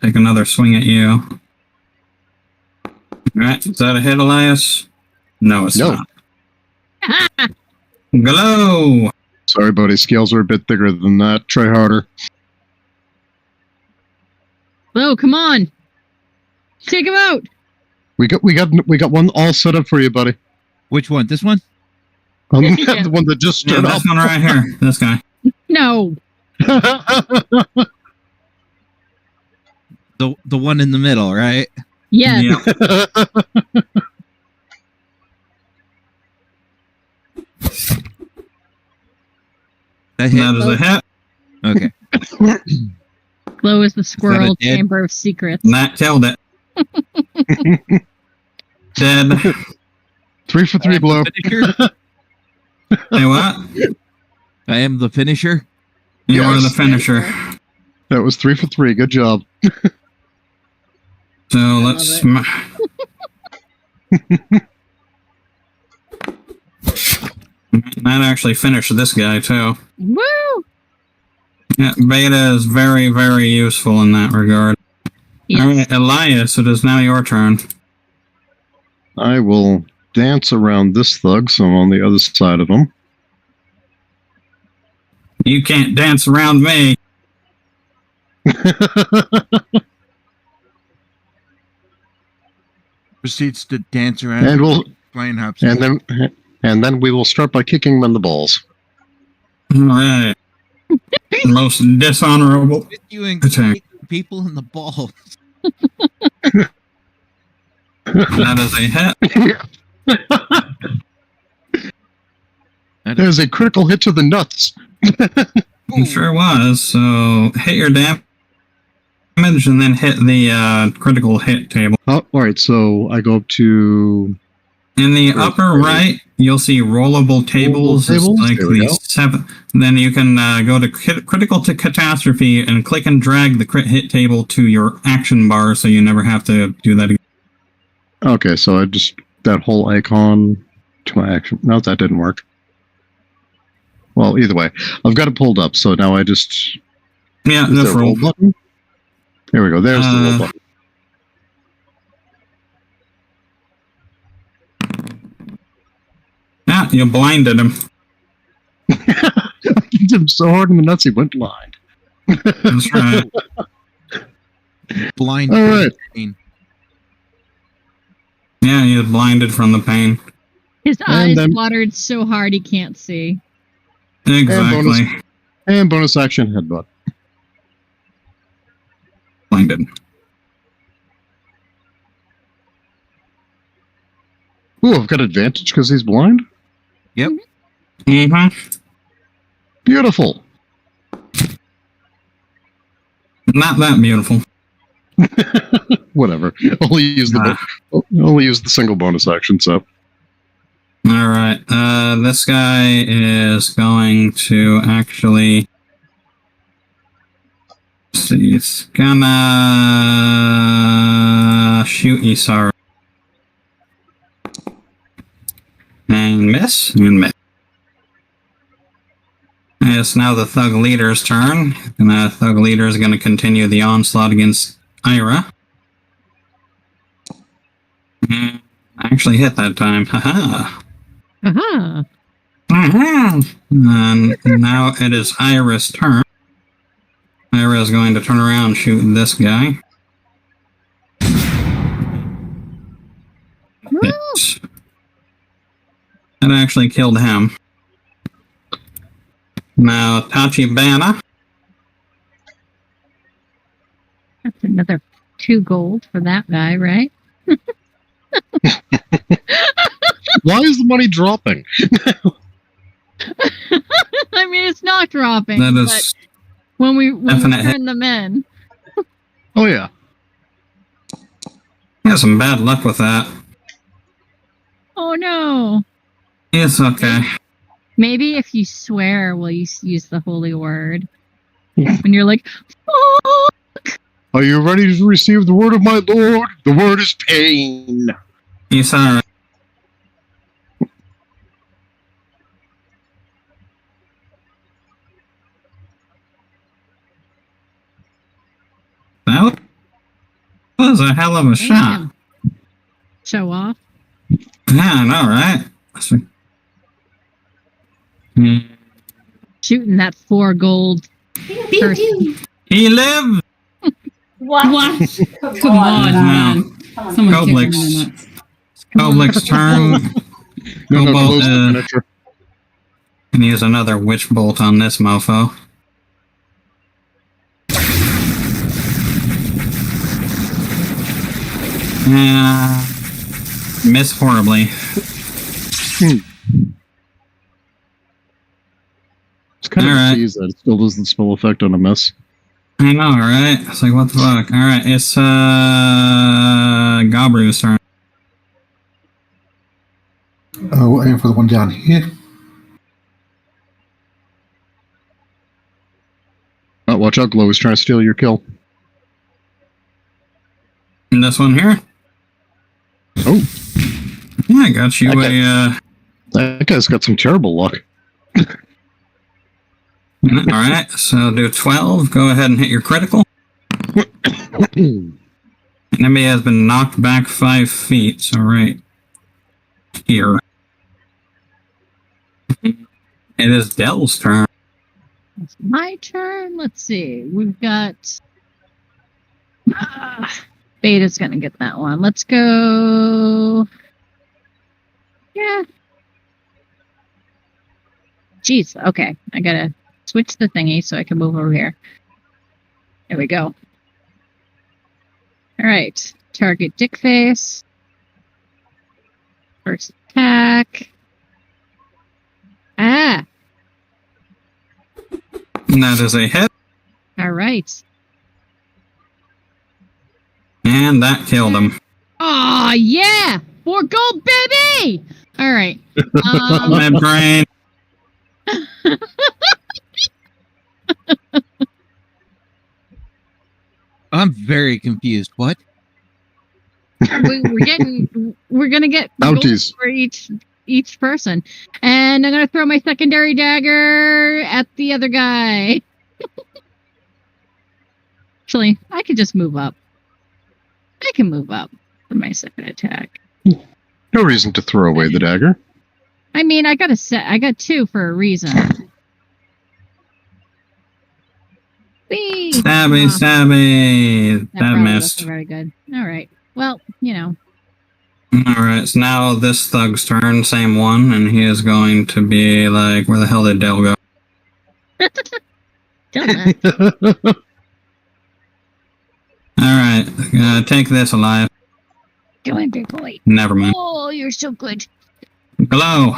take another swing at you. Alright, is that a hit, Elias? No, it's No. not. Glow! Sorry, buddy. Scales are a bit bigger than that. Try harder. Oh, come on. Take him out. We got one all set up for you, buddy. Which one? This one? The one that just Yeah, stood this one right here. This guy. No. up. The one in the middle, right? Yes. Yeah. That hit. That is a hit. Okay. Glow is the squirrel dead? chamber of secrets. And that killed it. Dead. 3 for 3, Glow. Finisher? Say what? I am the finisher. You are Yes. the finisher. That was 3 for 3. Good job. So let's... That actually finished this guy, too. Woo! Yeah, beta is very, very useful in that regard. Yes. Alright, Elias, it is now your turn. I will dance around this thug, so I'm on the other side of him. You can't dance around me. Proceeds to dance around And we'll playing hops. and then we will start by kicking him in the balls. Alright. Most dishonorable. With you and Attack. people in the balls. That is a hit. There's a critical hit to the nuts. It sure was. So hit your damage and then hit the critical hit table. Oh, all right, so I go up to... In the upper right, you'll see rollable tables. It's tables? like There we the go. 7. Then you can go to critical to catastrophe and click and drag the crit hit table to your action bar, so you never have to do that again. Okay, so I just... That whole icon to my action... No, that didn't work. Well, either way. I've got it pulled up, so now I just... Yeah, Is just there a roll roll. button? There we go, there's the roll button. Yeah, you blinded him. I hit him so hard in the nuts he went blind. That's right. Blind. All right. pain. Yeah, he was blinded from the pain. His And eyes then- watered so hard he can't see. Exactly. And bonus action headbutt. Blinded. Ooh, I've got advantage because he's blind? Mm-hmm. Beautiful. Not that beautiful. Whatever. Only use the single bonus action, so... All right. This guy is going to actually. Let's see, he's gonna shoot Isara. And miss. And miss. It's now the Thug Leader's turn. And the Thug Leader is going to continue the onslaught against Ira. And Actually hit that time. Haha. Aha! Aha! And now it is Ira's turn. Ira is going to turn around and shoot this guy. Hit. That actually killed him. Now Tachibana. That's another 2 gold for that guy, right? Why is the money dropping? I mean, it's not dropping. That but is when we definite hit. turn them in. Oh yeah. He has some bad luck with that. Oh no! It's okay. Maybe if you swear, will you use the holy word? When you're like, oh! Are you ready to receive the word of my lord? The word is pain. He's alright. That was a hell of a shot. Show off. Yeah, I know, right? Shooting that 4 gold person. He lived! What? Come on, man. Someone kick him in the nuts. Koblik's turn. No, Cobalt, close the finisher. and use another witch bolt on this mofo. Miss horribly. It's kind of Alright. a tease that it still does the spell effect on a miss. I know, right? It's like, what the fuck? Alright, it's Gabru's turn. We'll aim for the one down here. Watch out, Glow is trying to steal your kill. And this one here. Oh, Yeah, I got you Okay. a, that guy's got some terrible luck. Alright, so do 12. Go ahead and hit your critical. Enemy has been knocked back 5 feet, so right here. It is Dell's turn. It's my turn. Let's see. We've got. Beta's gonna get that one. Let's go. Yeah. Jeez. Okay. I gotta switch the thingy so I can move over here. There we go. All right. Target dick face. First attack. Ah. And that is a hit, All right. and that killed him. Oh yeah, 4 gold, baby. All right. My brain. I'm very confused. What? we're gonna get Bounties. gold for each person, and I'm gonna throw my secondary dagger at the other guy. Actually, I could just move up. I can move up for my second attack. No reason to throw away the dagger. I mean, I got 2 for a reason. Whee! Stabby, stabby. That That probably missed. wasn't very good. All right. Well, you know. Alright, so now this thug's turn, same one, and he is going to be like, where the hell did Dell go? Don't that. Alright, take this alive. Go in, big boy. Never mind. Oh, you're so good. Glow.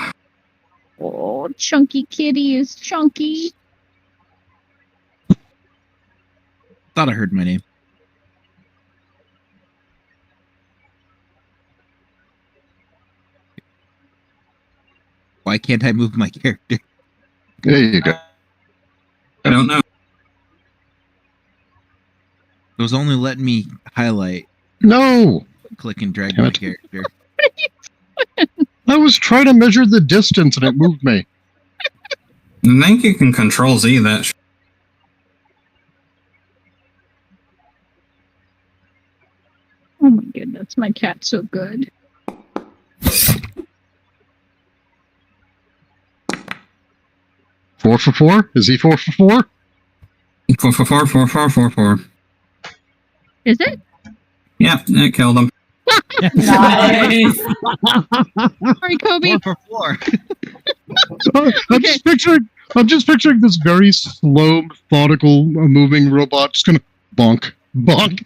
Oh, chunky kitty is chunky. Thought I heard my name. Why can't I move my character? There you go. I don't know. It was only letting me highlight, No! click, and drag Damn my it. character. I was trying to measure the distance and it moved me. I think you can control Z that. Oh my goodness, my cat's so good. 4 for 4? Is he 4 for 4? 4 for 4, 4, 4, 4, 4. Is it? Yeah, it killed him. Nice. Sorry, Kobe. 4 for 4. I'm just picturing this very slow, methodical, moving robot just gonna bonk, bonk.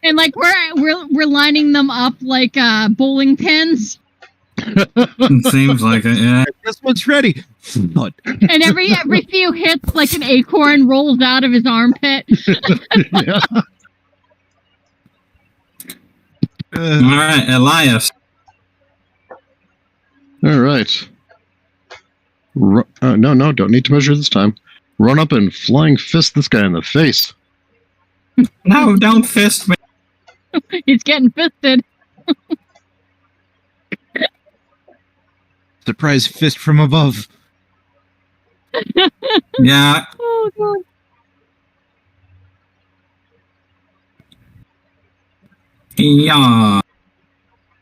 And like we're lining them up like bowling pins. It seems like it, yeah. This one's ready. Thud. And every few hits, like an acorn rolls out of his armpit. Yeah. Alright, Elias. All right. No, don't need to measure this time. Run up and flying fist this guy in the face. No, don't fist me. He's getting fisted. Surprise fist from above. Yeah. Oh god. Yeah.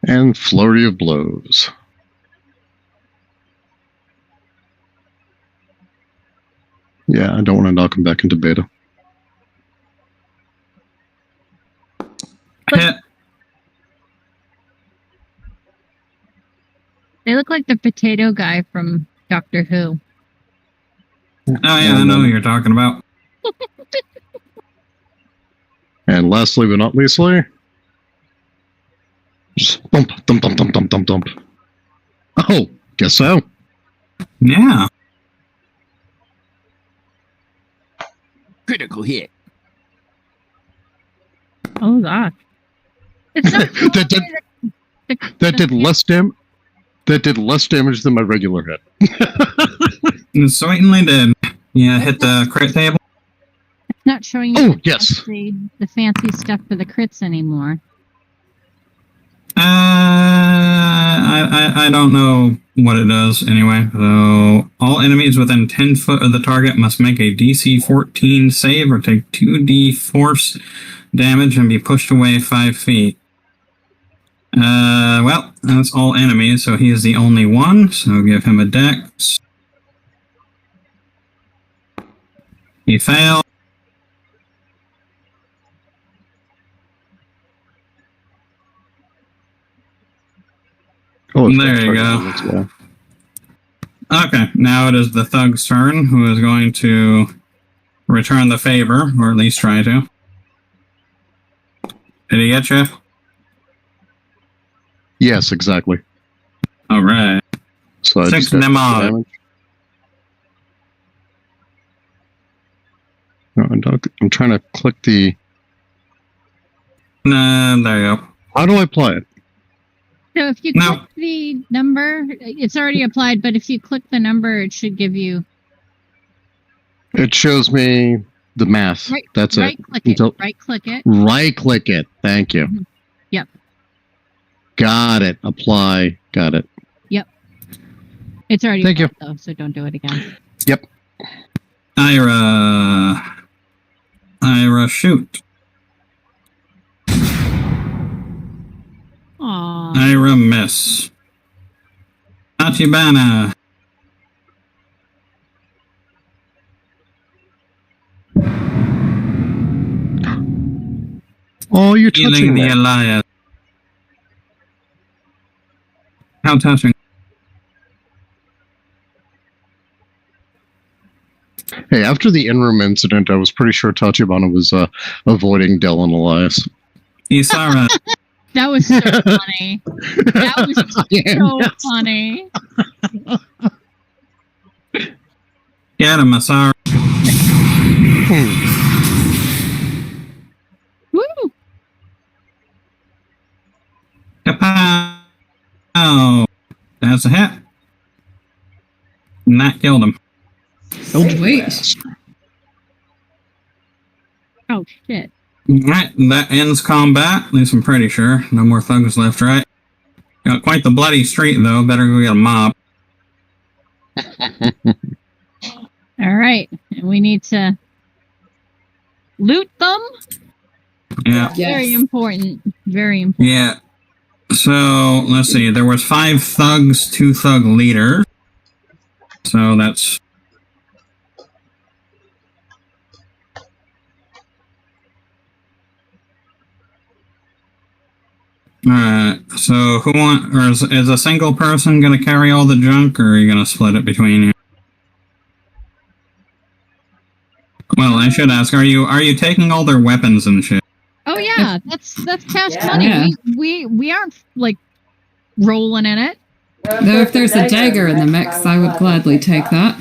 And flurry of blows. Yeah, I don't want to knock him back into beta. Hit. They look like the potato guy from Doctor Who. Oh yeah, I know who you're talking about. And lastly but not leastly, just bump, dump, dump, dump, dump, dump, dump. Oh, guess so. Yeah. Critical hit. Oh gosh. It's not That did less damage. That did less damage than my regular hit. It certainly did. Yeah, hit the crit table. It's not showing Oh, you yes. the fancy stuff for the crits anymore. I don't know what it does anyway. So all enemies within 10 foot of the target must make a DC 14 save or take 2d force damage and be pushed away 5 feet. Well, that's all enemies, so he is the only one, so give him a dex. He failed. Oh, it's There you got go. as well. Okay, now it is the thug's turn, who is going to return the favor, or at least try to. Did he get you? Yes, exactly. Alright. So I 6 just got damage. damage. No, I'm trying to click the. There you go. How do I apply it? So if you No. click the number, it's already applied, but if you click the number, it should give you... It shows me the math. Right, That's right it. click it. Until- Right click it. Right click it. Thank you. Mhm. Yep. Got it. Apply. Got it. It's already Thank you. applied, though, so don't do it again. Ira, shoot. Aww. Ira, miss. Tachibana. Oh, you're touching Healing the that. Elias. How touching? Hey, after the in-room incident, I was pretty sure Tachibana was avoiding Del and Elias. Isara. That was so funny. That was so funny. Get him, Asara. Woo! Kapow. Oh, that's a hit. And that killed him. Wait. Oh, shit. Alright, that ends combat. At least I'm pretty sure. No more thugs left, right? Got quite the bloody street, though. Better go get a mob. All right. And we need to loot them. Yeah. Very important. Very important. Yeah. So, let's see. There was 5 thugs, 2 thug leaders. So that's... Alright, so who want, or is a single person gonna carry all the junk, or are you gonna split it between you? Well, I should ask, are you taking all their weapons and shit? Oh yeah, that's cash money. Yeah. We aren't like rolling in it. Though if there's a dagger in the mix, I would gladly take that.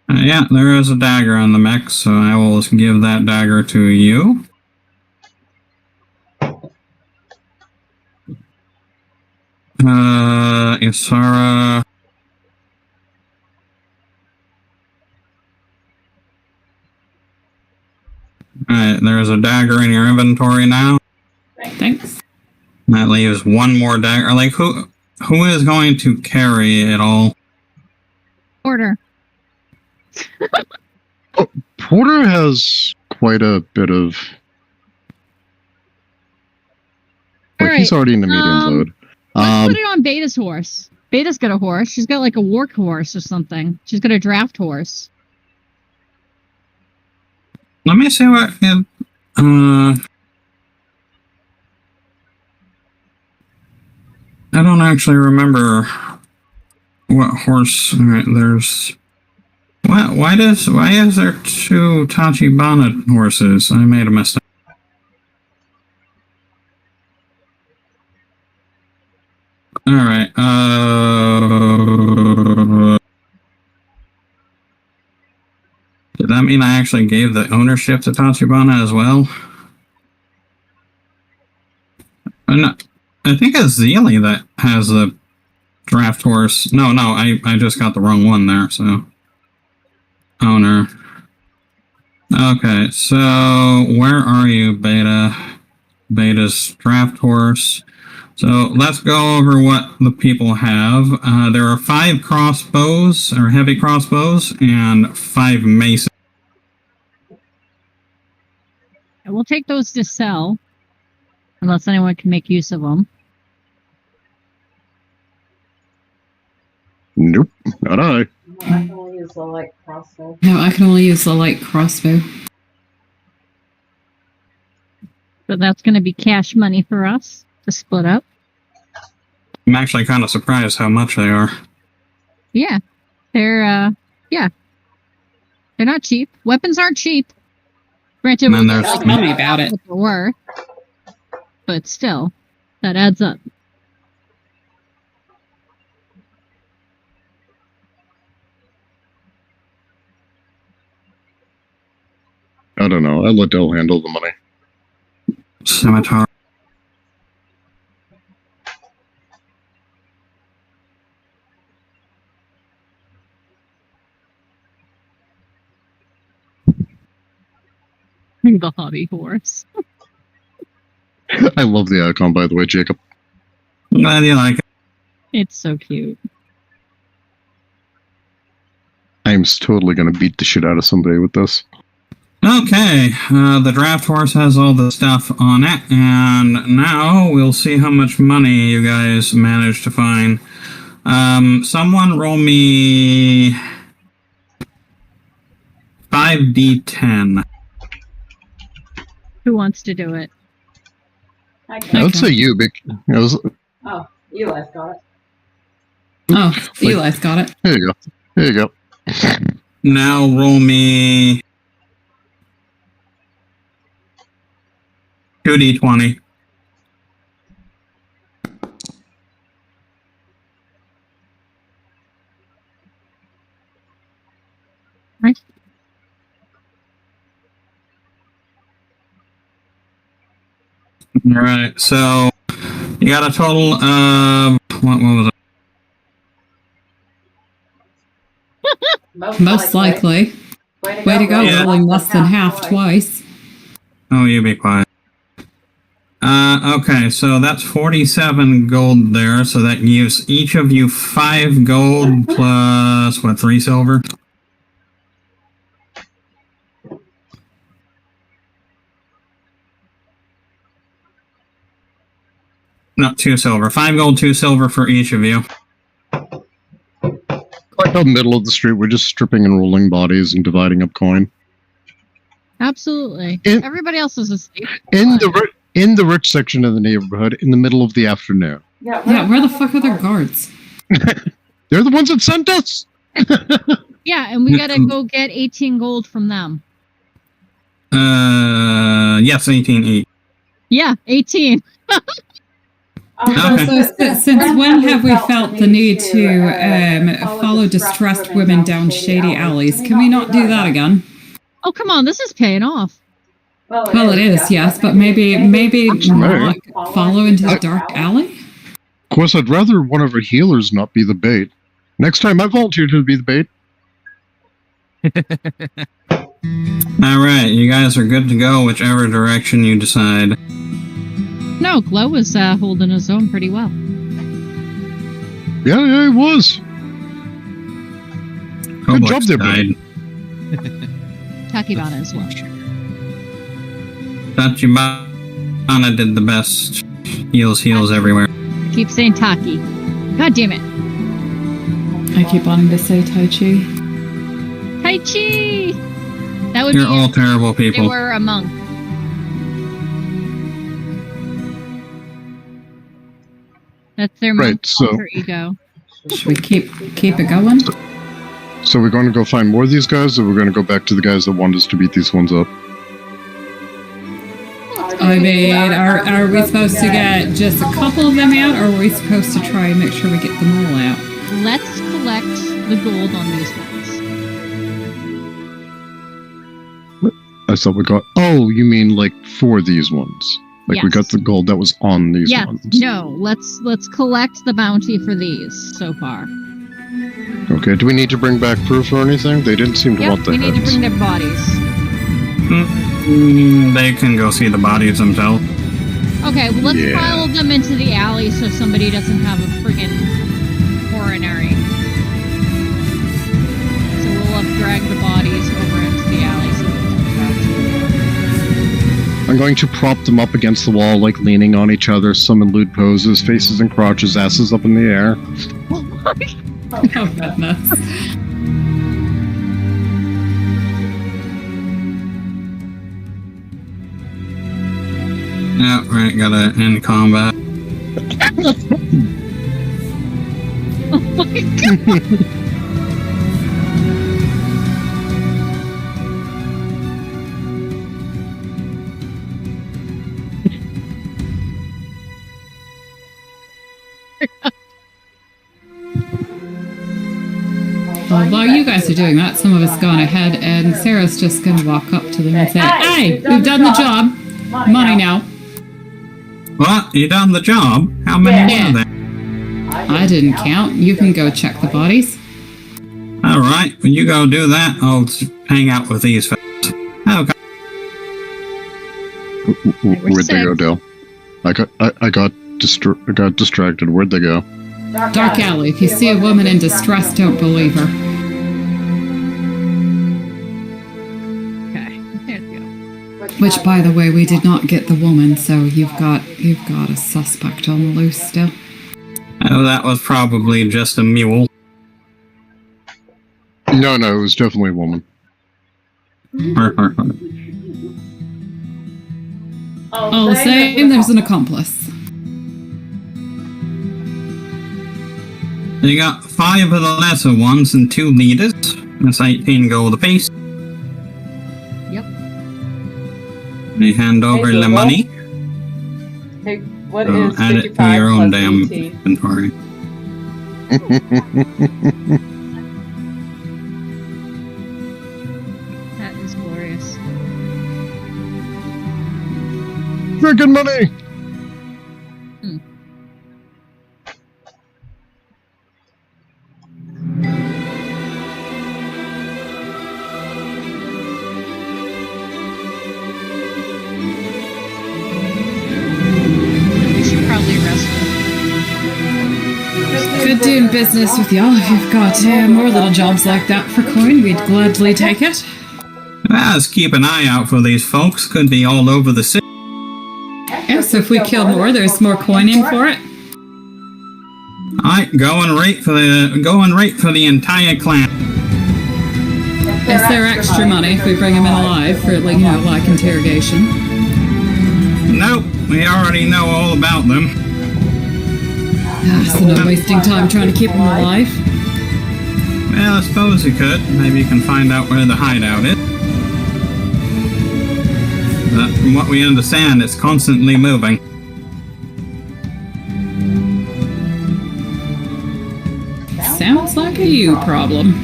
Yeah, there is a dagger on the mech, so I will give that dagger to you. Isara. Alright, there's a dagger in your inventory now. Thanks. That leaves one more dagger. Like, who is going to carry it all? Order. Porter has quite a bit of. Like, Alright, he's already in the medium load. Let's put it on Beta's horse. Beta's got a horse. She's got like a work horse or something. She's got a draft horse. Let me see what. I don't actually remember what horse. Alright, there's. Why is there two Tachibana horses? I made a mistake. Alright, did that mean I actually gave the ownership to Tachibana as well? No, I think it's Zeely that has the draft horse. No, I just got the wrong one there, so. Owner. Okay, so where are you, Beta? Beta's draft horse. So let's go over what the people have. There are 5 crossbows, or heavy crossbows, and 5 maces. We'll take those to sell. Unless anyone can make use of them. Nope, not I. I can only use the light crossbow. No, I can only use the light crossbow. But that's going to be cash money for us to split up. I'm actually kind of surprised how much they are. Yeah. They're not cheap. Weapons aren't cheap. Granted, And then we there's- don't Tell me about it. what they're worth. But still, that adds up. I don't know. I let Dell handle the money. Scimitar. The hobby horse. I love the icon, by the way, Jacob. Glad you like it. It's so cute. I'm totally going to beat the shit out of somebody with this. Okay, the draft horse has all the stuff on it, and now we'll see how much money you guys manage to find. Someone roll me 5d10. Who wants to do it? I I can. would say you, because Oh, Eli's got it. Oh, Eli's got it. there you go. There you go. Now roll me 2d20. Nice. All right, so you got a total of what was it? Most likely. Way to go, Yeah. rolling less than half twice. Oh, you be quiet. Okay, so that's 47 gold there, so that gives each of you 5 gold plus, what, 3 silver? No, 2 silver. 5 gold, 2 silver for each of you. Like the middle of the street, we're just stripping and rolling bodies and dividing up coin. Absolutely. In- Everybody else is asleep. In the rich section of the neighborhood, in the middle of the afternoon. Yeah, where the fuck are their guards? They're the ones that sent us. Yeah, and we gotta go get 18 gold from them. Yes, 18 each. Yeah, 18. Also, since when have we felt the need to follow distressed women down shady alleys? Can we not do that again? Oh, come on, this is paying off. Well, it is, yes, but maybe not follow into the dark alley? Of course, I'd rather one of our healers not be the bait. Next time, I volunteer to be the bait. All right, you guys are good to go, whichever direction you decide. No, Glow was holding his own pretty well. Yeah, it was. Good job there, died. Takibana as well. Tachibana did the best. Heals everywhere. Keep saying Taki. God damn it. I keep wanting to say Tai Chi. Tai Chi! That would You're be all terrible they people. were a monk. That's their monk alter ego. Should we keep it going? So we're going to go find more of these guys, or we're going to go back to the guys that want us to beat these ones up? I mean, are we supposed to get just a couple of them out, or are we supposed to try and make sure we get them all out? Let's collect the gold on these ones. I thought we got... Oh, you mean like for these ones? Like we got the gold that was on these ones? No, let's collect the bounty for these so far. Okay, do we need to bring back proof or anything? They didn't seem to want the we need to heads. bring their bodies. They can go see the bodies themselves. Okay, well let's follow them into the alley so somebody doesn't have a friggin' coronary. So we'll drag the bodies over into the alley so I'm going to prop them up against the wall, like leaning on each other, some in lewd poses, faces and crotches, asses up in the air. Oh, goodness. Yeah, right, gotta end combat. Oh my god! Well, while you guys are doing that, some of us gone ahead, and Sarah's just going to walk up to them and say, "Hey, we've done the job. Money now." What? You done the job? How many were there? I didn't count. You can go check the bodies. All right, when you go do that, I'll hang out with these folks. Okay. Where'd they go, Dale? I got distracted. Where'd they go? Dark alley. If you see a woman in distress, don't believe her. Okay, there we go. Which, by the way, we did not get the woman, so you've got a suspect on the loose still. Oh, that was probably just a mule. No, it was definitely a woman. All the same, there's an accomplice. You got 5 of the lesser ones and 2 leaders. That's 18 gold apiece. Yep. They hand over the money. Hey, what is Add it to 55 your own plus damn 18? inventory. That is glorious. Freaking money! We should probably rest them. Good doing business with y'all. If you've got more little jobs like that for coin, we'd gladly take it. Let's keep an eye out for these folks. Could be all over the city. Yeah, so if we kill more, there's more coin in for it. I right, going right for the entire clan. Is there extra money if we bring him in alive for, like, like interrogation? Nope, we already know all about them. So not wasting time trying to keep him alive. Well, I suppose you could. Maybe you can find out where the hideout is. But from what we understand, it's constantly moving. Sounds like a you problem.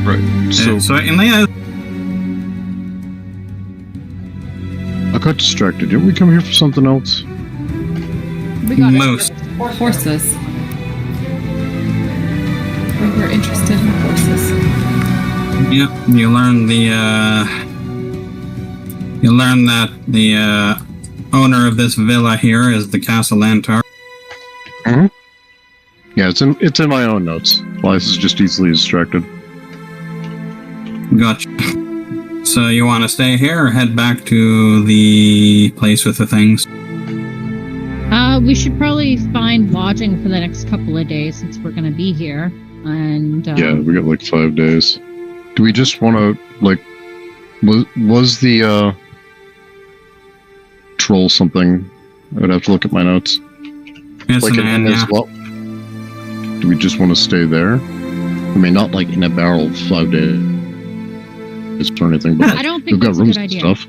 Right. So It certainly is. I got distracted. Didn't we come here for something else? We got Moose. Horses. We were interested in horses. Yep, you learn that the owner of this villa here is the Castle Lantar. Mm-hmm. Yeah, it's in my own notes. Elias is just easily distracted. Gotcha. So you want to stay here or head back to the place with the things? We should probably find lodging for the next couple of days since we're going to be here. And Yeah, we got like 5 days. Do we just want to, like, was the troll something? I would have to look at my notes. It's Like an an inn inn, as yeah. well? Do we just want to stay there? I mean, not like in a barrel 5 days or anything, but I don't we've think got that's a rooms good and idea. stuff.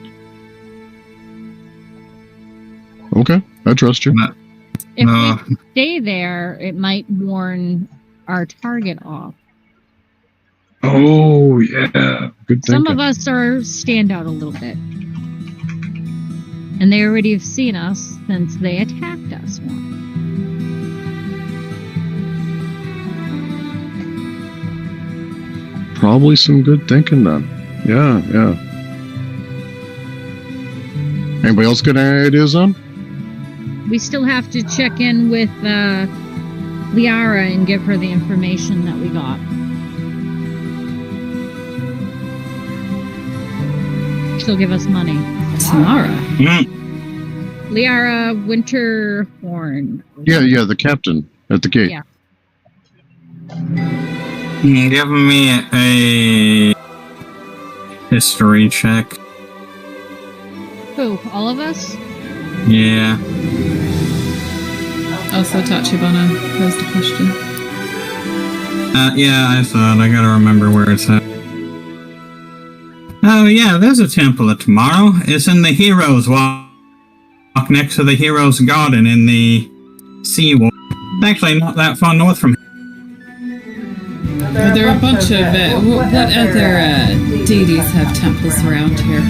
Okay, I trust you. If we stay there, it might warn our target off. Oh, yeah. Good thinking. Some of us are stand out a little bit. And they already have seen us since they attacked us once. Probably some good thinking then. Yeah, yeah. Anybody else got any ideas on? We still have to check in with Liara and give her the information that we got. She'll give us money. Tamara. Liara Winterhorn. Yeah, the captain at the gate. Yeah. Give me a history check. Who? All of us? Yeah. Also, Tachibana posed a question. Yeah, I thought. I gotta remember where it's at. Oh, yeah, there's a temple at tomorrow. It's in the Heroes Walk, next to the Heroes Garden in the Seawall. It's actually not that far north from here. Are there a bunch of what other deities have temples around here?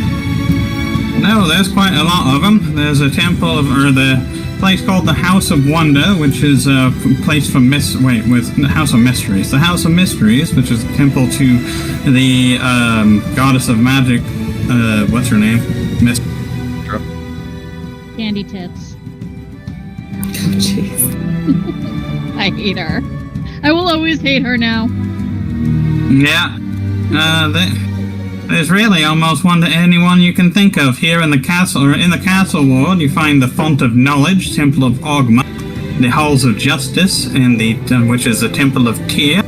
No, there's quite a lot of them. There's a temple or the place called the House of Wonder, which is a place for the House of Mysteries. The House of Mysteries, which is a temple to the goddess of magic. What's her name? Candy Tits. Oh, jeez. I hate her. I will always hate her now. Yeah. There's really almost anyone you can think of here in the castle. Or in the castle ward, you find the Font of Knowledge, Temple of Ogma, the Halls of Justice, which is the Temple of Tyr,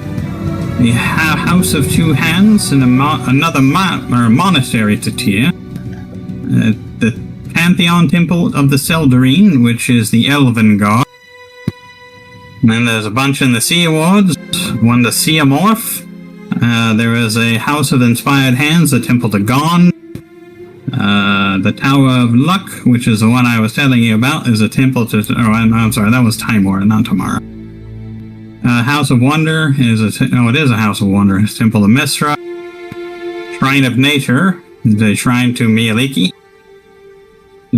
the House of Two Hands, and another monastery to Tyr, the Pantheon Temple of the Seldarine, which is the Elven God. And then there's a bunch in the Sea Wards, one the Seamorph. There is a House of Inspired Hands, the Temple to Gon. The Tower of Luck, which is the one I was telling you about, is a temple to... Oh, I'm sorry, that was Timor, not Tamara. House of Wonder is it is a House of Wonder. It's Temple of Mistra. Shrine of Nature is a shrine to Mialiki.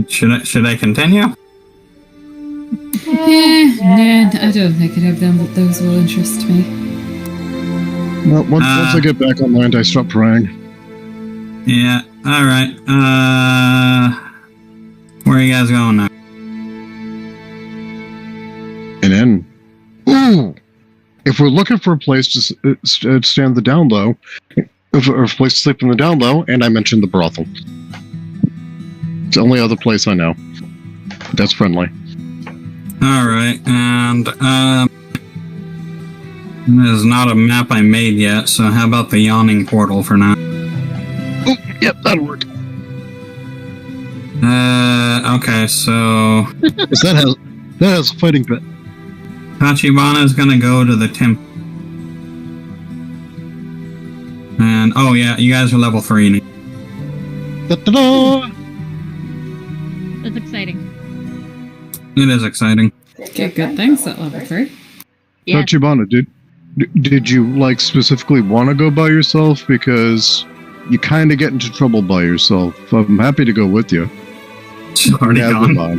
Should I continue? Nah, I don't think any of those will interest me. Well, once I get back on land, I stop praying. Yeah, alright. Where are you guys going now? An inn. Ooh! If we're looking for a place to stand the down low, or a place to sleep in the down low, and I mentioned the brothel. It's the only other place I know that's friendly. Alright, and there's not a map I made yet, so how about the yawning portal for now? Oh, yep, that'll work. Okay, so that has a fighting pit. Tachibana is gonna go to the temple. And, oh yeah, you guys are level 3 now. Da-da-da! That's exciting. It is exciting. Okay, good things at level 3. Yeah. Tachibana, did you, like, specifically want to go by yourself? Because you kind of get into trouble by yourself. I'm happy to go with you. It's already Yeah, gone. goodbye.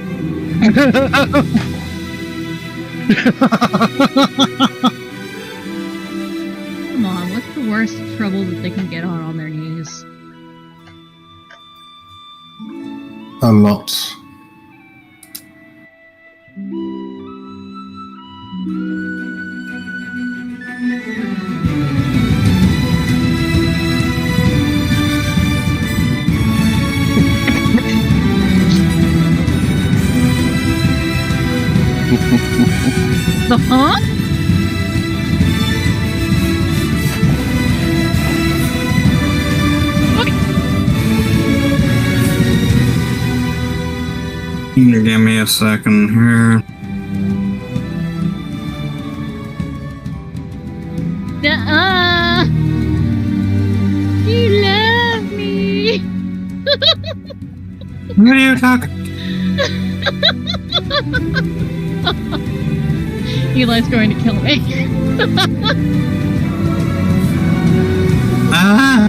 Come on, what's the worst trouble that they can get on their knees? A lot. The huh? Give me a second here. Nuh-uh. You love me. What are you talking? Eli's going to kill me. Ah!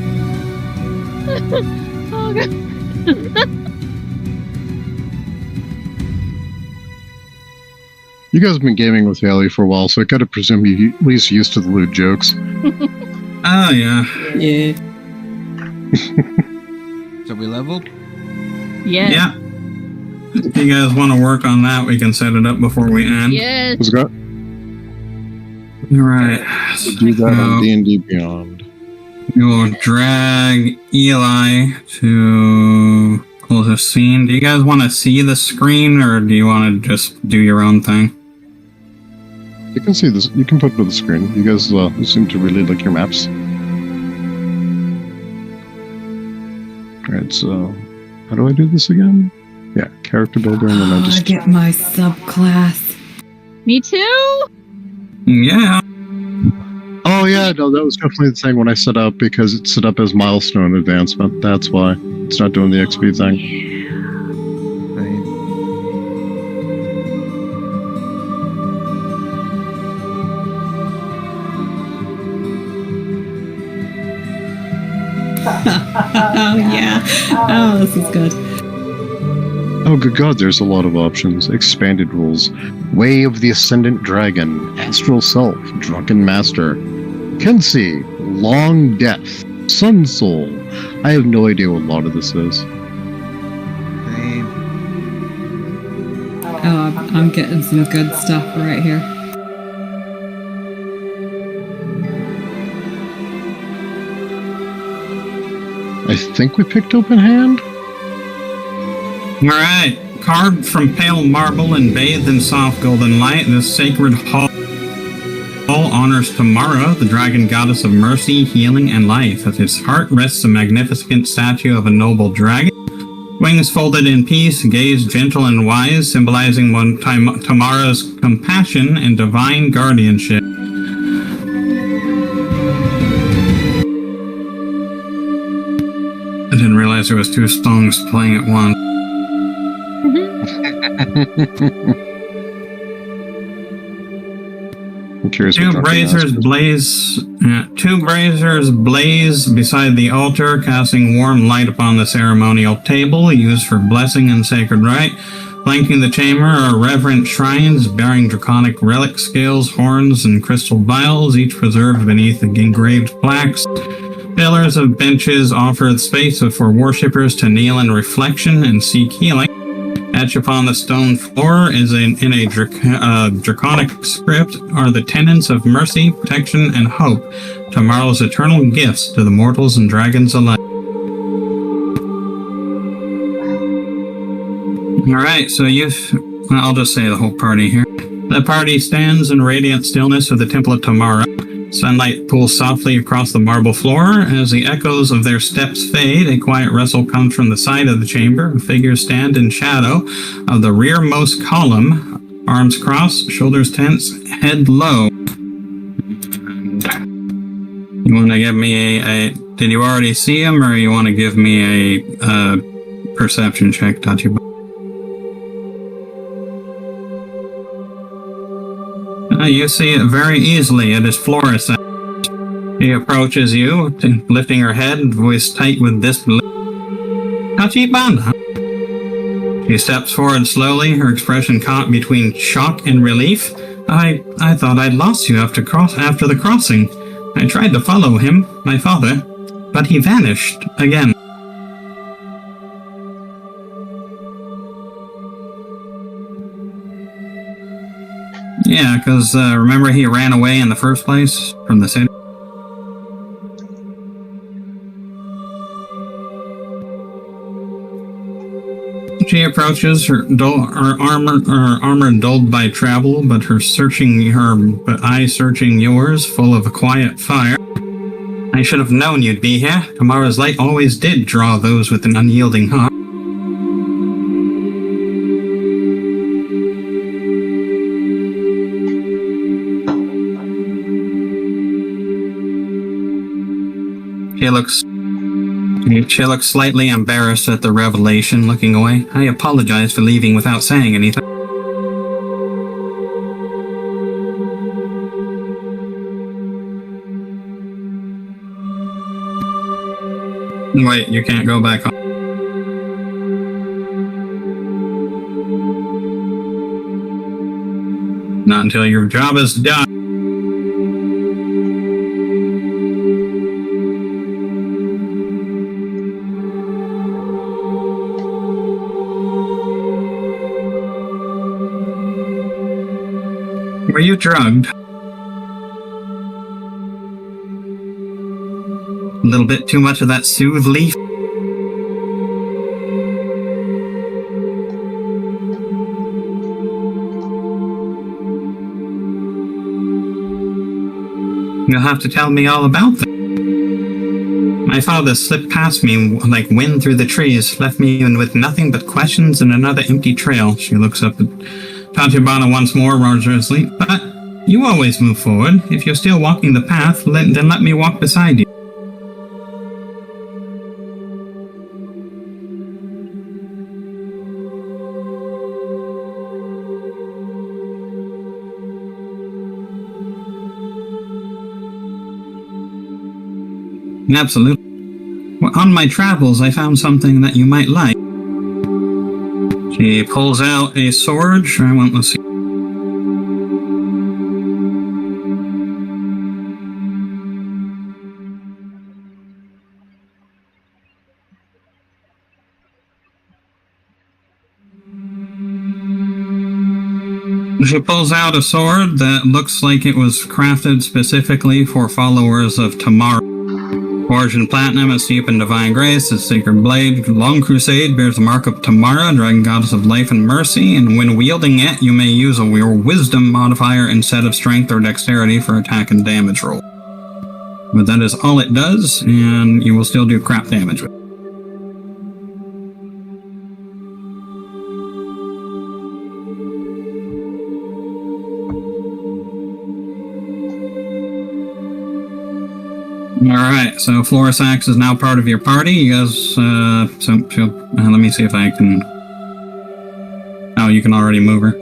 Oh, God. You guys have been gaming with Haley for a while, so I gotta presume you're at least used to the lewd jokes. Oh, yeah. Yeah. So we leveled? Yes. Yeah. If you guys want to work on that, we can set it up before we end. Yes. What's got? Alright. Do that on D&D Beyond. You'll drag Eli to close the scene. Do you guys want to see the screen, or do you want to just do your own thing? You can see this. You can put it on the screen. You guys seem to really like your maps. Alright, so how do I do this again? Yeah, character builder, and then I I just get my subclass. Me too? Yeah. Oh yeah, no, that was definitely the thing when I set up, because it's set up as milestone advancement. That's why it's not doing the XP thing. Right. Oh yeah. Oh, this is good. Oh good god, there's a lot of options. Expanded rules. Way of the Ascendant Dragon. Astral Self. Drunken Master. Kensi. Long Death. Sun Soul. I have no idea what a lot of this is. Same. Oh, I'm getting some good stuff right here. I think we picked Open Hand? Alright. Carved from pale marble and bathed in soft golden light, this sacred hall honors Tamara, the dragon goddess of mercy, healing, and life. At its heart rests a magnificent statue of a noble dragon. Wings folded in peace, gaze gentle and wise, symbolizing Tamara's compassion and divine guardianship. I didn't realize there was 2 songs playing at once. I'm curious. Two braziers blaze beside the altar, casting warm light upon the ceremonial table, used for blessing and sacred rite. Flanking the chamber are reverent shrines bearing draconic relic scales, horns, and crystal vials, each preserved beneath engraved plaques. Pillars of benches offer space for worshippers to kneel in reflection and seek healing. Etched upon the stone floor is in a draconic script are the tenets of mercy, protection, and hope, tomorrow's eternal gifts to the mortals and dragons alike. Alright, so you've I'll just say the whole party here. The party stands in radiant stillness of the Temple of Tamara. Sunlight pools softly across the marble floor. As the echoes of their steps fade, a quiet rustle comes from the side of the chamber. Figures stand in shadow of the rearmost column, arms crossed, shoulders tense, head low. You want to give me a did you already see him, or you want to give me a perception check, Tachibana? You see it very easily. It is fluorescent. She approaches you, lifting her head, voice tight with disbelief. Tachibana! She steps forward slowly, her expression caught between shock and relief. I thought I'd lost you after the crossing. I tried to follow him, my father, but he vanished again. Yeah, because remember he ran away in the first place from the city? She approaches, her armor dulled by travel, but eyes searching yours, full of a quiet fire. I should have known you'd be here. Tomorrow's light always did draw those with an unyielding heart. She looks slightly embarrassed at the revelation, looking away. I apologize for leaving without saying anything. Wait, you can't go back home. Not until your job is done. Were you drugged? A little bit too much of that soothe leaf? You'll have to tell me all about them. My father slipped past me like wind through the trees, left me with nothing but questions and another empty trail. She looks up at Tachibana once more, roars her asleep. But you always move forward. If you're still walking the path, then let me walk beside you. Absolutely. Well, on my travels, I found something that you might like. She pulls out a sword. Sure, let's see. She pulls out a sword that looks like it was crafted specifically for followers of Tamara. Forged in platinum, is steeped in divine grace, its sacred blade, long crusade, bears the mark of Tamara, dragon goddess of life and mercy, and when wielding it, you may use your wisdom modifier instead of strength or dexterity for attack and damage roll. But that is all it does, and you will still do crap damage with it. Alright, so Florisax is now part of your party. You guys, let me see if I can... Oh, you can already move her.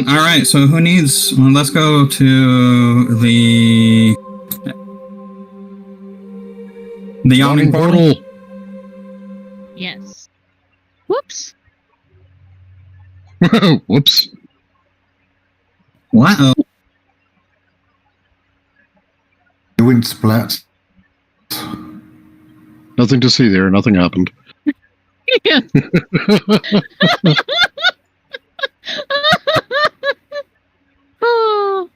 Alright, so who needs... Well, let's go to the yawning portal. Yes. Whoops. Whoops. What? Wind splat. Nothing to see there. Nothing happened. Yeah. Oh.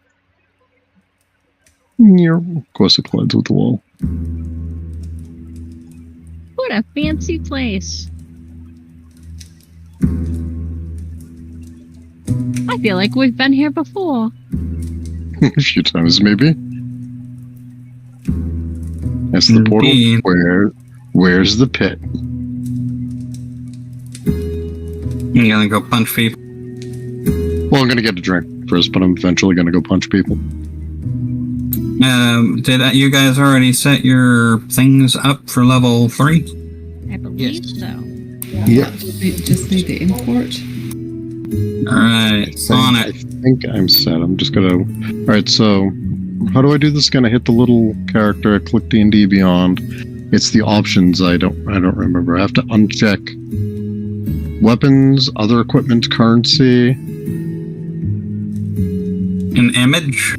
Yeah, of course it collides with the wall. What a fancy place. I feel like we've been here before. A few times, maybe. That's the Indeed. portal. Where's the pit? You gonna go punch people? Well, I'm gonna get a drink first, but I'm eventually gonna go punch people. Did you guys already set your things up for level 3? I believe so. Yep. Just need the import. Alright, on I it. think I'm set. I'm just gonna. Alright, so how do I do this? Gonna hit the little character, click D&D Beyond. It's the options. I don't remember. I have to uncheck weapons, other equipment, currency, An image?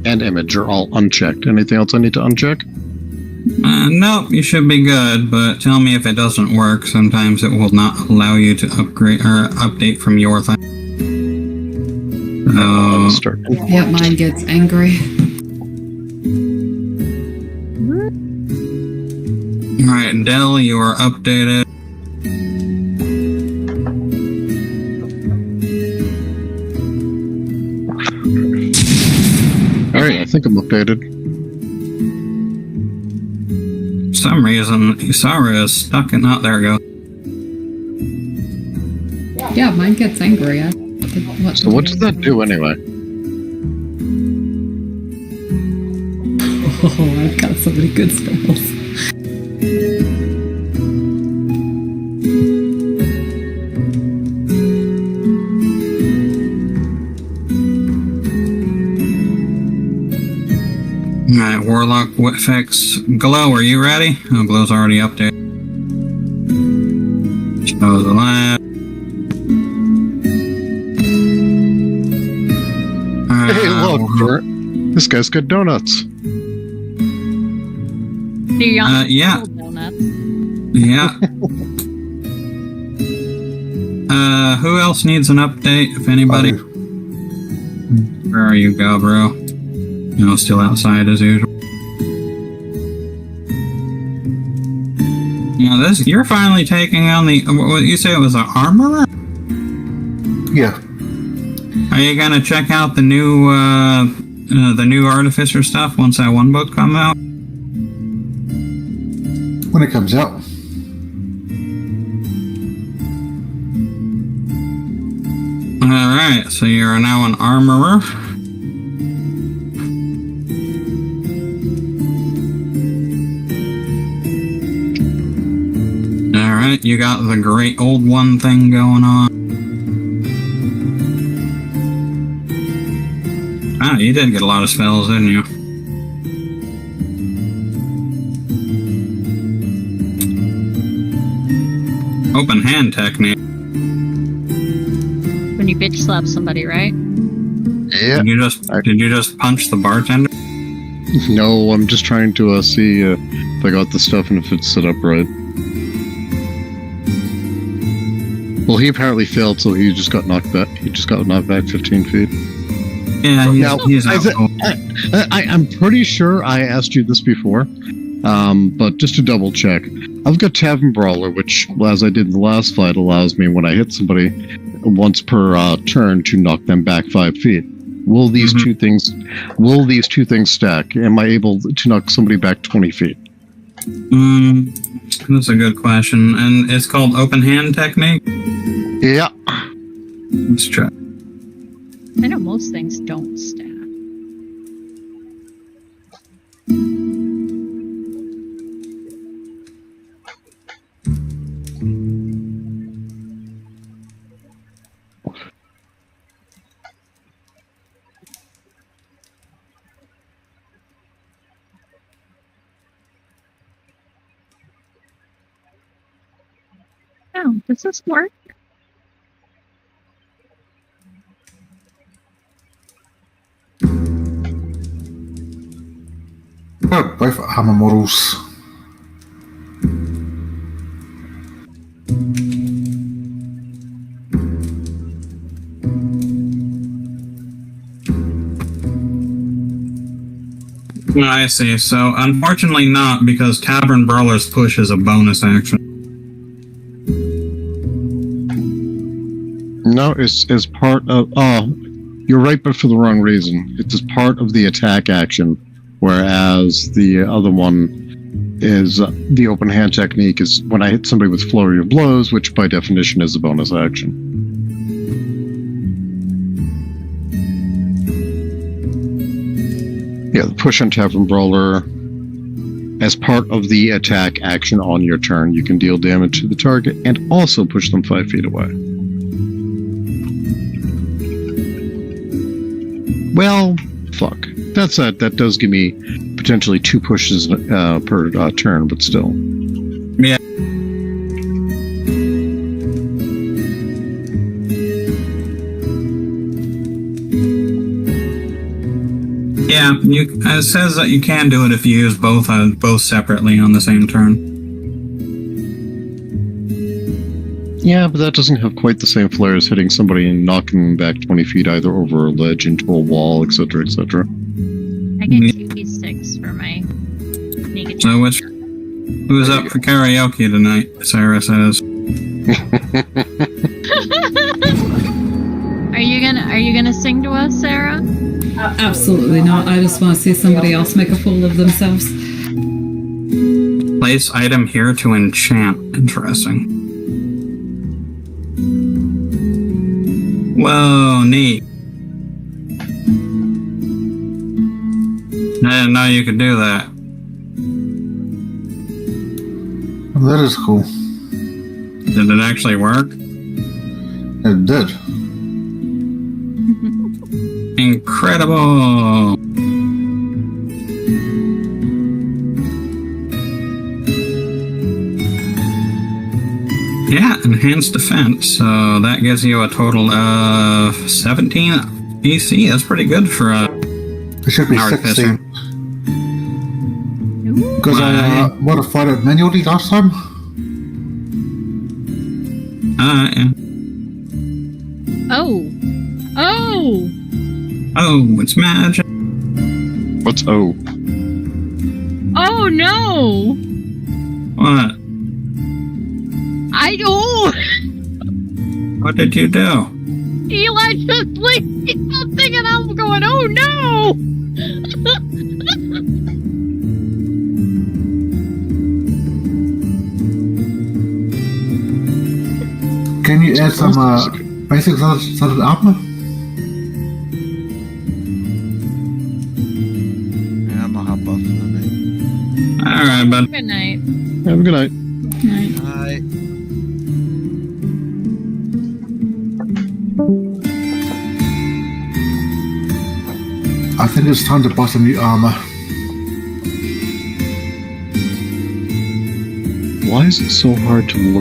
and image are all unchecked. Anything else I need to uncheck? Nope, you should be good, but tell me if it doesn't work. Sometimes it will not allow you to upgrade or update from your thing. Start. Yeah, mine gets angry. Alright, Dell, you are updated. Alright, I think I'm updated. For some reason, Isara is stuck in... Oh, there we go. Yeah, mine gets angry. So what does that do anyway? Oh, I've got so many good spells. Alright, Warlock fix. Glow, are you ready? Oh, Glow's already updated. Show the lab. Hey, look, Bert. This guy's got donuts. Yeah. Donuts. Yeah. Who else needs an update, if anybody? Where are you, go, bro? You know, still outside as usual. Yeah, you're finally taking on the... What you say it was an armorer? Yeah. Are you gonna check out the new artificer stuff once that one book comes out? When it comes out. Alright, so you're now an armorer. Alright, you got the great old one thing going on. Ah, you did get a lot of spells, didn't you? Open hand technique. When you bitch slap somebody, right? Yeah. Did you just punch the bartender? No, I'm just trying to see if I got the stuff and if it's set up right. Well, he apparently failed, so he just got knocked back. He just got knocked back 15 feet. Yeah, he's out. I'm pretty sure I asked you this before, but just to double check, I've got Tavern Brawler, which, as I did in the last fight, allows me when I hit somebody once per turn to knock them back 5 feet. Will these two things stack? Am I able to knock somebody back 20 feet? That's a good question, and it's called open hand technique. Yeah. Let's try. I know most things don't stack. Oh, does this work? Both hammer models. I see. So, unfortunately not, because Tavern Brawler's push is a bonus action. No, it's as part of. Oh, you're right, but for the wrong reason. It's as part of the attack action, whereas the other one is the open hand technique is when I hit somebody with flurry of blows, which by definition is a bonus action. Yeah, the push on Tavern Brawler. As part of the attack action on your turn, you can deal damage to the target and also push them 5 feet away. Well, fuck. That does give me potentially 2 pushes per turn, but still. Yeah. Yeah, it says that you can do it if you use both separately on the same turn. Yeah, but that doesn't have quite the same flair as hitting somebody and knocking them back 20 feet either over a ledge into a wall, etc., etc. I get 2d6 for my naked. So who's up for karaoke tonight? Sarah says. Are you gonna sing to us, Sarah? Absolutely not. I just want to see somebody else make a fool of themselves. Place item here to enchant. Interesting. Whoa, neat. I didn't know you could do that. That is cool. Did it actually work? It did. Incredible! Yeah, enhanced defense. So that gives you a total of 17 AC. That's pretty good for a. It should be Artificer. 16. Because I modified it manually last time. Yeah. Oh! Oh, it's magic. What's O? Oh no! What? What did you do? Eli just like something and I'm going, oh no! Can you add some basic solid armor? Yeah, I'm a hot buff for the night. Alright, bud. Good night. Have a good night. Night. Bye. I think it's time to buy some new armor. Why is it so hard to look?